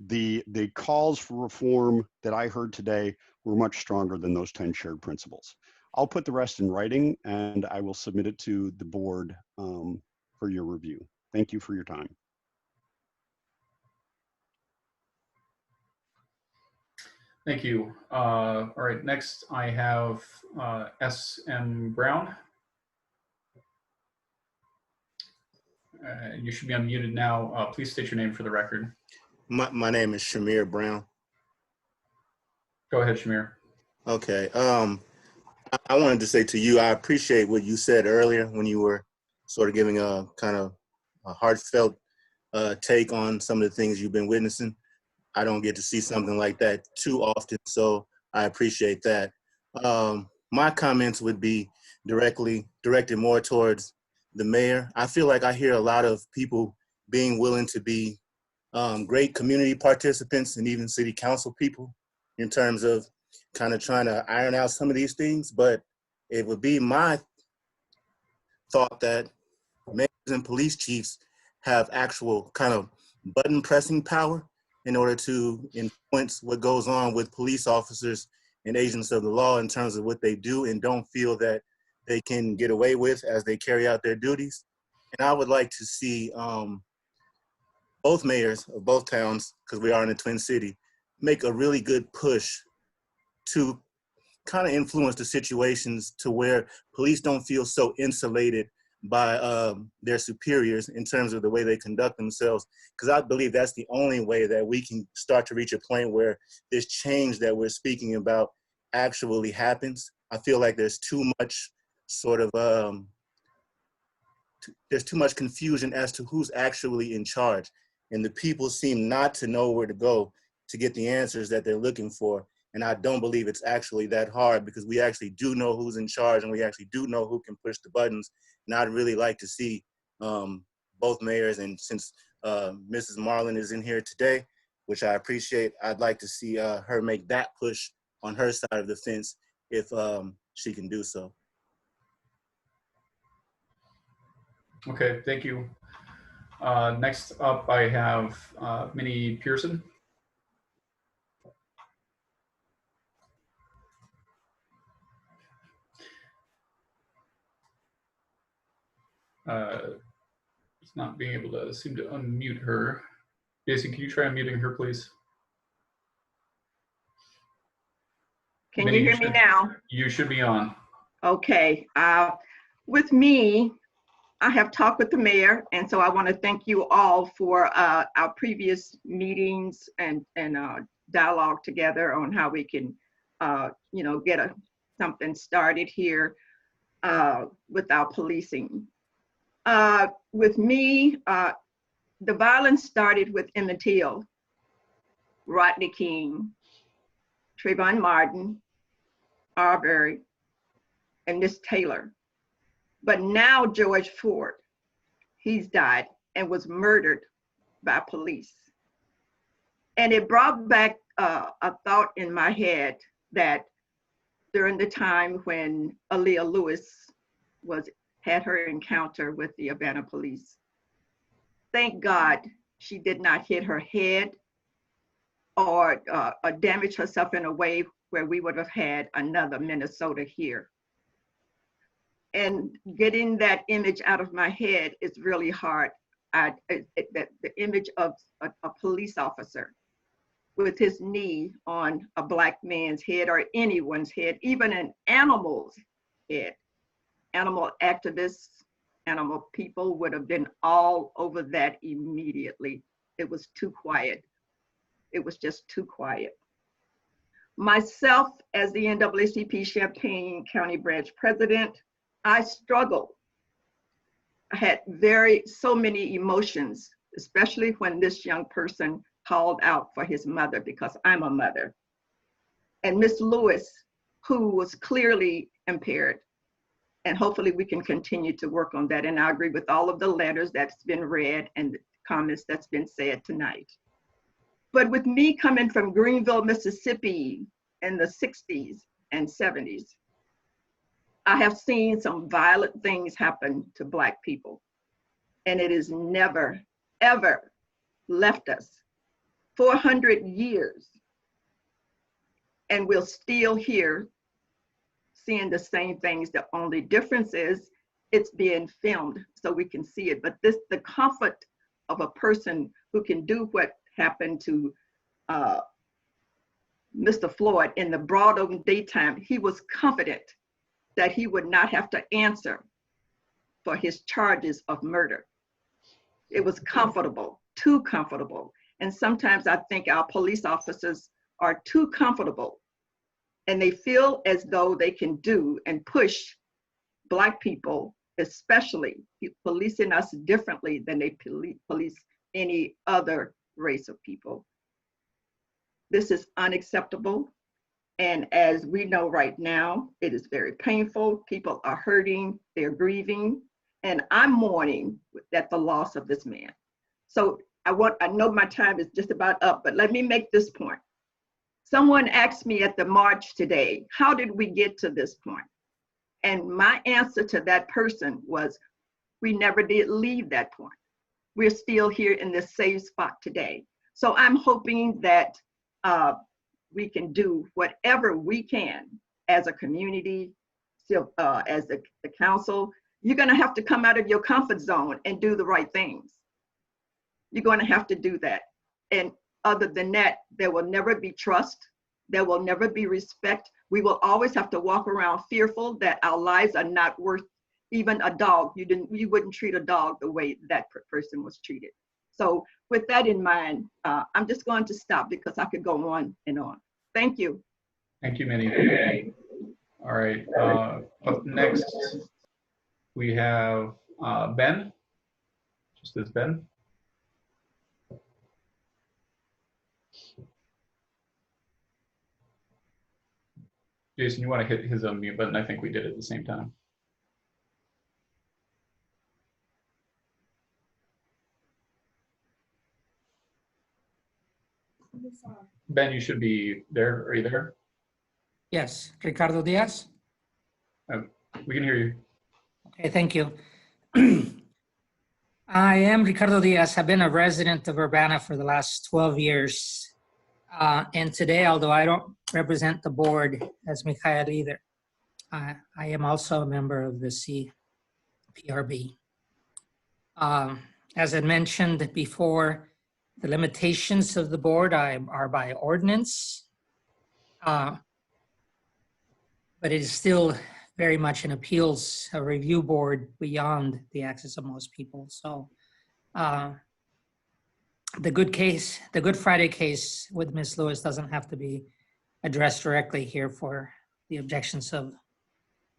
The calls for reform that I heard today were much stronger than those 10 shared principles. I'll put the rest in writing, and I will submit it to the board for your review. Thank you for your time. Thank you. All right, next I have S.M. Brown. You should be unmuted now. Please state your name for the record. My name is Shamir Brown. Go ahead, Shamir. Okay. I wanted to say to you, I appreciate what you said earlier when you were sort of giving a kind of a heartfelt take on some of the things you've been witnessing. I don't get to see something like that too often, so I appreciate that. My comments would be directed more towards the mayor. I feel like I hear a lot of people being willing to be great community participants and even city council people in terms of kind of trying to iron out some of these things, but it would be my thought that mayors and police chiefs have actual kind of button pressing power in order to influence what goes on with police officers and agents of the law in terms of what they do and don't feel that they can get away with as they carry out their duties. And I would like to see both mayors of both towns, because we are in a twin city, make a really good push to kind of influence the situations to where police don't feel so insulated by their superiors in terms of the way they conduct themselves. Because I believe that's the only way that we can start to reach a point where this change that we're speaking about actually happens. I feel like there's too much sort of, there's too much confusion as to who's actually in charge. And the people seem not to know where to go to get the answers that they're looking for. And I don't believe it's actually that hard, because we actually do know who's in charge and we actually do know who can push the buttons. And I'd really like to see both mayors, and since Mrs. Marlin is in here today, which I appreciate, I'd like to see her make that push on her side of the fence if she can do so. Okay, thank you. Next up, I have Minnie Pearson. It's not being able to seem to unmute her. Jason, can you try unmuting her, please? Can Minnie, you hear me now? You should be on. Okay. With me, I have talked with the mayor, and so I want to thank you all for our previous meetings and dialogue together on how we can, get something started here with our policing. With me, the violence started with Emmett Till, Rodney King, Trayvon Martin, Arbery, and Miss Taylor. But now George Ford, he's died and was murdered by police. And it brought back a thought in my head that during the time when Aaliyah Lewis had her encounter with the Urbana police, thank God she did not hit her head or damage herself in a way where we would have had another Minnesota here. And getting that image out of my head is really hard. The image of a police officer with his knee on a Black man's head or anyone's head, even an animal's head. Animal activists, animal people would have been all over that immediately. It was too quiet. It was just too quiet. Myself, as the NAACP Champaign County Branch President, I struggled. I had so many emotions, especially when this young person called out for his mother, because I'm a mother. And Miss Lewis, who was clearly impaired, and hopefully we can continue to work on that. And I agree with all of the letters that's been read and the comments that's been said tonight. But with me coming from Greenville, Mississippi in the 60s and 70s, I have seen some violent things happen to Black people. And it has never, ever left us. 400 years. And we're still here seeing the same things. The only difference is it's being filmed so we can see it. But the comfort of a person who can do what happened to Mr. Floyd in the broad open daytime, he was confident that he would not have to answer for his charges of murder. It was comfortable, too comfortable. And sometimes I think our police officers are too comfortable, and they feel as though they can do and push Black people, especially policing us differently than they police any other race of people. This is unacceptable. And as we know right now, it is very painful. People are hurting, they're grieving, and I'm mourning at the loss of this man. So I know my time is just about up, but let me make this point. Someone asked me at the march today, how did we get to this point? And my answer to that person was, we never did leave that point. We're still here in this safe spot today. So I'm hoping that we can do whatever we can as a community, as the council. You're gonna have to come out of your comfort zone and do the right things. You're gonna have to do that. And other than that, there will never be trust. There will never be respect. We will always have to walk around fearful that our lives are not worth even a dog. You wouldn't treat a dog the way that person was treated. So with that in mind, I'm just going to stop because I could go on and on. Thank you. Thank you, Minnie. All right, up next, we have Ben, just as Ben. Jason, you want to hit his unmute button? I think we did it at the same time. Ben, you should be there. Are you there? Yes, Ricardo Diaz. We can hear you. Okay, thank you. I am Ricardo Diaz. I've been a resident of Urbana for the last 12 years. And today, although I don't represent the board as Mikhail either, I am also a member of the CPRB. As I mentioned before, the limitations of the board are by ordinance, but it is still very much an appeals, a review board beyond the access of most people. So the Good Friday case with Ms. Lewis doesn't have to be addressed directly here for the objections of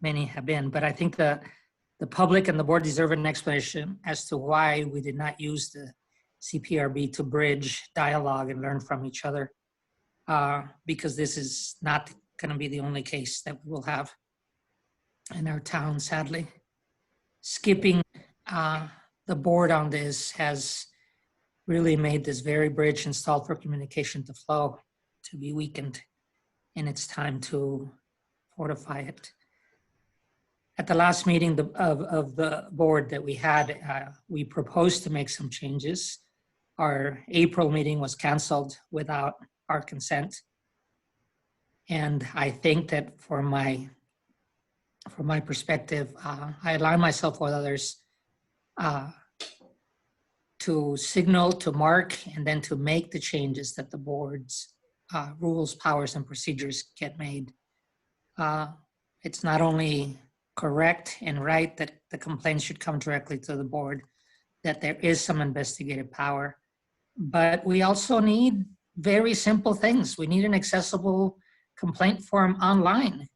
many have been, but I think the public and the board deserve an explanation as to why we did not use the CPRB to bridge dialogue and learn from each other, because this is not going to be the only case that we will have in our town, sadly. Skipping the board on this has really made this very bridge installed for communication to flow to be weakened, and it's time to fortify it. At the last meeting of the board that we had, we proposed to make some changes. Our April meeting was canceled without our consent. And I think that from my perspective, I align myself with others to signal, to mark, and then to make the changes that the board's rules, powers, and procedures get made. It's not only correct and right that the complaints should come directly to the board, that there is some investigative power, but we also need very simple things. We need an accessible complaint form online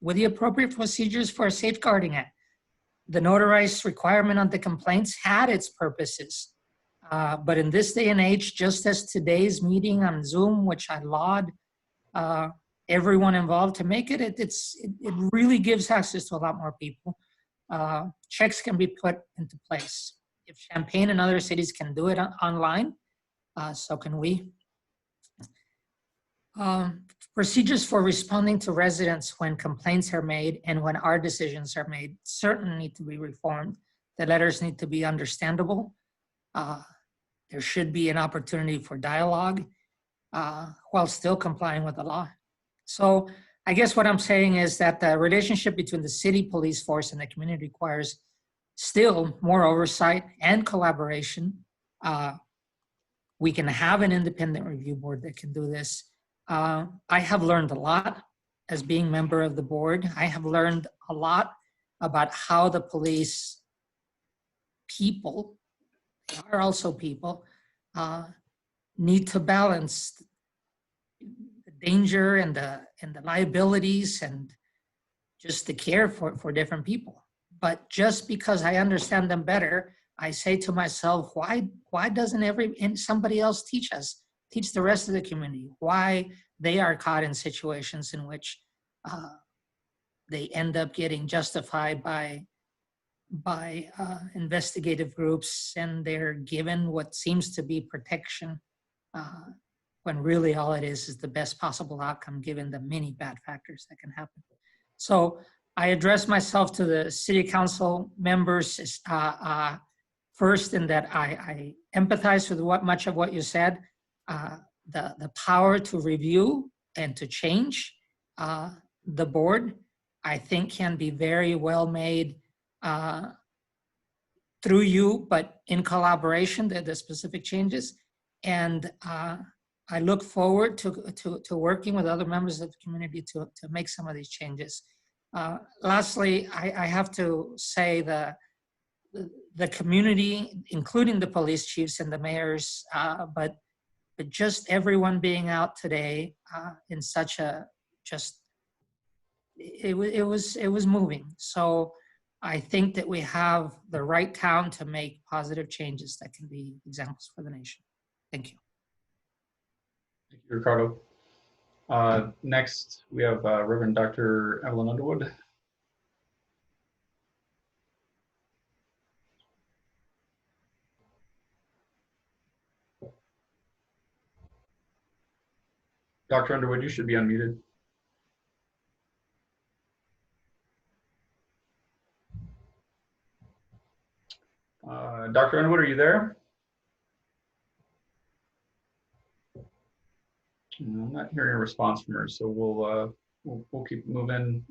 with the appropriate procedures for safeguarding it. The notarized requirement on the complaints had its purposes. But in this day and age, just as today's meeting on Zoom, which I laud everyone involved to make it, it really gives access to a lot more people. Checks can be put into place. If Champaign and other cities can do it online, so can we. Procedures for responding to residents when complaints are made and when our decisions are made certainly need to be reformed. The letters need to be understandable. There should be an opportunity for dialogue while still complying with the law. So I guess what I'm saying is that the relationship between the city police force and the community requires still more oversight and collaboration. We can have an independent review board that can do this. I have learned a lot as being member of the board. I have learned a lot about how the police people, they are also people, need to balance the danger and the liabilities and just the care for different people. But just because I understand them better, I say to myself, why doesn't somebody else teach us? Teach the rest of the community why they are caught in situations in which they end up getting justified by investigative groups, and they're given what seems to be protection when really all it is the best possible outcome given the many bad factors that can happen. So I address myself to the city council members first in that I empathize with much of what you said. The power to review and to change the board, I think, can be very well made through you, but in collaboration, the specific changes. And I look forward to working with other members of the community to make some of these changes. Lastly, I have to say the community, including the police chiefs and the mayors, but just everyone being out today in such a it was moving. So I think that we have the right town to make positive changes that can be examples for the nation. Thank you. Thank you, Ricardo. Next, we have Reverend Dr. Evelyn Underwood. Dr. Underwood, you should be unmuted. Dr. Underwood, are you there? I'm not hearing a response from her, so we'll keep moving.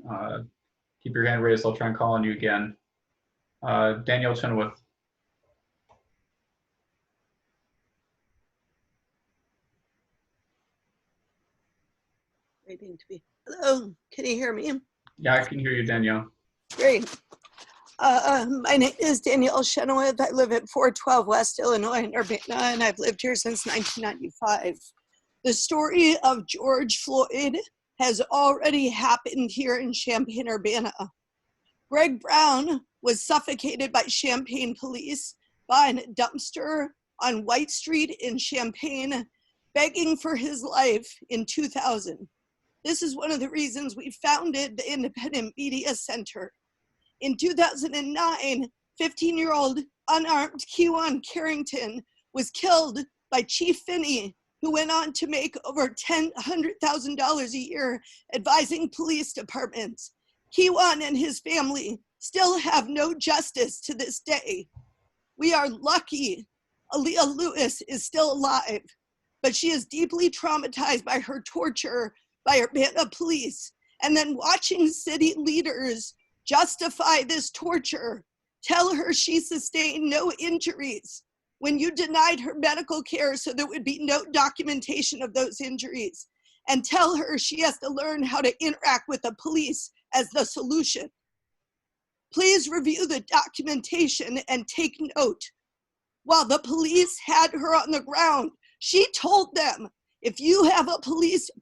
Keep your hand raised. I'll try and call on you again. Danielle Chenoweth. Waiting to be. Hello, can you hear me? Yeah, I can hear you, Danielle. Great. My name is Danielle Chenoweth. I live at 412 West Illinois in Urbana, and I've lived here since 1995. The story of George Floyd has already happened here in Champaign, Urbana. Greg Brown was suffocated by Champaign police behind a dumpster on White Street in Champaign, begging for his life in 2000. This is one of the reasons we founded the Independent Media Center. In 2009, 15-year-old unarmed Kewan Carrington was killed by Chief Finney, who went on to make over $100,000 a year advising police departments. Kewan and his family still have no justice to this day. We are lucky Aaliyah Lewis is still alive, but she is deeply traumatized by her torture by Urbana police, and then watching city leaders justify this torture, tell her she sustained no injuries when you denied her medical care so there would be no documentation of those injuries, and tell her she has to learn how to interact with the police as the solution. Please review the documentation and take note. While the police had her on the ground, she told them, if you have a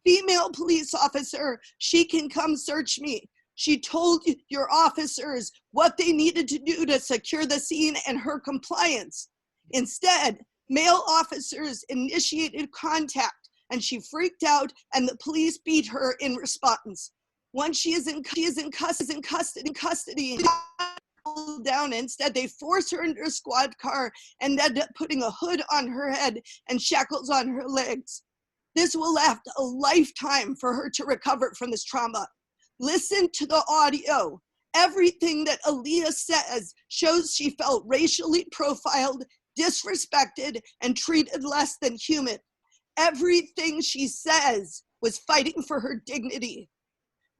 female police officer, she can come search me. She told your officers what they needed to do to secure the scene and her compliance. Instead, male officers initiated contact and she freaked out and the police beat her in response. Once she is in custody, down. Instead, they force her into a squad car and end up putting a hood on her head and shackles on her legs. This will last a lifetime for her to recover from this trauma. Listen to the audio. Everything that Aaliyah says shows she felt racially profiled, disrespected, and treated less than human. Everything she says was fighting for her dignity.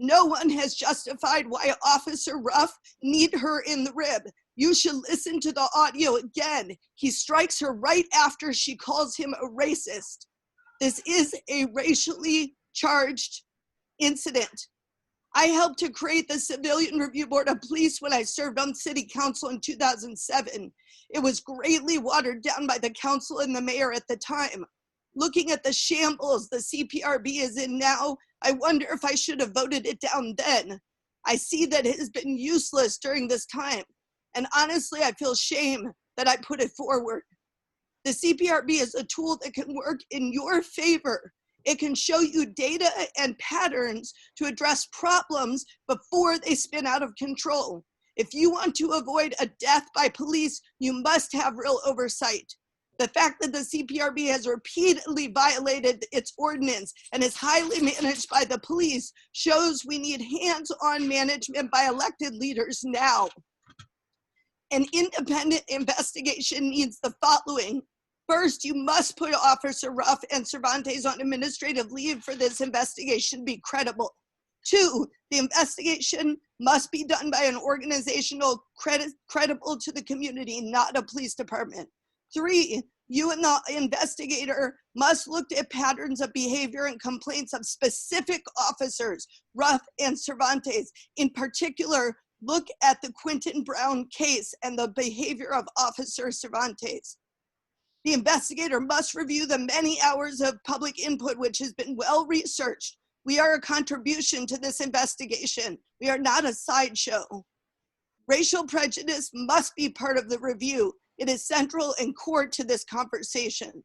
No one has justified why Officer Ruff kneed her in the rib. You should listen to the audio again. He strikes her right after she calls him a racist. This is a racially charged incident. I helped to create the Civilian Review Board of Police when I served on City Council in 2007. It was greatly watered down by the council and the mayor at the time. Looking at the shambles the CPRB is in now, I wonder if I should have voted it down then. I see that it has been useless during this time. And honestly, I feel shame that I put it forward. The CPRB is a tool that can work in your favor. It can show you data and patterns to address problems before they spin out of control. If you want to avoid a death by police, you must have real oversight. The fact that the CPRB has repeatedly violated its ordinance and is highly managed by the police shows we need hands-on management by elected leaders now. An independent investigation needs the following. First, you must put Officer Ruff and Cervantes on administrative leave for this investigation to be credible. Two, the investigation must be done by an organization credible to the community, not a police department. Three, you and the investigator must look at patterns of behavior and complaints of specific officers, Ruff and Cervantes. In particular, look at the Quentin Brown case and the behavior of Officer Cervantes. The investigator must review the many hours of public input, which has been well researched. We are a contribution to this investigation. We are not a sideshow. Racial prejudice must be part of the review. It is central and core to this conversation.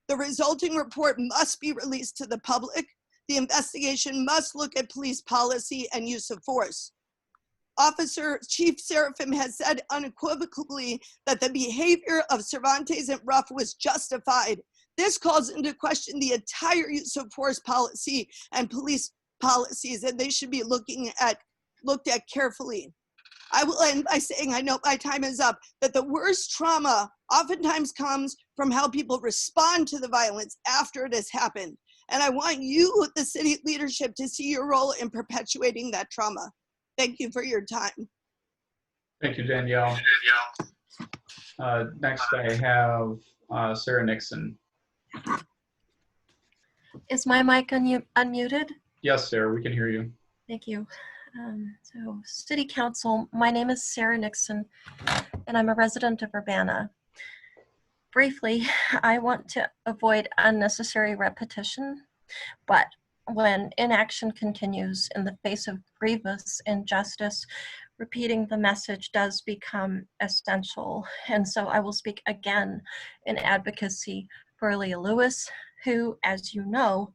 The resulting report must be released to the public. The investigation must look at police policy and use of force. Chief Seraphim has said unequivocally that the behavior of Cervantes and Ruff was justified. This calls into question the entire use of force policy and police policies, and they should be looked at carefully. I will end by saying, I know my time is up, that the worst trauma oftentimes comes from how people respond to the violence after it has happened. And I want you, the city leadership, to see your role in perpetuating that trauma. Thank you for your time. Thank you, Danielle. Next, I have Sarah Nixon. Is my mic unmuted? Yes, Sarah, we can hear you. Thank you. So, City Council, my name is Sarah Nixon, and I'm a resident of Urbana. Briefly, I want to avoid unnecessary repetition, but when inaction continues in the face of grievous injustice, repeating the message does become essential. And so I will speak again in advocacy for Aaliyah Lewis, who, as you know,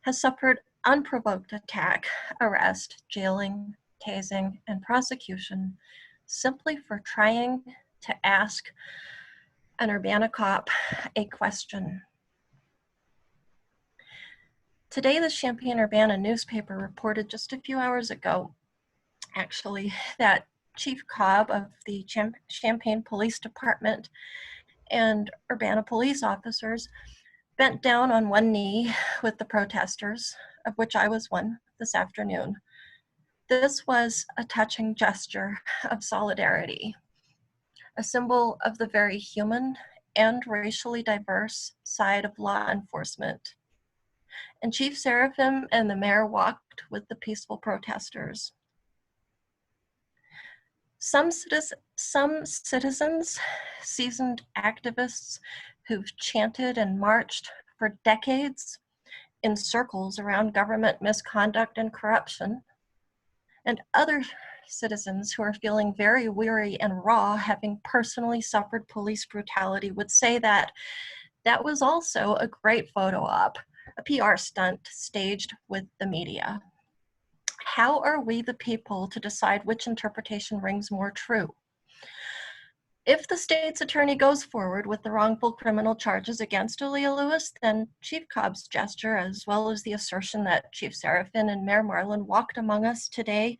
has suffered unprovoked attack, arrest, jailing, tasing, and prosecution simply for trying to ask an Urbana cop a question. Today, the Champaign-Urbana newspaper reported just a few hours ago, actually, that Chief Cobb of the Champaign Police Department and Urbana police officers bent down on one knee with the protesters, of which I was one this afternoon. This was a touching gesture of solidarity, a symbol of the very human and racially diverse side of law enforcement. And Chief Seraphim and the mayor walked with the peaceful protesters. Some citizens, seasoned activists who've chanted and marched for decades in circles around government misconduct and corruption, and other citizens who are feeling very weary and raw, having personally suffered police brutality, would say that that was also a great photo op, a PR stunt staged with the media. How are we the people to decide which interpretation rings more true? If the state's attorney goes forward with the wrongful criminal charges against Aaliyah Lewis, then Chief Cobb's gesture, as well as the assertion that Chief Seraphin and Mayor Marlin walked among us today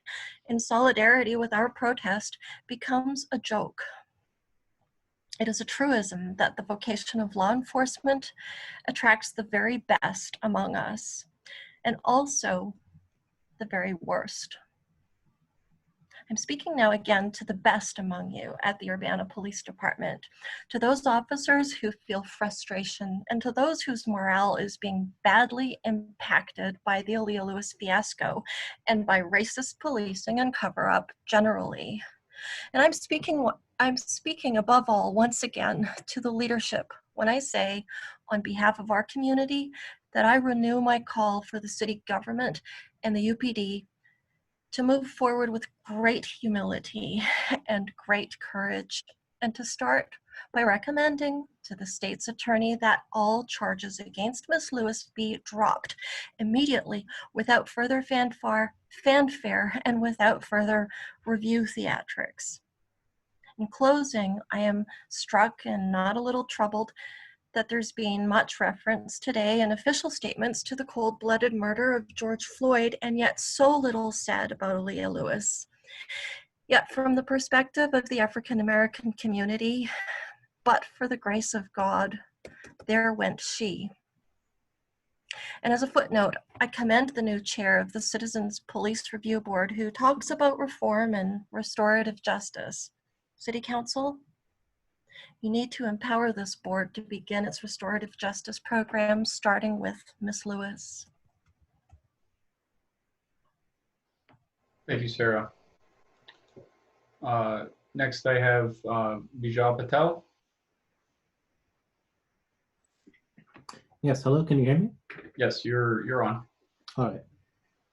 in solidarity with our protest, becomes a joke. It is a truism that the vocation of law enforcement attracts the very best among us, and also the very worst. I'm speaking now again to the best among you at the Urbana Police Department, to those officers who feel frustration, and to those whose morale is being badly impacted by the Aaliyah Lewis fiasco and by racist policing and cover-up generally. And I'm speaking above all, once again, to the leadership when I say, on behalf of our community, that I renew my call for the city government and the UPD to move forward with great humility and great courage, and to start by recommending to the state's attorney that all charges against Ms. Lewis be dropped immediately without further fanfare and without further review theatrics. In closing, I am struck and not a little troubled that there's been much reference today in official statements to the cold-blooded murder of George Floyd, and yet so little said about Aaliyah Lewis. Yet from the perspective of the African-American community, but for the grace of God, there went she. And as a footnote, I commend the new chair of the Citizens Police Review Board who talks about reform and restorative justice. City Council, you need to empower this board to begin its restorative justice program, starting with Ms. Lewis. Thank you, Sarah. Next, I have Vijay Patel. Yes, hello, can you hear me? Yes, you're on. All right.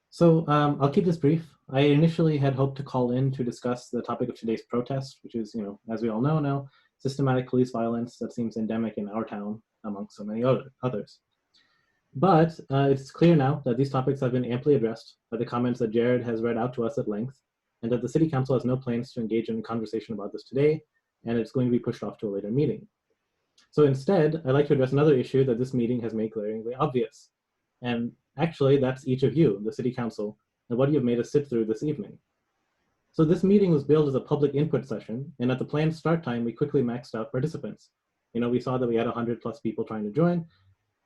So I'll keep this brief. I initially had hoped to call in to discuss the topic of today's protest, which is, as we all know now, systematic police violence that seems endemic in our town, among so many others. But it's clear now that these topics have been amply addressed by the comments that Jared has read out to us at length, and that the City Council has no plans to engage in a conversation about this today, and it's going to be pushed off to a later meeting. So instead, I'd like to address another issue that this meeting has made glaringly obvious. And actually, that's each of you, the City Council, and what you've made us sit through this evening. So this meeting was billed as a public input session, and at the planned start time, we quickly maxed out participants. We saw that we had 100+ people trying to join,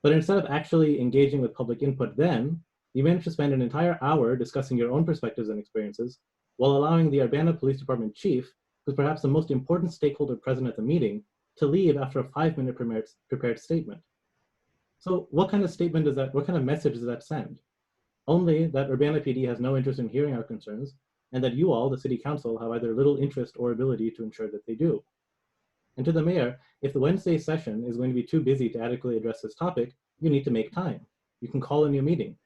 but instead of actually engaging with public input then, you managed to spend an entire hour discussing your own perspectives and experiences, while allowing the Urbana Police Department chief, who's perhaps the most important stakeholder present at the meeting, to leave after a 5-minute prepared statement. So what kind of statement does that, what kind of message does that send? Only that Urbana PD has no interest in hearing our concerns, and that you all, the City Council, have either little interest or ability to ensure that they do. And to the mayor, if the Wednesday session is going to be too busy to adequately address this topic, you need to make time. You can call a new meeting.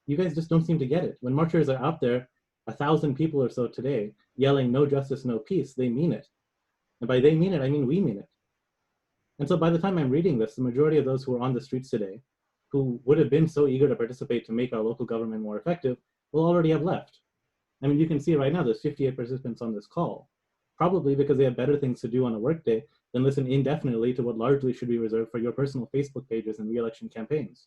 You guys just don't seem to get it. When marchers are out there, 1,000 people or so today, yelling no justice, no peace, they mean it. And by they mean it, I mean we mean it. And so by the time I'm reading this, the majority of those who are on the streets today, who would have been so eager to participate to make our local government more effective, will already have left. I mean, you can see right now there's 58 participants on this call, probably because they have better things to do on a workday than listen indefinitely to what largely should be reserved for your personal Facebook pages and re-election campaigns.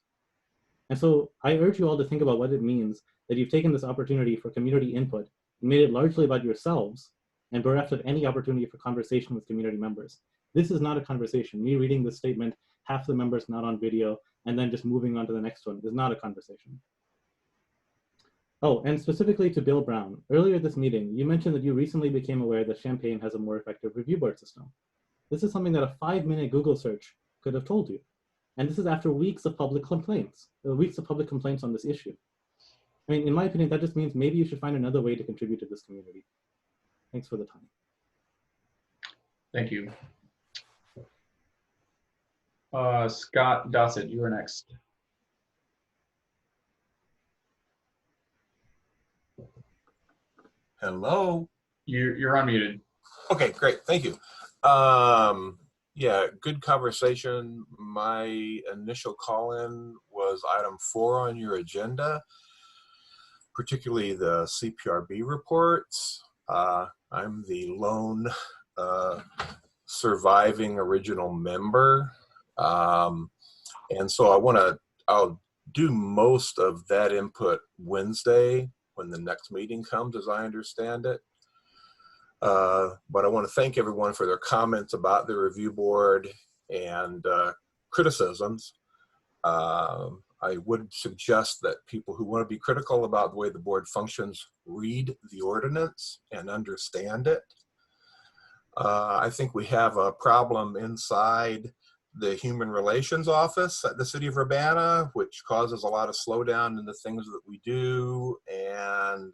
And so I urge you all to think about what it means that you've taken this opportunity for community input and made it largely about yourselves and bereft of any opportunity for conversation with community members. This is not a conversation. Me reading this statement, half the members not on video, and then just moving on to the next one is not a conversation. Oh, and specifically to Bill Brown, earlier this meeting, you mentioned that you recently became aware that Champaign has a more effective review board system. This is something that a 5-minute Google search could have told you. And this is after weeks of public complaints on this issue. I mean, in my opinion, that just means maybe you should find another way to contribute to this community. Thanks for the time. Thank you. Scott Dossett, you are next. Hello. You're unmuted. Okay, great. Thank you. Yeah, good conversation. My initial call-in was item 4 on your agenda, particularly the CPRB reports. I'm the lone surviving original member. And so I'll do most of that input Wednesday when the next meeting comes, as I understand it. But I want to thank everyone for their comments about the review board and criticisms. I would suggest that people who want to be critical about the way the board functions read the ordinance and understand it. I think we have a problem inside the Human Relations Office at the City of Urbana, which causes a lot of slowdown in the things that we do, and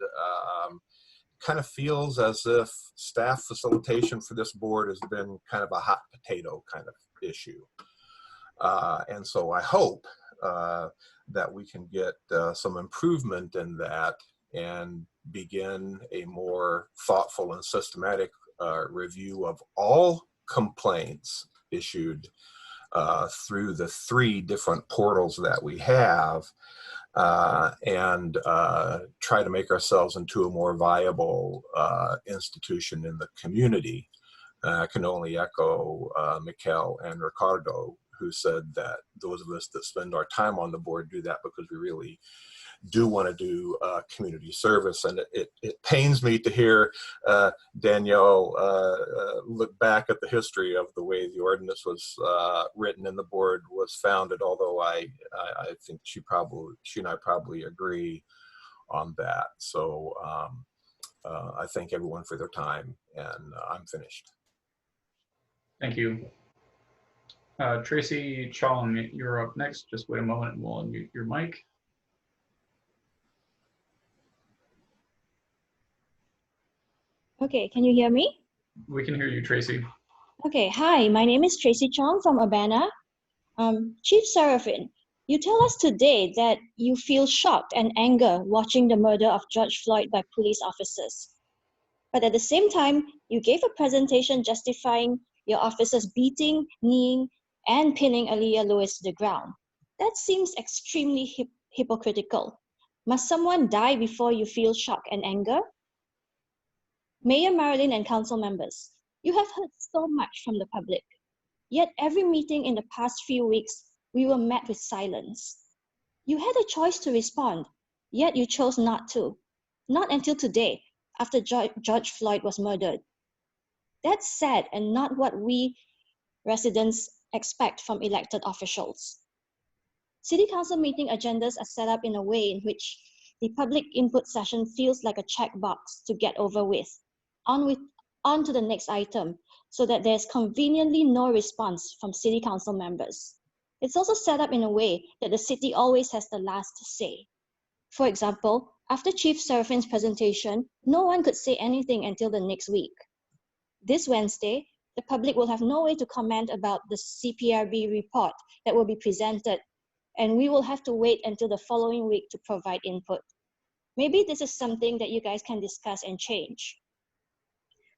kind of feels as if staff facilitation for this board has been kind of a hot potato kind of issue. And so I hope that we can get some improvement in that and begin a more thoughtful and systematic review of all complaints issued through the 3 different portals that we have, and try to make ourselves into a more viable institution in the community. I can only echo Mikel and Ricardo, who said that those of us that spend our time on the board do that because we really do want to do community service. And it pains me to hear Danielle look back at the history of the way the ordinance was written and the board was founded, although I think she and I probably agree on that. So I thank everyone for their time, and I'm finished. Thank you. Tracy Chong, you're up next. Just wait a moment and we'll unmute your mic. Okay, can you hear me? We can hear you, Tracy. Okay, hi, my name is Tracy Chong from Urbana. Chief Seraphin, you tell us today that you feel shocked and anger watching the murder of George Floyd by police officers. But at the same time, you gave a presentation justifying your officers beating, kneeing, and pinning Aaliyah Lewis to the ground. That seems extremely hypocritical. Must someone die before you feel shock and anger? Mayor Marilyn and council members, you have heard so much from the public. Yet every meeting in the past few weeks, we were met with silence. You had a choice to respond, yet you chose not to. Not until today, after George Floyd was murdered. That's sad and not what we residents expect from elected officials. City council meeting agendas are set up in a way in which the public input session feels like a checkbox to get over with. On to the next item, so that there's conveniently no response from city council members. It's also set up in a way that the city always has the last say. For example, after Chief Seraphin's presentation, no one could say anything until the next week. This Wednesday, the public will have no way to comment about the CPRB report that will be presented, and we will have to wait until the following week to provide input. Maybe this is something that you guys can discuss and change.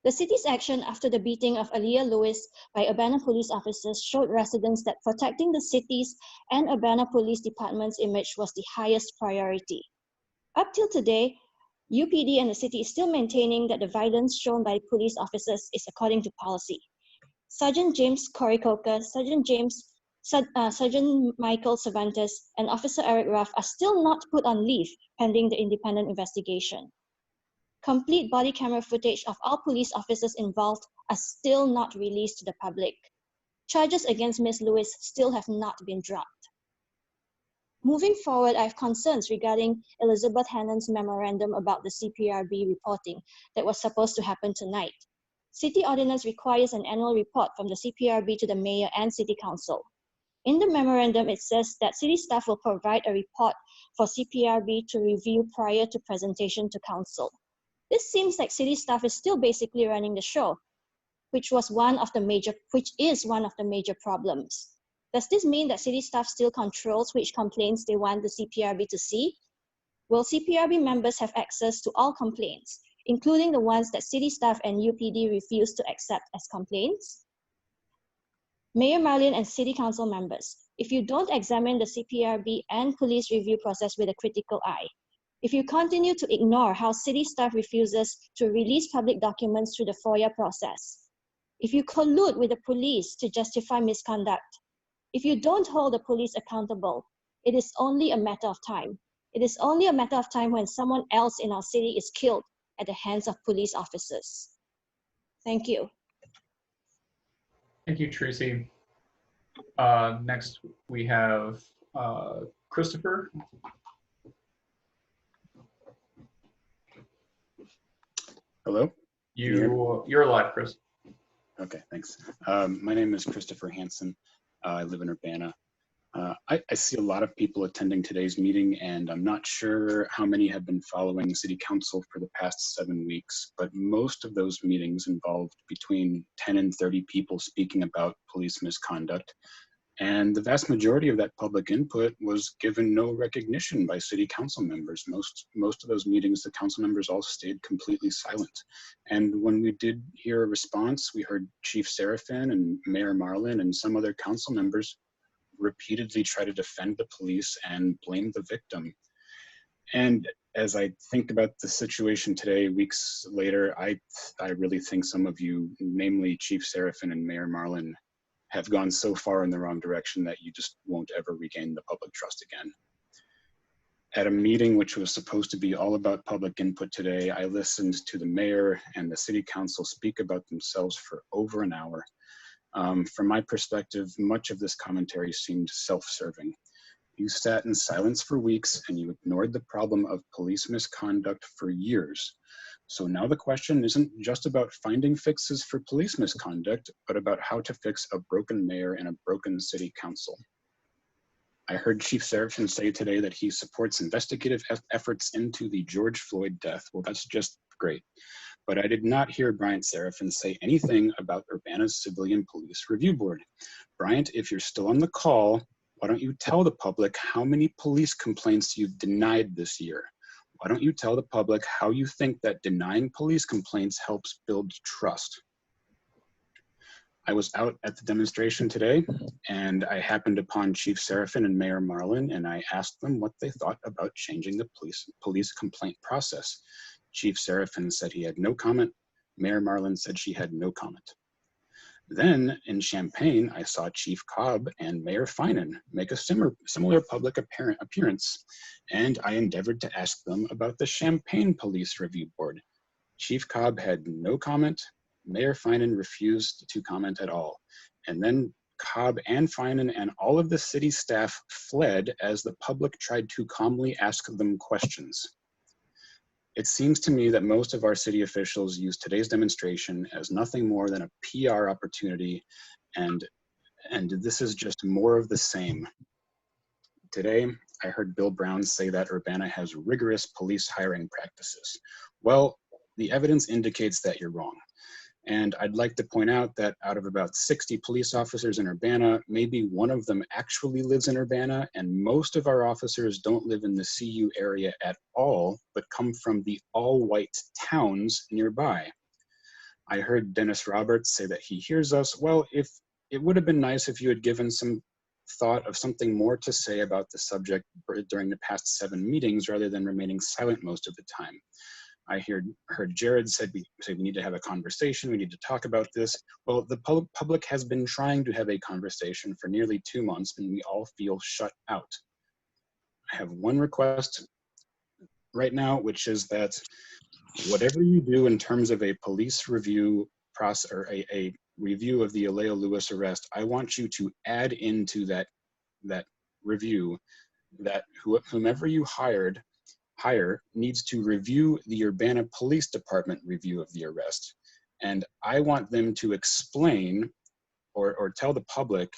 The city's action after the beating of Aaliyah Lewis by Urbana police officers showed residents that protecting the city's and Urbana Police Department's image was the highest priority. Up till today, UPD and the city is still maintaining that the violence shown by police officers is according to policy. Sergeant James Corey-Coker, Sergeant Michael Cervantes, and Officer Eric Ruff are still not put on leave pending the independent investigation. Complete body camera footage of all police officers involved are still not released to the public. Charges against Ms. Lewis still have not been dropped. Moving forward, I have concerns regarding Elizabeth Hannon's memorandum about the CPRB reporting that was supposed to happen tonight. City ordinance requires an annual report from the CPRB to the mayor and city council. In the memorandum, it says that city staff will provide a report for CPRB to review prior to presentation to council. This seems like city staff is still basically running the show, which is one of the major problems. Does this mean that city staff still controls which complaints they want the CPRB to see? Will CPRB members have access to all complaints, including the ones that city staff and UPD refuse to accept as complaints? Mayor Marlin and city council members, if you don't examine the CPRB and police review process with a critical eye, if you continue to ignore how city staff refuses to release public documents through the FOIA process, if you collude with the police to justify misconduct, if you don't hold the police accountable, it is only a matter of time. It is only a matter of time when someone else in our city is killed at the hands of police officers. Thank you. Thank you, Tracy. Next, we have Christopher. Hello? You're live, Chris. Okay, thanks. My name is Christopher Hansen. I live in Urbana. I see a lot of people attending today's meeting, and I'm not sure how many have been following City Council for the past 7 weeks, but most of those meetings involved between 10 and 30 people speaking about police misconduct. And the vast majority of that public input was given no recognition by City Council members. Most of those meetings, the council members all stayed completely silent. And when we did hear a response, we heard Chief Seraphin and Mayor Marlin and some other council members repeatedly try to defend the police and blame the victim. And as I think about the situation today, weeks later, I really think some of you, namely Chief Seraphin and Mayor Marlin, have gone so far in the wrong direction that you just won't ever regain the public trust again. At a meeting which was supposed to be all about public input today, I listened to the mayor and the city council speak about themselves for over an hour. From my perspective, much of this commentary seemed self-serving. You sat in silence for weeks and you ignored the problem of police misconduct for years. So now the question isn't just about finding fixes for police misconduct, but about how to fix a broken mayor and a broken city council. I heard Chief Seraphin say today that he supports investigative efforts into the George Floyd death. Well, that's just great. But I did not hear Bryant Seraphin say anything about Urbana's Civilian Police Review Board. Bryant, if you're still on the call, why don't you tell the public how many police complaints you've denied this year? Why don't you tell the public how you think that denying police complaints helps build trust? I was out at the demonstration today, and I happened upon Chief Seraphin and Mayor Marlin, and I asked them what they thought about changing the police complaint process. Chief Seraphin said he had no comment. Mayor Marlin said she had no comment. Then in Champaign, I saw Chief Cobb and Mayor Finan make a similar public appearance, and I endeavored to ask them about the Champaign Police Review Board. Chief Cobb had no comment. Mayor Finan refused to comment at all. And then Cobb and Finan and all of the city staff fled as the public tried to calmly ask them questions. It seems to me that most of our city officials use today's demonstration as nothing more than a PR opportunity, and this is just more of the same. Today, I heard Bill Brown say that Urbana has rigorous police hiring practices. Well, the evidence indicates that you're wrong. And I'd like to point out that out of about 60 police officers in Urbana, maybe one of them actually lives in Urbana, and most of our officers don't live in the CU area at all, but come from the all-white towns nearby. I heard Dennis Roberts say that he hears us. Well, if it would have been nice if you had given some thought of something more to say about the subject during the past 7 meetings rather than remaining silent most of the time. I heard Jared say we need to have a conversation, we need to talk about this. Well, the public has been trying to have a conversation for nearly 2 months, and we all feel shut out. I have one request right now, which is that whatever you do in terms of a police review process or a review of the Aleo Lewis arrest, I want you to add into that review that whomever you hire needs to review the Urbana Police Department review of the arrest. And I want them to explain or tell the public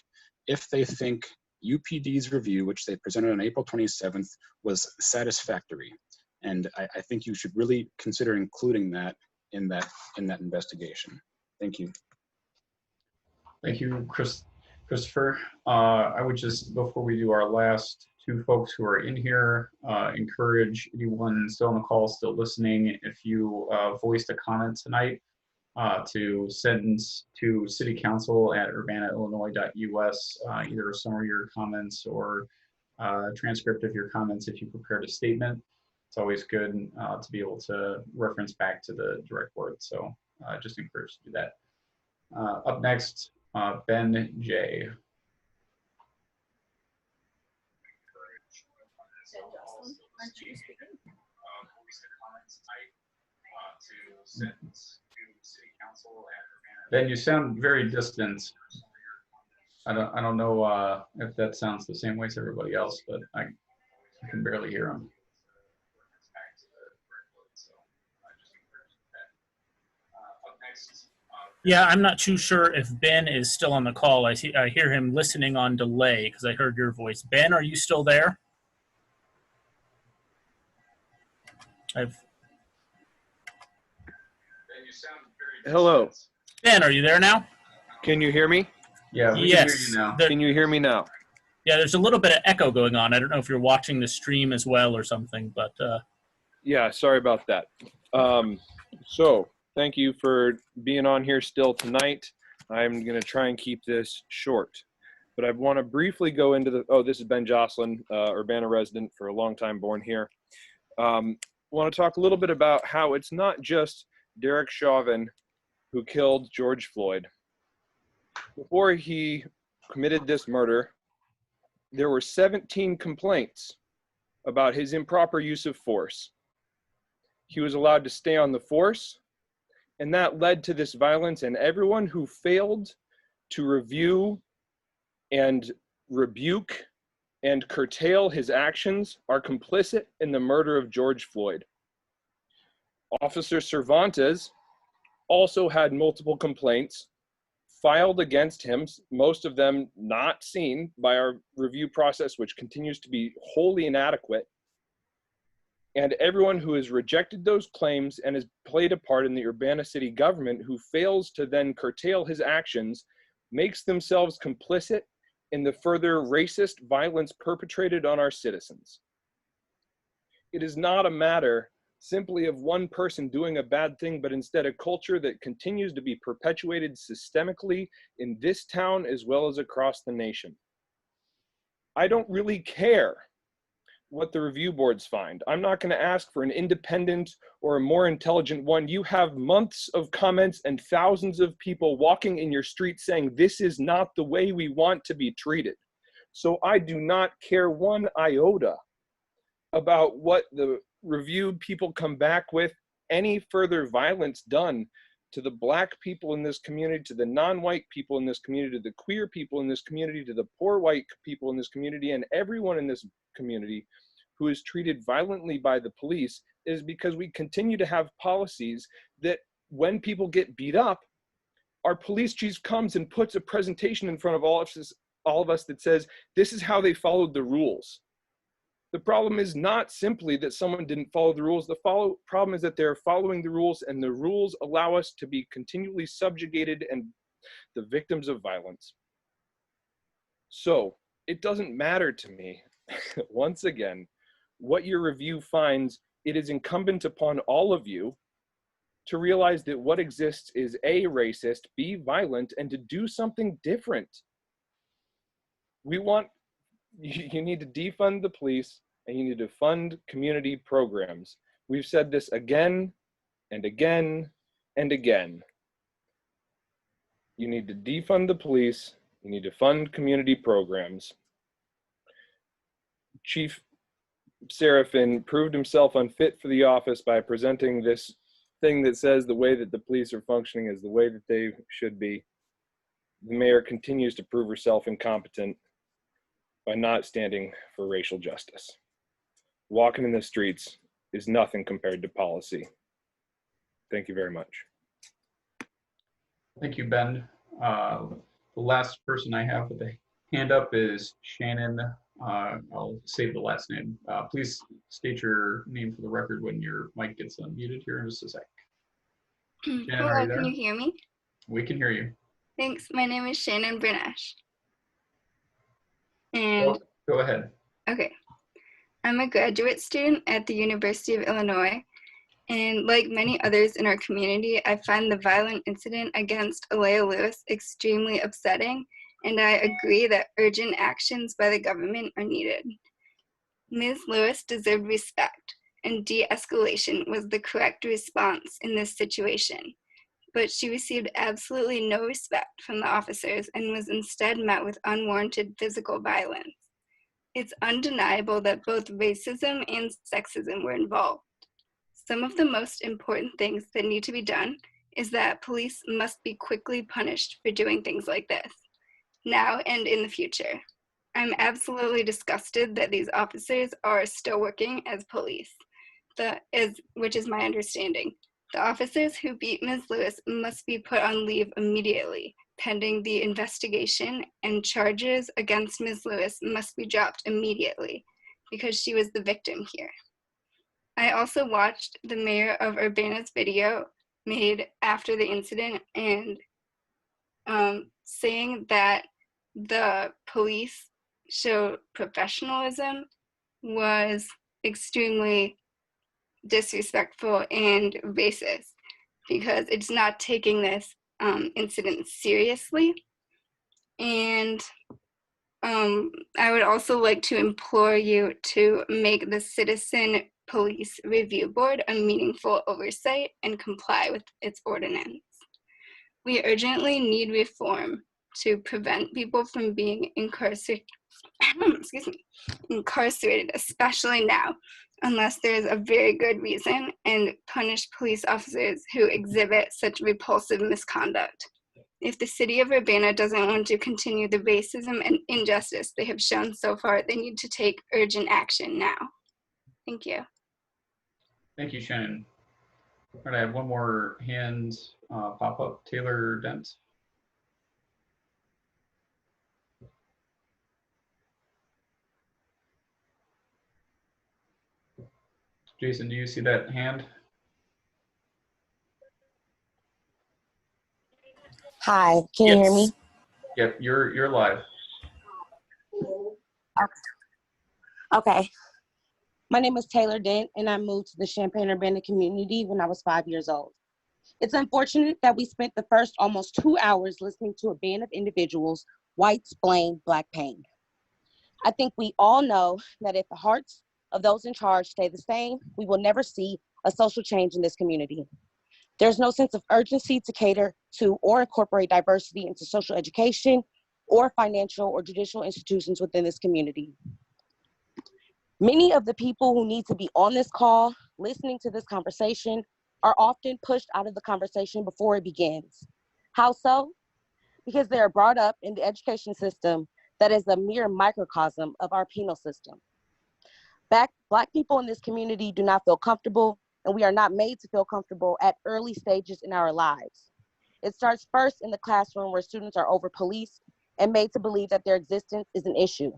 if they think UPD's review, which they presented on April 27th, was satisfactory. And I think you should really consider including that in that investigation. Thank you. Thank you, Christopher. I would just, before we do our last two folks who are in here, encourage anyone still on the call, still listening, if you voiced a comment tonight, to send to citycouncil@urbanaillinois.us either a summary of your comments or a transcript of your comments if you prepared a statement. It's always good to be able to reference back to the direct word. So just encourage you to do that. Up next, Ben J. Ben, you sound very distant. I don't know if that sounds the same way as everybody else, but I can barely hear him. Yeah, I'm not too sure if Ben is still on the call. I hear him listening on delay because I heard your voice. Ben, are you still there? Hello. Ben, are you there now? Can you hear me? Yeah, we yes. can hear you now. Can you hear me now? Yeah, there's a little bit of echo going on. I don't know if you're watching the stream as well or something, but yeah, sorry about that. So thank you for being on here still tonight. I'm going to try and keep this short, but I want to briefly go into this is Ben Jocelyn, Urbana resident for a long time, born here. Want to talk a little bit about how it's not just Derek Chauvin who killed George Floyd. Before he committed this murder, there were 17 complaints about his improper use of force. He was allowed to stay on the force, and that led to this violence, and everyone who failed to review and rebuke and curtail his actions are complicit in the murder of George Floyd. Officer Cervantes also had multiple complaints filed against him, most of them not seen by our review process, which continues to be wholly inadequate. And everyone who has rejected those claims and has played a part in the Urbana city government who fails to then curtail his actions makes themselves complicit in the further racist violence perpetrated on our citizens. It is not a matter simply of one person doing a bad thing, but instead a culture that continues to be perpetuated systemically in this town as well as across the nation. I don't really care what the review boards find. I'm not going to ask for an independent or a more intelligent one. You have months of comments and thousands of people walking in your street saying this is not the way we want to be treated. So I do not care one iota about what the reviewed people come back with. Any further violence done to the Black people in this community, to the non-white people in this community, to the queer people in this community, to the poor white people in this community, and everyone in this community who is treated violently by the police is because we continue to have policies that when people get beat up, our police chief comes and puts a presentation in front of all of us that says, this is how they followed the rules. The problem is not simply that someone didn't follow the rules. The problem is that they're following the rules, and the rules allow us to be continually subjugated and the victims of violence. So it doesn't matter to me, once again, what your review finds. It is incumbent upon all of you to realize that what exists is A, racist, B, violent, and to do something different. You need to defund the police, and you need to fund community programs. We've said this again and again and again. You need to defund the police. You need to fund community programs. Chief Seraphin proved himself unfit for the office by presenting this thing that says the way that the police are functioning is the way that they should be. The mayor continues to prove herself incompetent. by not standing for racial justice. Walking in the streets is nothing compared to policy. Thank you very much. Thank you, Ben. The last person I have with a hand up is Shannon. I'll save the last name. Please state your name for the record when your mic gets unmuted here in just a sec. Shannon, are Hello, you there? can you hear me? We can hear you. Thanks. My name is Shannon Bernash. And Go ahead. okay, I'm a graduate student at the University of Illinois. And like many others in our community, I find the violent incident against Alea Lewis extremely upsetting, and I agree that urgent actions by the government are needed. Ms. Lewis deserved respect, and de-escalation was the correct response in this situation. But she received absolutely no respect from the officers and was instead met with unwarranted physical violence. It's undeniable that both racism and sexism were involved. Some of the most important things that need to be done is that police must be quickly punished for doing things like this, now and in the future. I'm absolutely disgusted that these officers are still working as police, which is my understanding. The officers who beat Ms. Lewis must be put on leave immediately, pending the investigation, and charges against Ms. Lewis must be dropped immediately because she was the victim here. I also watched the mayor of Urbana's video made after the incident and saying that the police showed professionalism was extremely disrespectful and racist because it's not taking this incident seriously. And I would also like to implore you to make the Citizen Police Review Board a meaningful oversight and comply with its ordinance. We urgently need reform to prevent people from being incarcerated, especially now, unless there is a very good reason, and punish police officers who exhibit such repulsive misconduct. If the city of Urbana doesn't want to continue the racism and injustice they have shown so far, they need to take urgent action now. Thank you. Thank you, Shannon. All right, I have one more hand pop up. Taylor Dent. Jason, do you see that hand? Hi, can you hear me? Yep, you're live. Okay. My name is Taylor Dent, and I moved to the Champaign-Urbana community when I was 5 years old. It's unfortunate that we spent the first almost 2 hours listening to a band of individuals, whites blame black pain. I think we all know that if the hearts of those in charge stay the same, we will never see a social change in this community. There's no sense of urgency to cater to or incorporate diversity into social education or financial or judicial institutions within this community. Many of the people who need to be on this call, listening to this conversation, are often pushed out of the conversation before it begins. How so? Because they are brought up in the education system that is a mere microcosm of our penal system. Black people in this community do not feel comfortable, and we are not made to feel comfortable at early stages in our lives. It starts first in the classroom where students are over-policed and made to believe that their existence is an issue.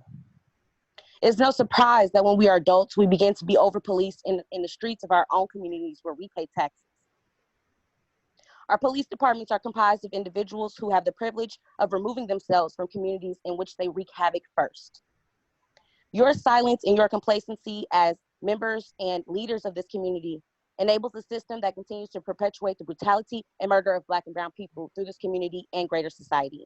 It's no surprise that when we are adults, we begin to be over-policed in the streets of our own communities where we pay taxes. Our police departments are comprised of individuals who have the privilege of removing themselves from communities in which they wreak havoc first. Your silence and your complacency as members and leaders of this community enables a system that continues to perpetuate the brutality and murder of Black and brown people through this community and greater society.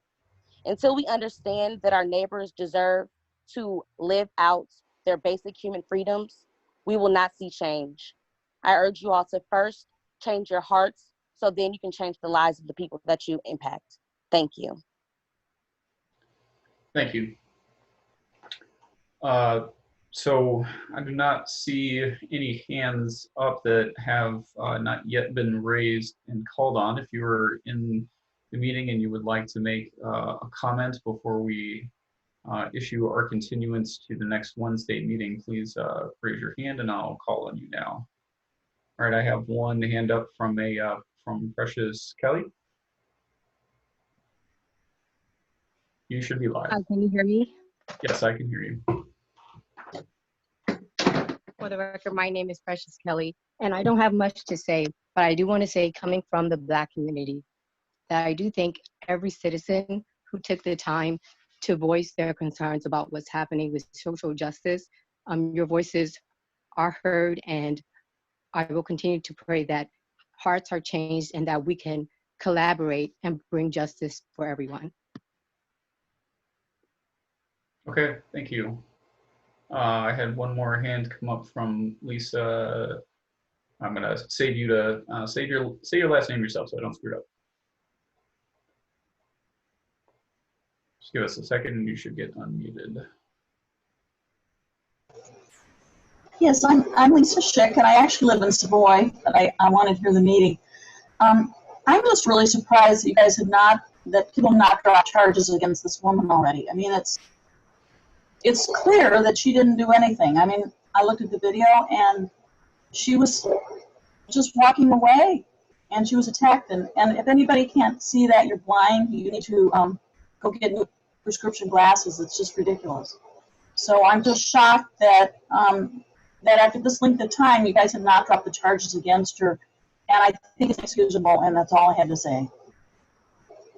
Until we understand that our neighbors deserve to live out their basic human freedoms, we will not see change. I urge you all to first change your hearts so then you can change the lives of the people that you impact. Thank you. Thank you. So I do not see any hands up that have not yet been raised and called on. If you were in the meeting and you would like to make a comment before we issue our continuance to the next Wednesday meeting, please raise your hand and I'll call on you now. All right, I have one hand up from from Precious Kelly. You should be live. Can you hear me? Yes, I can hear you. For the record, my name is Precious Kelly, and I don't have much to say, but I do want to say, coming from the Black community, that I do think every citizen who took the time to voice their concerns about what's happening with social justice, your voices are heard, and I will continue to pray that hearts are changed and that we can collaborate and bring justice for everyone. Okay, thank you. I had one more hand come up from Lisa. I'm gonna save you to say your last name yourself so I don't screw it up. Just give us a second and you should get unmuted. Yes, I'm Lisa Schick, and I actually live in Savoy, but I wanted to hear the meeting. I'm just really surprised that you guys that people have not dropped charges against this woman already. I mean, it's clear that she didn't do anything. I mean, I looked at the video and she was just walking away and she was attacked. And if anybody can't see that, you're blind, you need to go get new prescription glasses. It's just ridiculous. So I'm just shocked that that after this length of time, you guys have not dropped the charges against her. And I think it's excusable, and that's all I had to say.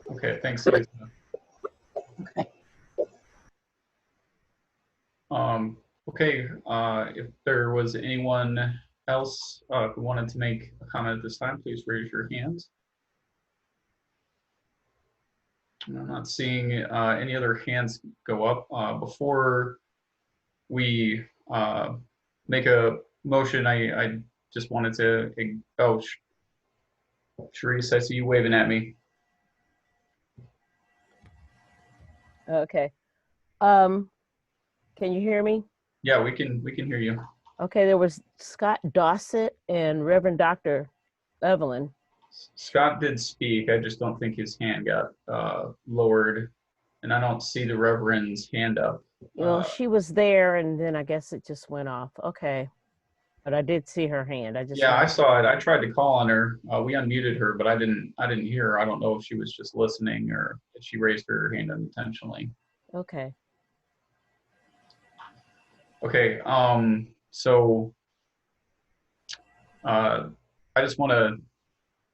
Okay, thanks, Lisa. Okay. Okay, if there was anyone else who wanted to make a comment at this time, please raise your hands. I'm not seeing any other hands go up. Before we make a motion, I just wanted to, oh, Sharice, I see you waving at me. Okay. Can you hear me? Yeah, we can hear you. Okay, there was Scott Dossett and Reverend Dr. Evelyn. Scott did speak. I just don't think his hand got lowered, and I don't see the Reverend's hand up. Well, she was there, and then I guess it just went off. Okay, but I did see her hand. Yeah, I saw it. I tried to call on her. We unmuted her, but I didn't hear her. I don't know if she was just listening or if she raised her hand unintentionally. Okay. Okay. So I just want to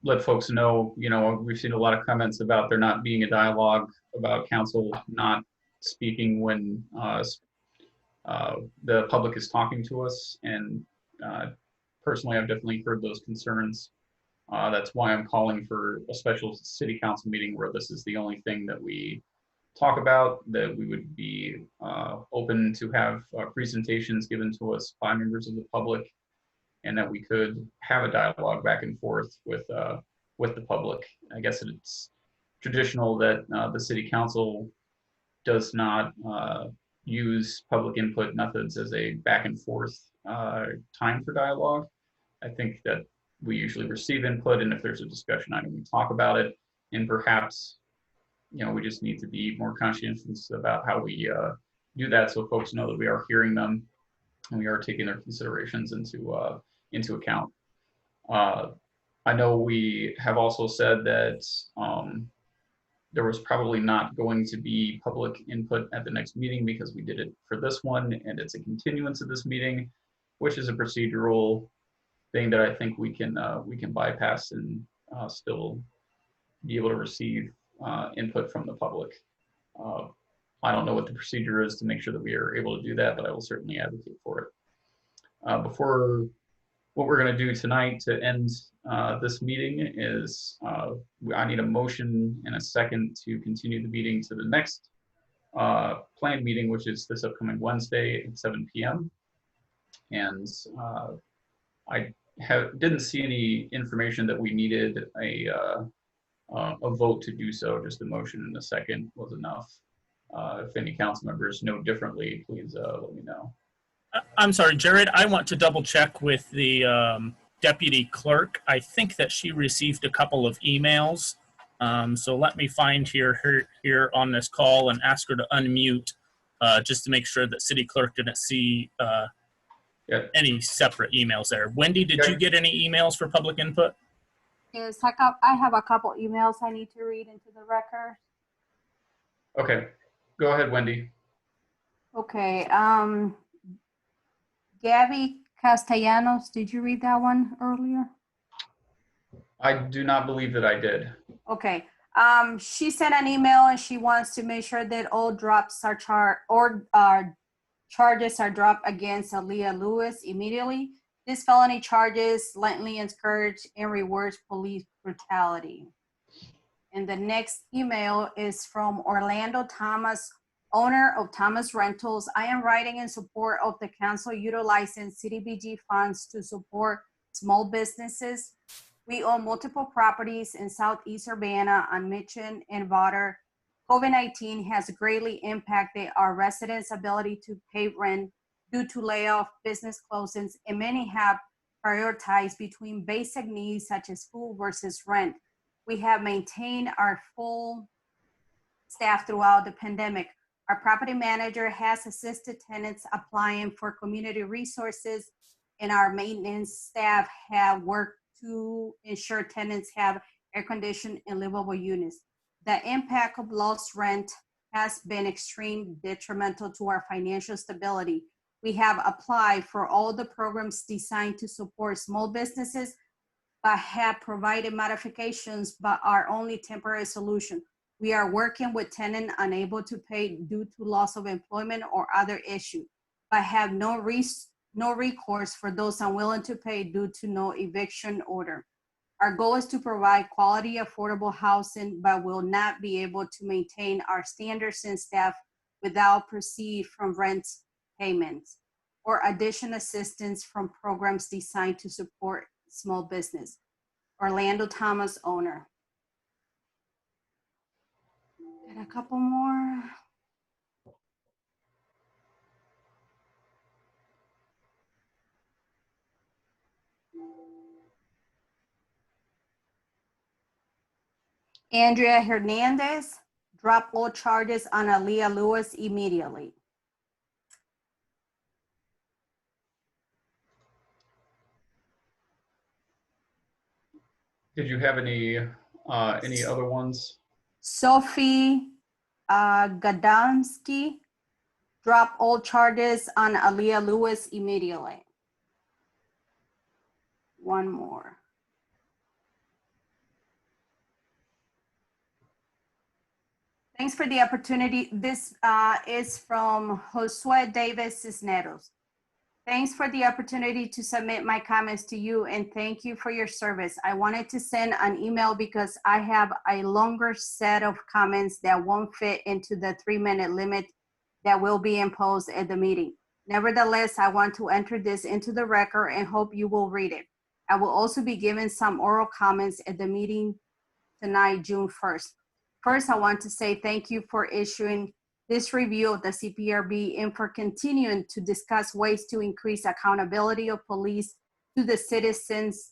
let folks know, we've seen a lot of comments about there not being a dialogue, about council not speaking when the public is talking to us. And personally, I've definitely heard those concerns. That's why I'm calling for a special city council meeting where this is the only thing that we talk about, that we would be open to have presentations given to us by members of the public, and that we could have a dialogue back and forth with the public. I guess it's traditional that the city council does not use public input methods as a back and forth time for dialogue. I think that we usually receive input, and if there's a discussion item, we talk about it, and perhaps we just need to be more conscientious about how we do that, so folks know that we are hearing them and we are taking their considerations into account. I know we have also said that there was probably not going to be public input at the next meeting because we did it for this one, and it's a continuance of this meeting, which is a procedural thing that I think we can bypass and still be able to receive input from the public. I don't know what the procedure is to make sure that we are able to do that, but I will certainly advocate for it. Before, what we're going to do tonight to end this meeting is I need a motion and a second to continue the meeting to the next planned meeting, which is this upcoming Wednesday at 7 p.m. And I didn't see any information that we needed a vote to do so. Just a motion and a second was enough. If any council members know differently, please let me know. I'm sorry, Jared, I want to double check with the deputy clerk. I think that she received a couple of emails. So let me find her here on this call and ask her to unmute just to make sure that city clerk didn't see any separate emails there. Wendy, did you get any emails for public input? Yes, I have a couple emails I need to read into the record. Okay, go ahead, Wendy. Okay, Gabby Castellanos, did you read that one earlier? I do not believe that I did. Okay, she sent an email and she wants to make sure that all drops are charges are dropped against Aaliyah Lewis immediately. This felony charges blatantly encourage and rewards police brutality. And the next email is from Orlando Thomas, owner of Thomas Rentals. I am writing in support of the council utilizing CDBG funds to support small businesses. We own multiple properties in Southeast Urbana on Mitchell and Water. COVID-19 has greatly impacted our residents' ability to pay rent due to layoff, business closings, and many have prioritized between basic needs such as food versus rent. We have maintained our full staff throughout the pandemic. Our property manager has assisted tenants applying for community resources, and our maintenance staff have worked to ensure tenants have air-conditioned and livable units. The impact of lost rent has been extremely detrimental to our financial stability. We have applied for all the programs designed to support small businesses, but have provided modifications, but are only temporary solution. We are working with tenants unable to pay due to loss of employment or other issue, but have no recourse for those unwilling to pay due to no eviction order. Our goal is to provide quality, affordable housing, but will not be able to maintain our standards and staff without proceeds from rent payments or additional assistance from programs designed to support small business. Orlando Thomas, owner. And a couple more. Andrea Hernandez, drop all charges on Aaliyah Lewis immediately. Did you have any other ones? Sophie Gadomski, drop all charges on Aaliyah Lewis immediately. One more. Thanks for the opportunity. This is from Josue Davis Cisneros. Thanks for the opportunity to submit my comments to you, and thank you for your service. I wanted to send an email because I have a longer set of comments that won't fit into the 3-minute limit that will be imposed at the meeting. Nevertheless, I want to enter this into the record and hope you will read it. I will also be giving some oral comments at the meeting tonight, June 1st. First, I want to say thank you for issuing this review of the CPRB and for continuing to discuss ways to increase accountability of police to the citizens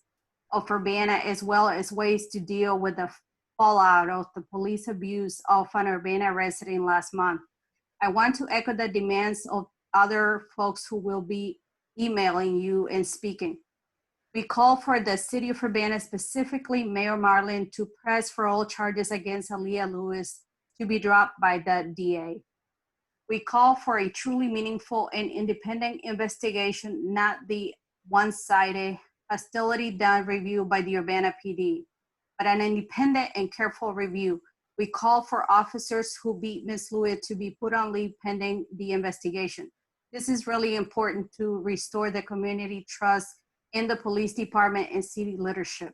of Urbana, as well as ways to deal with the fallout of the police abuse of an Urbana resident last month. I want to echo the demands of other folks who will be emailing you and speaking. We call for the city of Urbana, specifically Mayor Marlin, to press for all charges against Aaliyah Lewis to be dropped by the DA. We call for a truly meaningful and independent investigation, not the one-sided hostility done review by the Urbana PD, but an independent and careful review. We call for officers who beat Ms. Lewis to be put on leave pending the investigation. This is really important to restore the community trust in the police department and city leadership.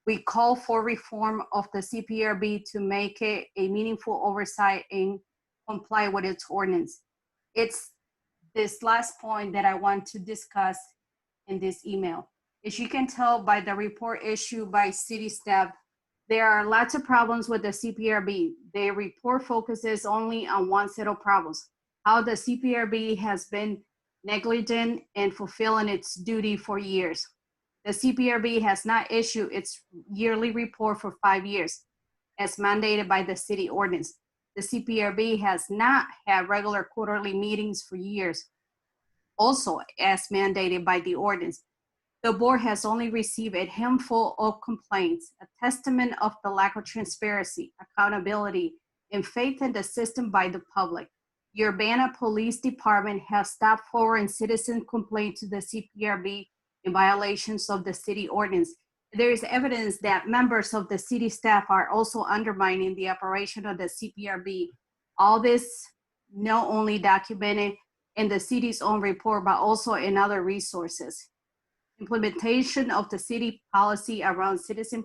We call for reform of the CPRB to make it a meaningful oversight and comply with its ordinance. It's this last point that I want to discuss in this email. As you can tell by the report issued by city staff, there are lots of problems with the CPRB. Their report focuses only on one set of problems, how the CPRB has been negligent in fulfilling its duty for years. The CPRB has not issued its yearly report for 5 years, as mandated by the city ordinance. The CPRB has not had regular quarterly meetings for years, also as mandated by the ordinance. The board has only received a handful of complaints, a testament of the lack of transparency, accountability, and faith in the system by the public. The Urbana Police Department has stopped forwarding citizen complaints to the CPRB in violations of the city ordinance. There is evidence that members of the city staff are also undermining the operation of the CPRB. All this not only documented in the city's own report, but also in other resources. Implementation of the city policy around citizen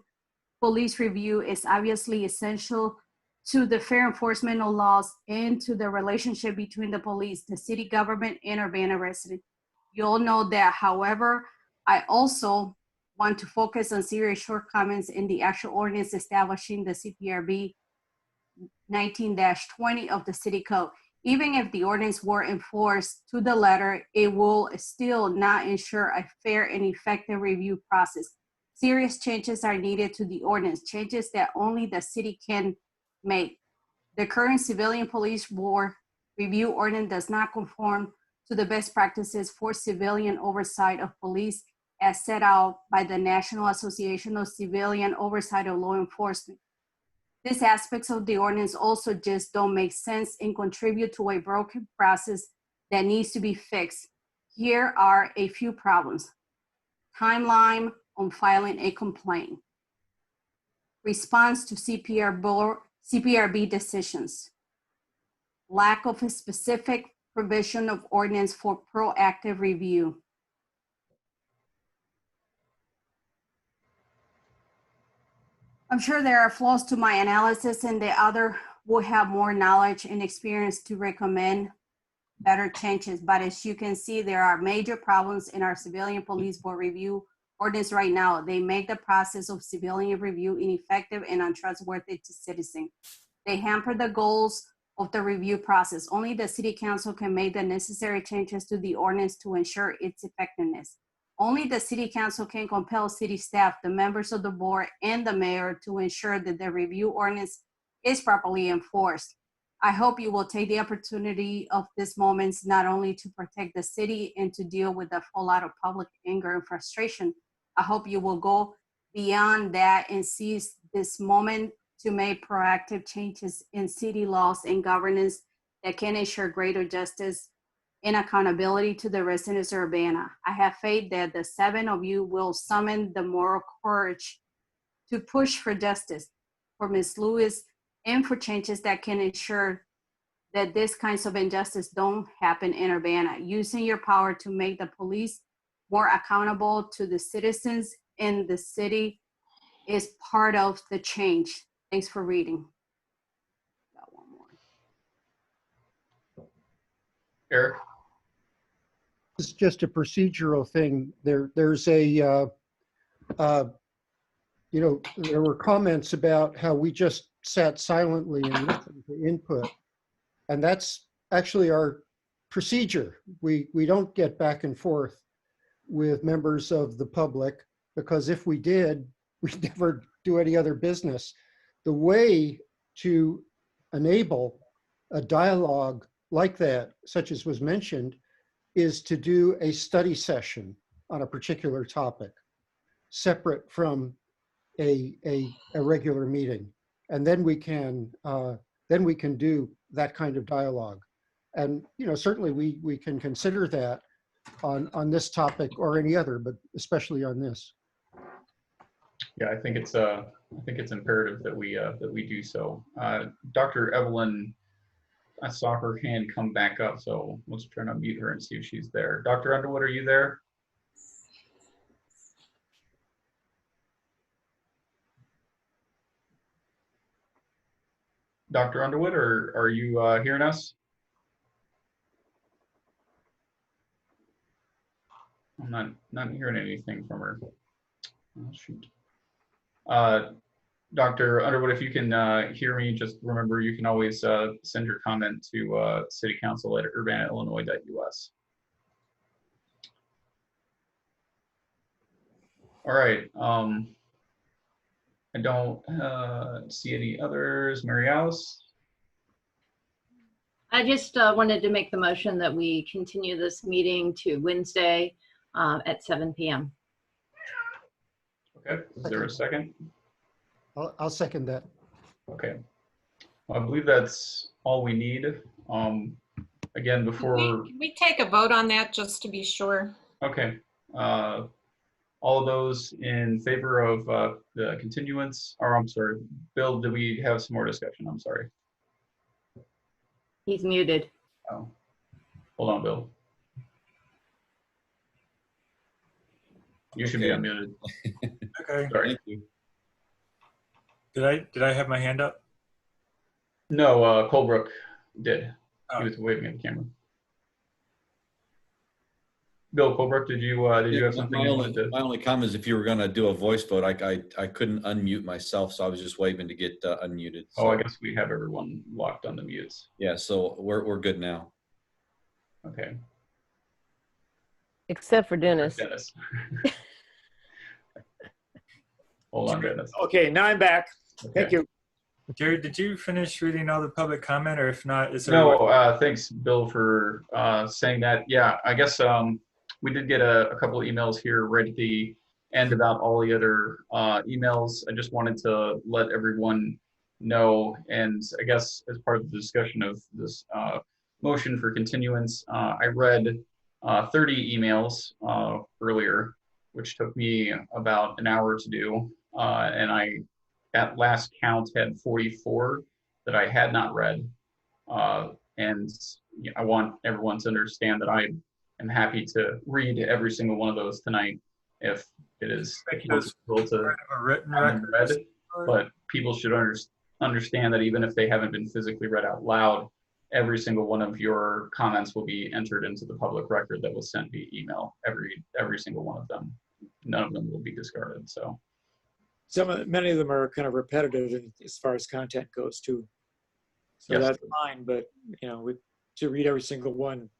police review is obviously essential to the fair enforcement of laws and to the relationship between the police, the city government, and Urbana residents. You all know that, however, I also want to focus on serious shortcomings in the actual ordinance establishing the CPRB 19-20 of the city code. Even if the ordinance were enforced to the letter, it will still not ensure a fair and effective review process. Serious changes are needed to the ordinance, changes that only the city can make. The current civilian police board review ordinance does not conform to the best practices for civilian oversight of police as set out by the National Association of Civilian Oversight of Law Enforcement. These aspects of the ordinance also just don't make sense and contribute to a broken process that needs to be fixed. Here are a few problems. Timeline on filing a complaint. Response to CPRB decisions. Lack of a specific provision of ordinance for proactive review. I'm sure there are flaws to my analysis and the other will have more knowledge and experience to recommend better changes. But as you can see, there are major problems in our civilian police board review ordinance right now. They make the process of civilian review ineffective and untrustworthy to citizens. They hamper the goals of the review process. Only the city council can make the necessary changes to the ordinance to ensure its effectiveness. Only the city council can compel city staff, the members of the board, and the mayor to ensure that the review ordinance is properly enforced. I hope you will take the opportunity of this moment not only to protect the city and to deal with the fallout of public anger and frustration. I hope you will go beyond that and seize this moment to make proactive changes in city laws and governance that can ensure greater justice and accountability to the residents of Urbana. I have faith that the 7 of you will summon the moral courage to push for justice for Ms. Lewis and for changes that can ensure that these kinds of injustice don't happen in Urbana. Using your power to make the police more accountable to the citizens in the city is part of the change. Thanks for reading. Got one more. Eric? It's just a procedural thing. There's a, there were comments about how we just sat silently and listened to input. And that's actually our procedure. We don't get back and forth with members of the public, because if we did, we'd never do any other business. The way to enable a dialogue like that, such as was mentioned, is to do a study session on a particular topic, separate from a regular meeting. And then we can do that kind of dialogue. And certainly we can consider that on this topic or any other, but especially on this. Yeah, I think it's imperative that we do so. Dr. Evelyn, I saw her hand come back up, so let's try to unmute her and see if she's there. Dr. Underwood, are you there? Dr. Underwood, are you hearing us? I'm not hearing anything from her. Oh, shoot. Dr. Underwood, if you can hear me, just remember you can always send your comment to citycouncil@urbanaillinois.us. All right. I don't see any others. Mary Alice? I just wanted to make the motion that we continue this meeting to Wednesday at 7 p.m. Okay, is there a second? I'll second that. Okay. Well, I believe that's all we need. Again, before. Can we take a vote on that just to be sure? Okay. All of those in favor of the continuance, or I'm sorry, Bill, do we have some more discussion? I'm sorry. He's muted. Oh, hold on, Bill. You should be unmuted. Okay. Sorry. Thank you. Did I have my hand up? No, Colebrook did. He was waving at the camera. Bill Colebrook, did you have something you wanted to? My only comment is if you were going to do a voice vote, I couldn't unmute myself, so I was just waving to get unmuted. So. Oh, I guess we have everyone locked on the mutes. Yeah, so we're good now. Okay. Except for Dennis. Dennis. Hold on, Dennis. Okay, now I'm back. Okay. Thank you. Jared, did you finish reading all the public comment, or if not, is there? No, thanks, Bill, for saying that. Yeah, I guess we did get a couple of emails here right at the end about all the other emails. I just wanted to let everyone know, and I guess as part of the discussion of this motion for continuance, I read 30 emails earlier, which took me about an hour to do, and I, at last count, had 44 that I had not read. And I want everyone to understand that I am happy to read every single one of those tonight if it is possible to have them read. But people should understand that even if they haven't been physically read out loud, every single one of your comments will be entered into the public record that was sent via email, every single one of them. None of them will be discarded. So Many of them are kind of repetitive as far as content goes too. So yes, that's fine, but to read every single one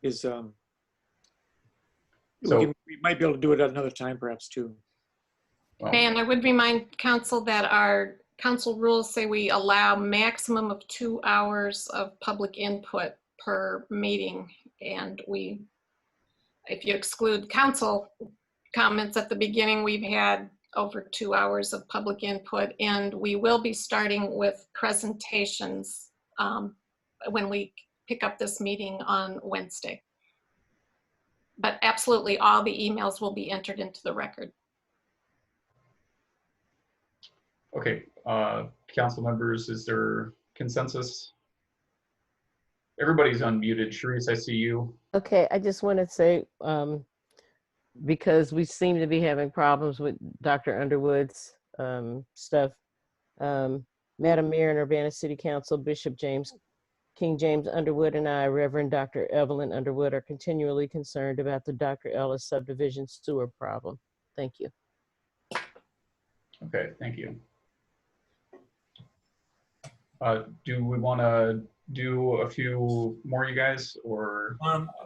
is so we might be able to do it at another time perhaps too. Okay, and I would remind council that our council rules say we allow maximum of 2 hours of public input per meeting, and if you exclude council comments at the beginning, we've had over 2 hours of public input, and we will be starting with presentations when we pick up this meeting on Wednesday. But absolutely all the emails will be entered into the record. Okay, council members, is there consensus? Everybody's unmuted. Sharice, I see you. Okay, I just want to say, because we seem to be having problems with Dr. Underwood's stuff. Madam Mayor and Urbana City Council, Bishop King James Underwood and I, Reverend Dr. Evelyn Underwood, are continually concerned about the Dr. Ellis subdivision sewer problem. Thank you. Okay, thank you. Do we want to do a few more, you guys, or?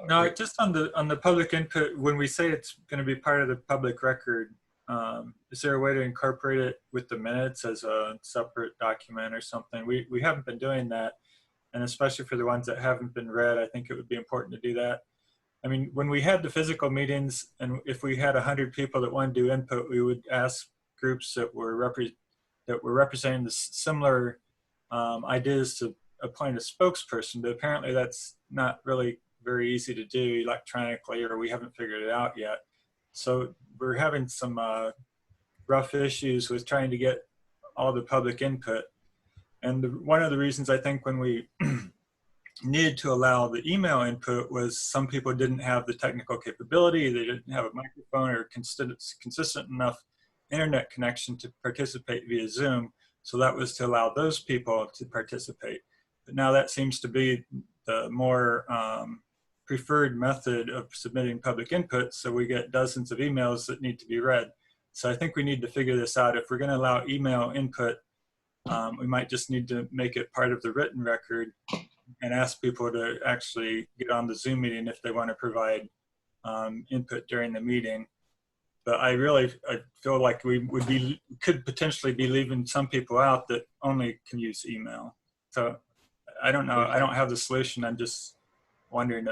No, just on the public input, when we say it's going to be part of the public record, is there a way to incorporate it with the minutes as a separate document or something? We haven't been doing that, and especially for the ones that haven't been read, I think it would be important to do that. I mean, when we had the physical meetings, and if we had 100 people that wanted to do input, we would ask groups that were representing the similar ideas to appoint a spokesperson, but apparently that's not really very easy to do electronically, or we haven't figured it out yet. So we're having some rough issues with trying to get all the public input. And one of the reasons I think when we needed to allow the email input was some people didn't have the technical capability, they didn't have a microphone or consistent enough internet connection to participate via Zoom. So that was to allow those people to participate. But now that seems to be the more preferred method of submitting public input. So we get dozens of emails that need to be read. So I think we need to figure this out. If we're going to allow email input, we might just need to make it part of the written record and ask people to actually get on the Zoom meeting if they want to provide input during the meeting. But I feel like we could potentially be leaving some people out that only can use email. So I don't know. I don't have the solution. I'm just wondering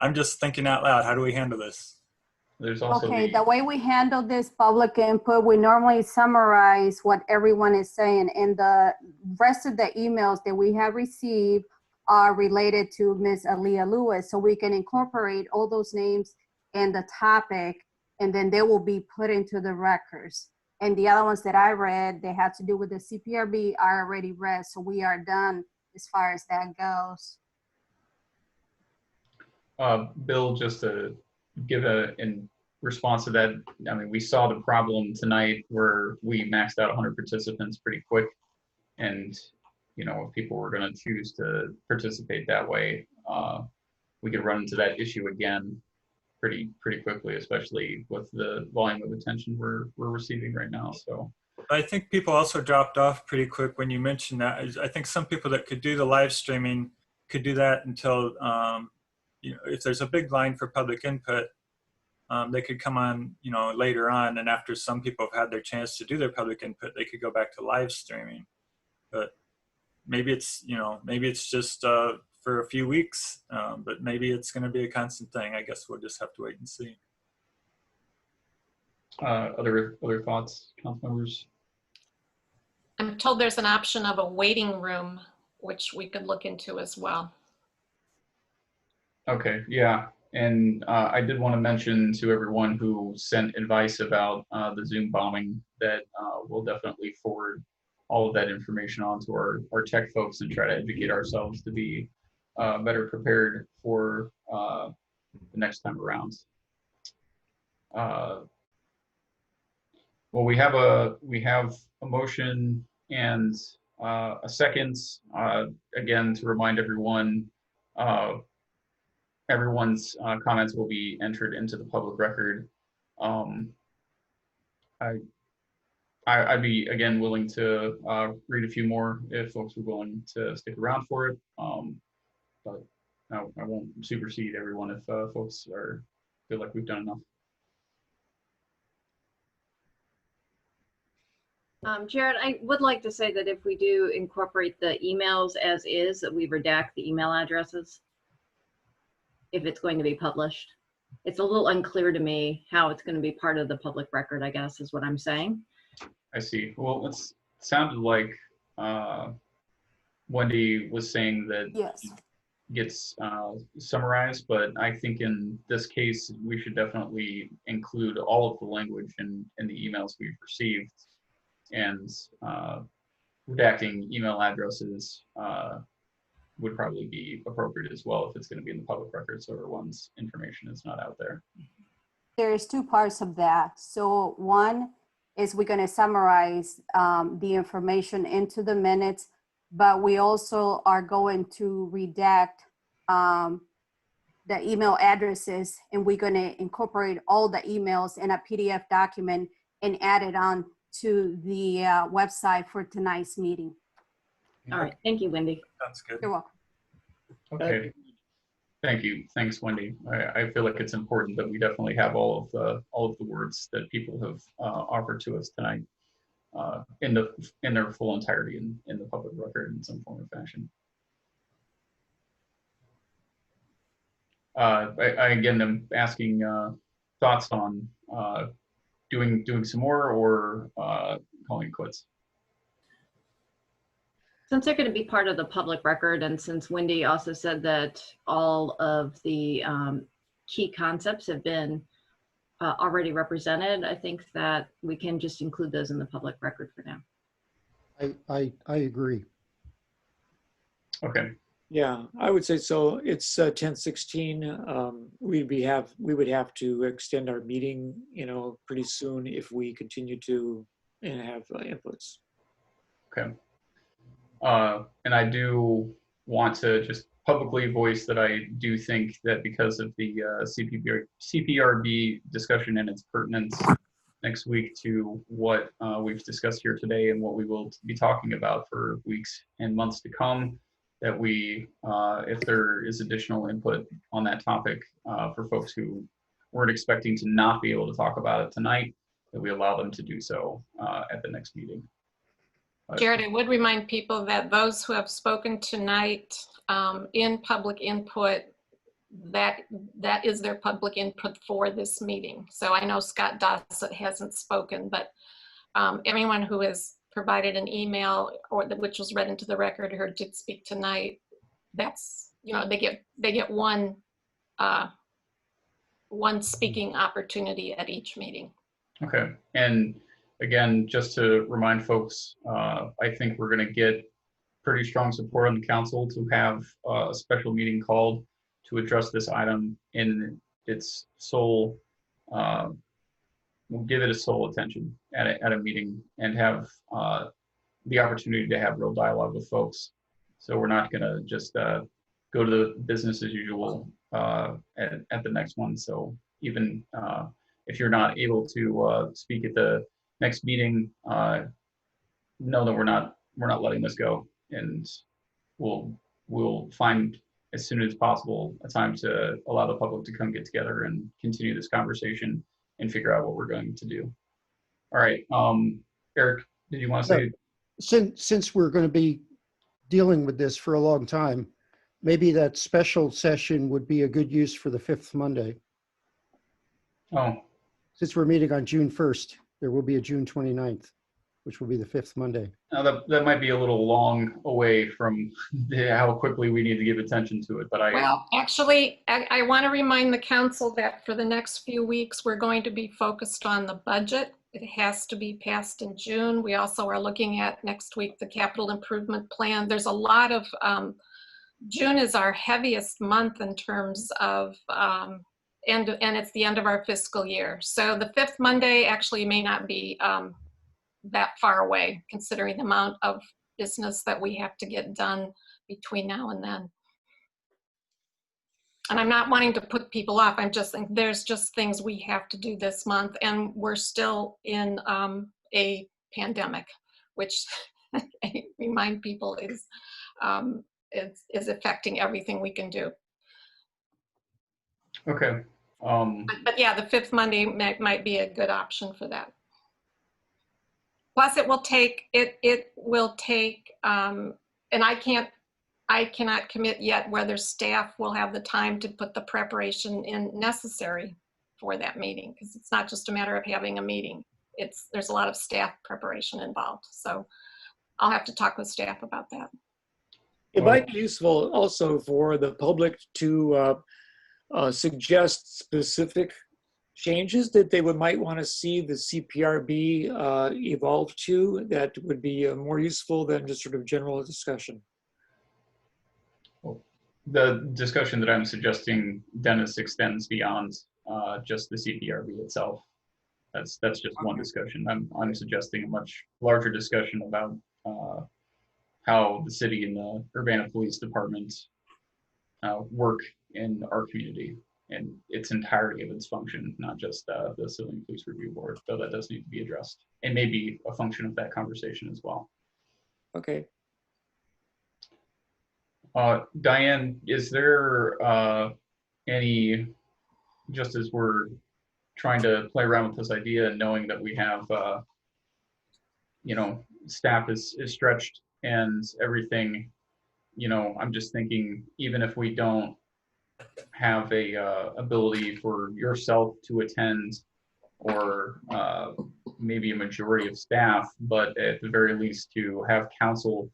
I'm just thinking out loud. How do we handle this? There's also Okay, the way we handle this public input, we normally summarize what everyone is saying, and the rest of the emails that we have received are related to Ms. Aaliyah Lewis, so we can incorporate all those names and the topic, and then they will be put into the records. And the other ones that I read, they had to do with the CPRB, are already read, so we are done as far as that goes. Bill, just to give in response to that, I mean, we saw the problem tonight where we maxed out 100 participants pretty quick. And, you know, if people were going to choose to participate that way, we could run into that issue again pretty quickly, especially with the volume of attention we're receiving right now. So I think people also dropped off pretty quick when you mentioned that. I think some people that could do the live streaming could do that until, you know, if there's a big line for public input, they could come on, you know, later on. And after some people have had their chance to do their public input, they could go back to live streaming. But maybe it's, you know, maybe it's just for a few weeks, but maybe it's going to be a constant thing. I guess we'll just have to wait and see. Other thoughts, council members? I'm told there's an option of a waiting room, which we could look into as well. Okay, yeah. And I did want to mention to everyone who sent advice about the Zoom bombing that we'll definitely forward all of that information on to our tech folks and try to educate ourselves to be better prepared for the next time around. Well, we have a motion and a second. Again, to remind everyone, everyone's comments will be entered into the public record. I'd be, again, willing to read a few more if folks are willing to stick around for it. But I won't supersede everyone if folks feel like we've done enough. Jared, I would like to say that if we do incorporate the emails as is, that we redact the email addresses if it's going to be published. It's a little unclear to me how it's going to be part of the public record, I guess, is what I'm saying. I see. Well, it sounded like Wendy was saying that yes, it gets summarized, but I think in this case, we should definitely include all of the language in the emails we've received, and redacting email addresses would probably be appropriate as well if it's going to be in the public record so everyone's information is not out there. There's two parts of that. So one is we're going to summarize the information into the minutes, but we also are going to redact the email addresses, and we're going to incorporate all the emails in a PDF document and add it on to the website for tonight's meeting. All right, thank you, Wendy. That's good. You're welcome. Okay, thank you. Thanks, Wendy. I feel like it's important that we definitely have all of the words that people have offered to us tonight in their full entirety in the public record in some form or fashion. I again am asking thoughts on doing some more or calling it quits. Since they're going to be part of the public record, and since Wendy also said that all of the key concepts have been already represented, I think that we can just include those in the public record for now. I agree. Okay. Yeah, I would say so. It's 10:16. We would have to extend our meeting, you know, pretty soon if we continue to have inputs. Okay. And I do want to just publicly voice that I do think that because of the CPRB discussion and its pertinence next week to what we've discussed here today and what we will be talking about for weeks and months to come, that we, if there is additional input on that topic for folks who weren't expecting to not be able to talk about it tonight, that we allow them to do so at the next meeting. Jared, I would remind people that those who have spoken tonight in public input, that is their public input for this meeting. So I know Scott Dossett hasn't spoken, but everyone who has provided an email or which was read into the record or did speak tonight, that's, you know, they get one speaking opportunity at each meeting. Okay, and again, just to remind folks, I think we're going to get pretty strong support on the council to have a special meeting called to address this item in its sole, we'll give it a sole attention at a meeting and have the opportunity to have real dialogue with folks. So we're not going to just go to the business as usual at the next one. So even if you're not able to speak at the next meeting, know that we're not letting this go, and we'll find as soon as possible a time to allow the public to come get together and continue this conversation and figure out what we're going to do. All right, Eric, did you want to say? Since we're going to be dealing with this for a long time, maybe that special session would be a good use for the 5th Monday. Oh. Since we're meeting on June 1st, there will be a June 29th, which will be the 5th Monday. Now that might be a little long away from how quickly we need to give attention to it, but Well, actually, I want to remind the council that for the next few weeks, we're going to be focused on the budget. It has to be passed in June. We also are looking at next week the capital improvement plan. There's a lot of, June is our heaviest month in terms of, and it's the end of our fiscal year. So the 5th Monday actually may not be that far away, considering the amount of business that we have to get done between now and then. And I'm not wanting to put people off. I'm just thinking there's just things we have to do this month, and we're still in a pandemic, which I remind people is affecting everything we can do. Okay. But yeah, the 5th Monday might be a good option for that. Plus, it will take, and I cannot commit yet whether staff will have the time to put the preparation in necessary for that meeting, because it's not just a matter of having a meeting. There's a lot of staff preparation involved. So I'll have to talk with staff about that. It might be useful also for the public to suggest specific changes that they might want to see the CPRB evolve to that would be more useful than just sort of general discussion. The discussion that I'm suggesting, Dennis, extends beyond just the CPRB itself. That's just one discussion. I'm suggesting a much larger discussion about how the city and the Urbana Police Department work in our community and its entirety of its function, not just the Civilian Police Review Board, though that does need to be addressed and may be a function of that conversation as well. Okay. Diane, is there any, just as we're trying to play around with this idea and knowing that we have, you know, staff is stretched and everything, you know, I'm just thinking, even if we don't have a ability for yourself to attend or maybe a majority of staff, but at the very least to have council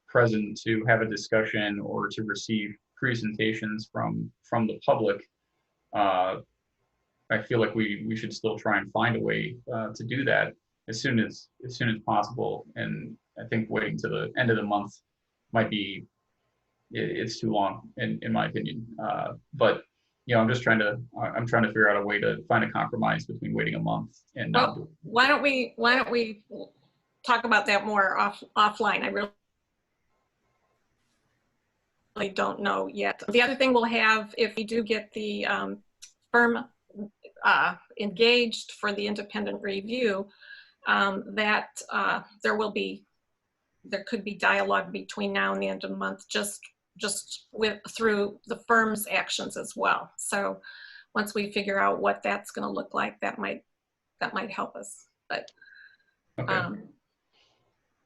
present to have a discussion or to receive presentations from the public, I feel like we should still try and find a way to do that as soon as possible. And I think waiting to the end of the month might be, it's too long in my opinion. But you know, I'm trying to figure out a way to find a compromise between waiting a month and not doing it. Why don't we talk about that more offline? I really don't know yet. The other thing we'll have, if we do get the firm engaged for the independent review, that there could be dialogue between now and the end of the month, just through the firm's actions as well. So once we figure out what that's going to look like, that might help us. But okay.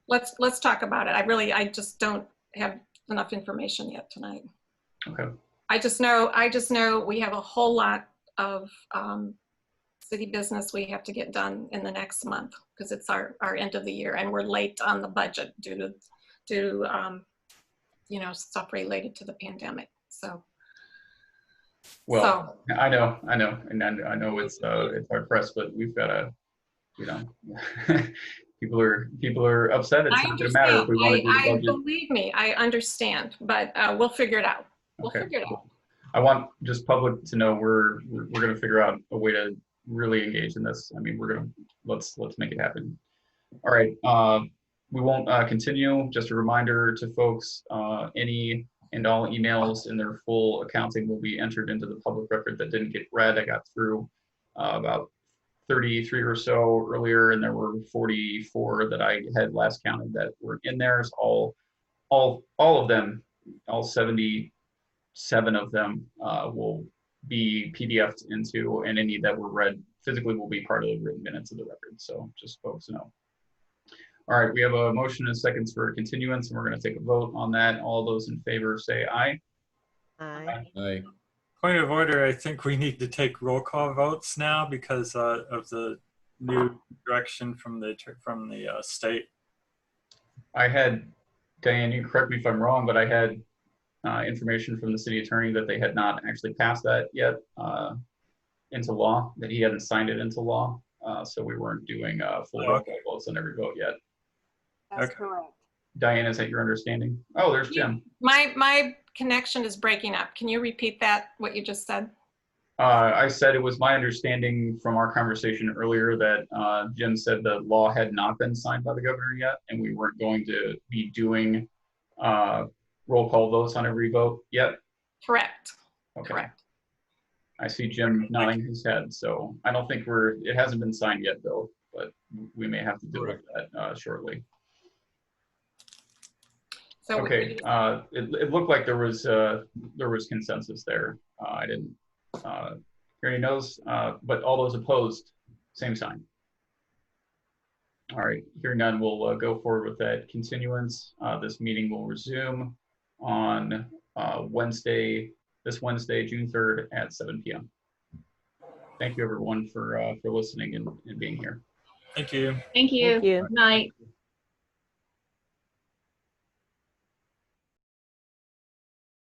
let's talk about it. I just don't have enough information yet tonight. Okay. I just know we have a whole lot of city business we have to get done in the next month because it's our end of the year and we're late on the budget due to you know, stuff related to the pandemic. So. Well, I know, and I know it's hard pressed, but we've got to, you know, people are upset. It's not going to matter if we want to do the budget. Believe me, I understand, but we'll figure it out. We'll figure it out. I want just public to know we're going to figure out a way to really engage in this. I mean, let's make it happen. All right, we won't continue. Just a reminder to folks: any and all emails in their full accounting will be entered into the public record that didn't get read. I got through about 33 or so earlier, and there were 44 that I had last counted that were in there. So all of them, all 77 of them will be PDF'd into, and any that were read physically will be part of the written minutes of the record. So just folks know. All right, we have a motion and seconds for continuance, and we're going to take a vote on that. All those in favor say aye. Aye. Aye. Point of order, I think we need to take roll call votes now because of the new direction from the state. I had, Diane, you correct me if I'm wrong, but I had information from the city attorney that they had not actually passed that yet into law, that he hadn't signed it into law. So we weren't doing full roll call votes on every vote yet. That's correct. Diane, is that your understanding? Oh, there's Jim. My connection is breaking up. Can you repeat that, what you just said? I said it was my understanding from our conversation earlier that Jim said the law had not been signed by the governor yet, and we weren't going to be doing roll call votes on every vote yet. Correct. Okay. Correct. I see Jim nodding his head, so I don't think it hasn't been signed yet though, but we may have to deal with that shortly. So okay, it looked like there was consensus there. I didn't hear any no's, but all those opposed, same sign. All right, hearing none, we'll go forward with that continuance. This meeting will resume on this Wednesday, June 3rd at 7 p.m. Thank you everyone for listening and being here. Thank you. Thank you. Thank you. Good night.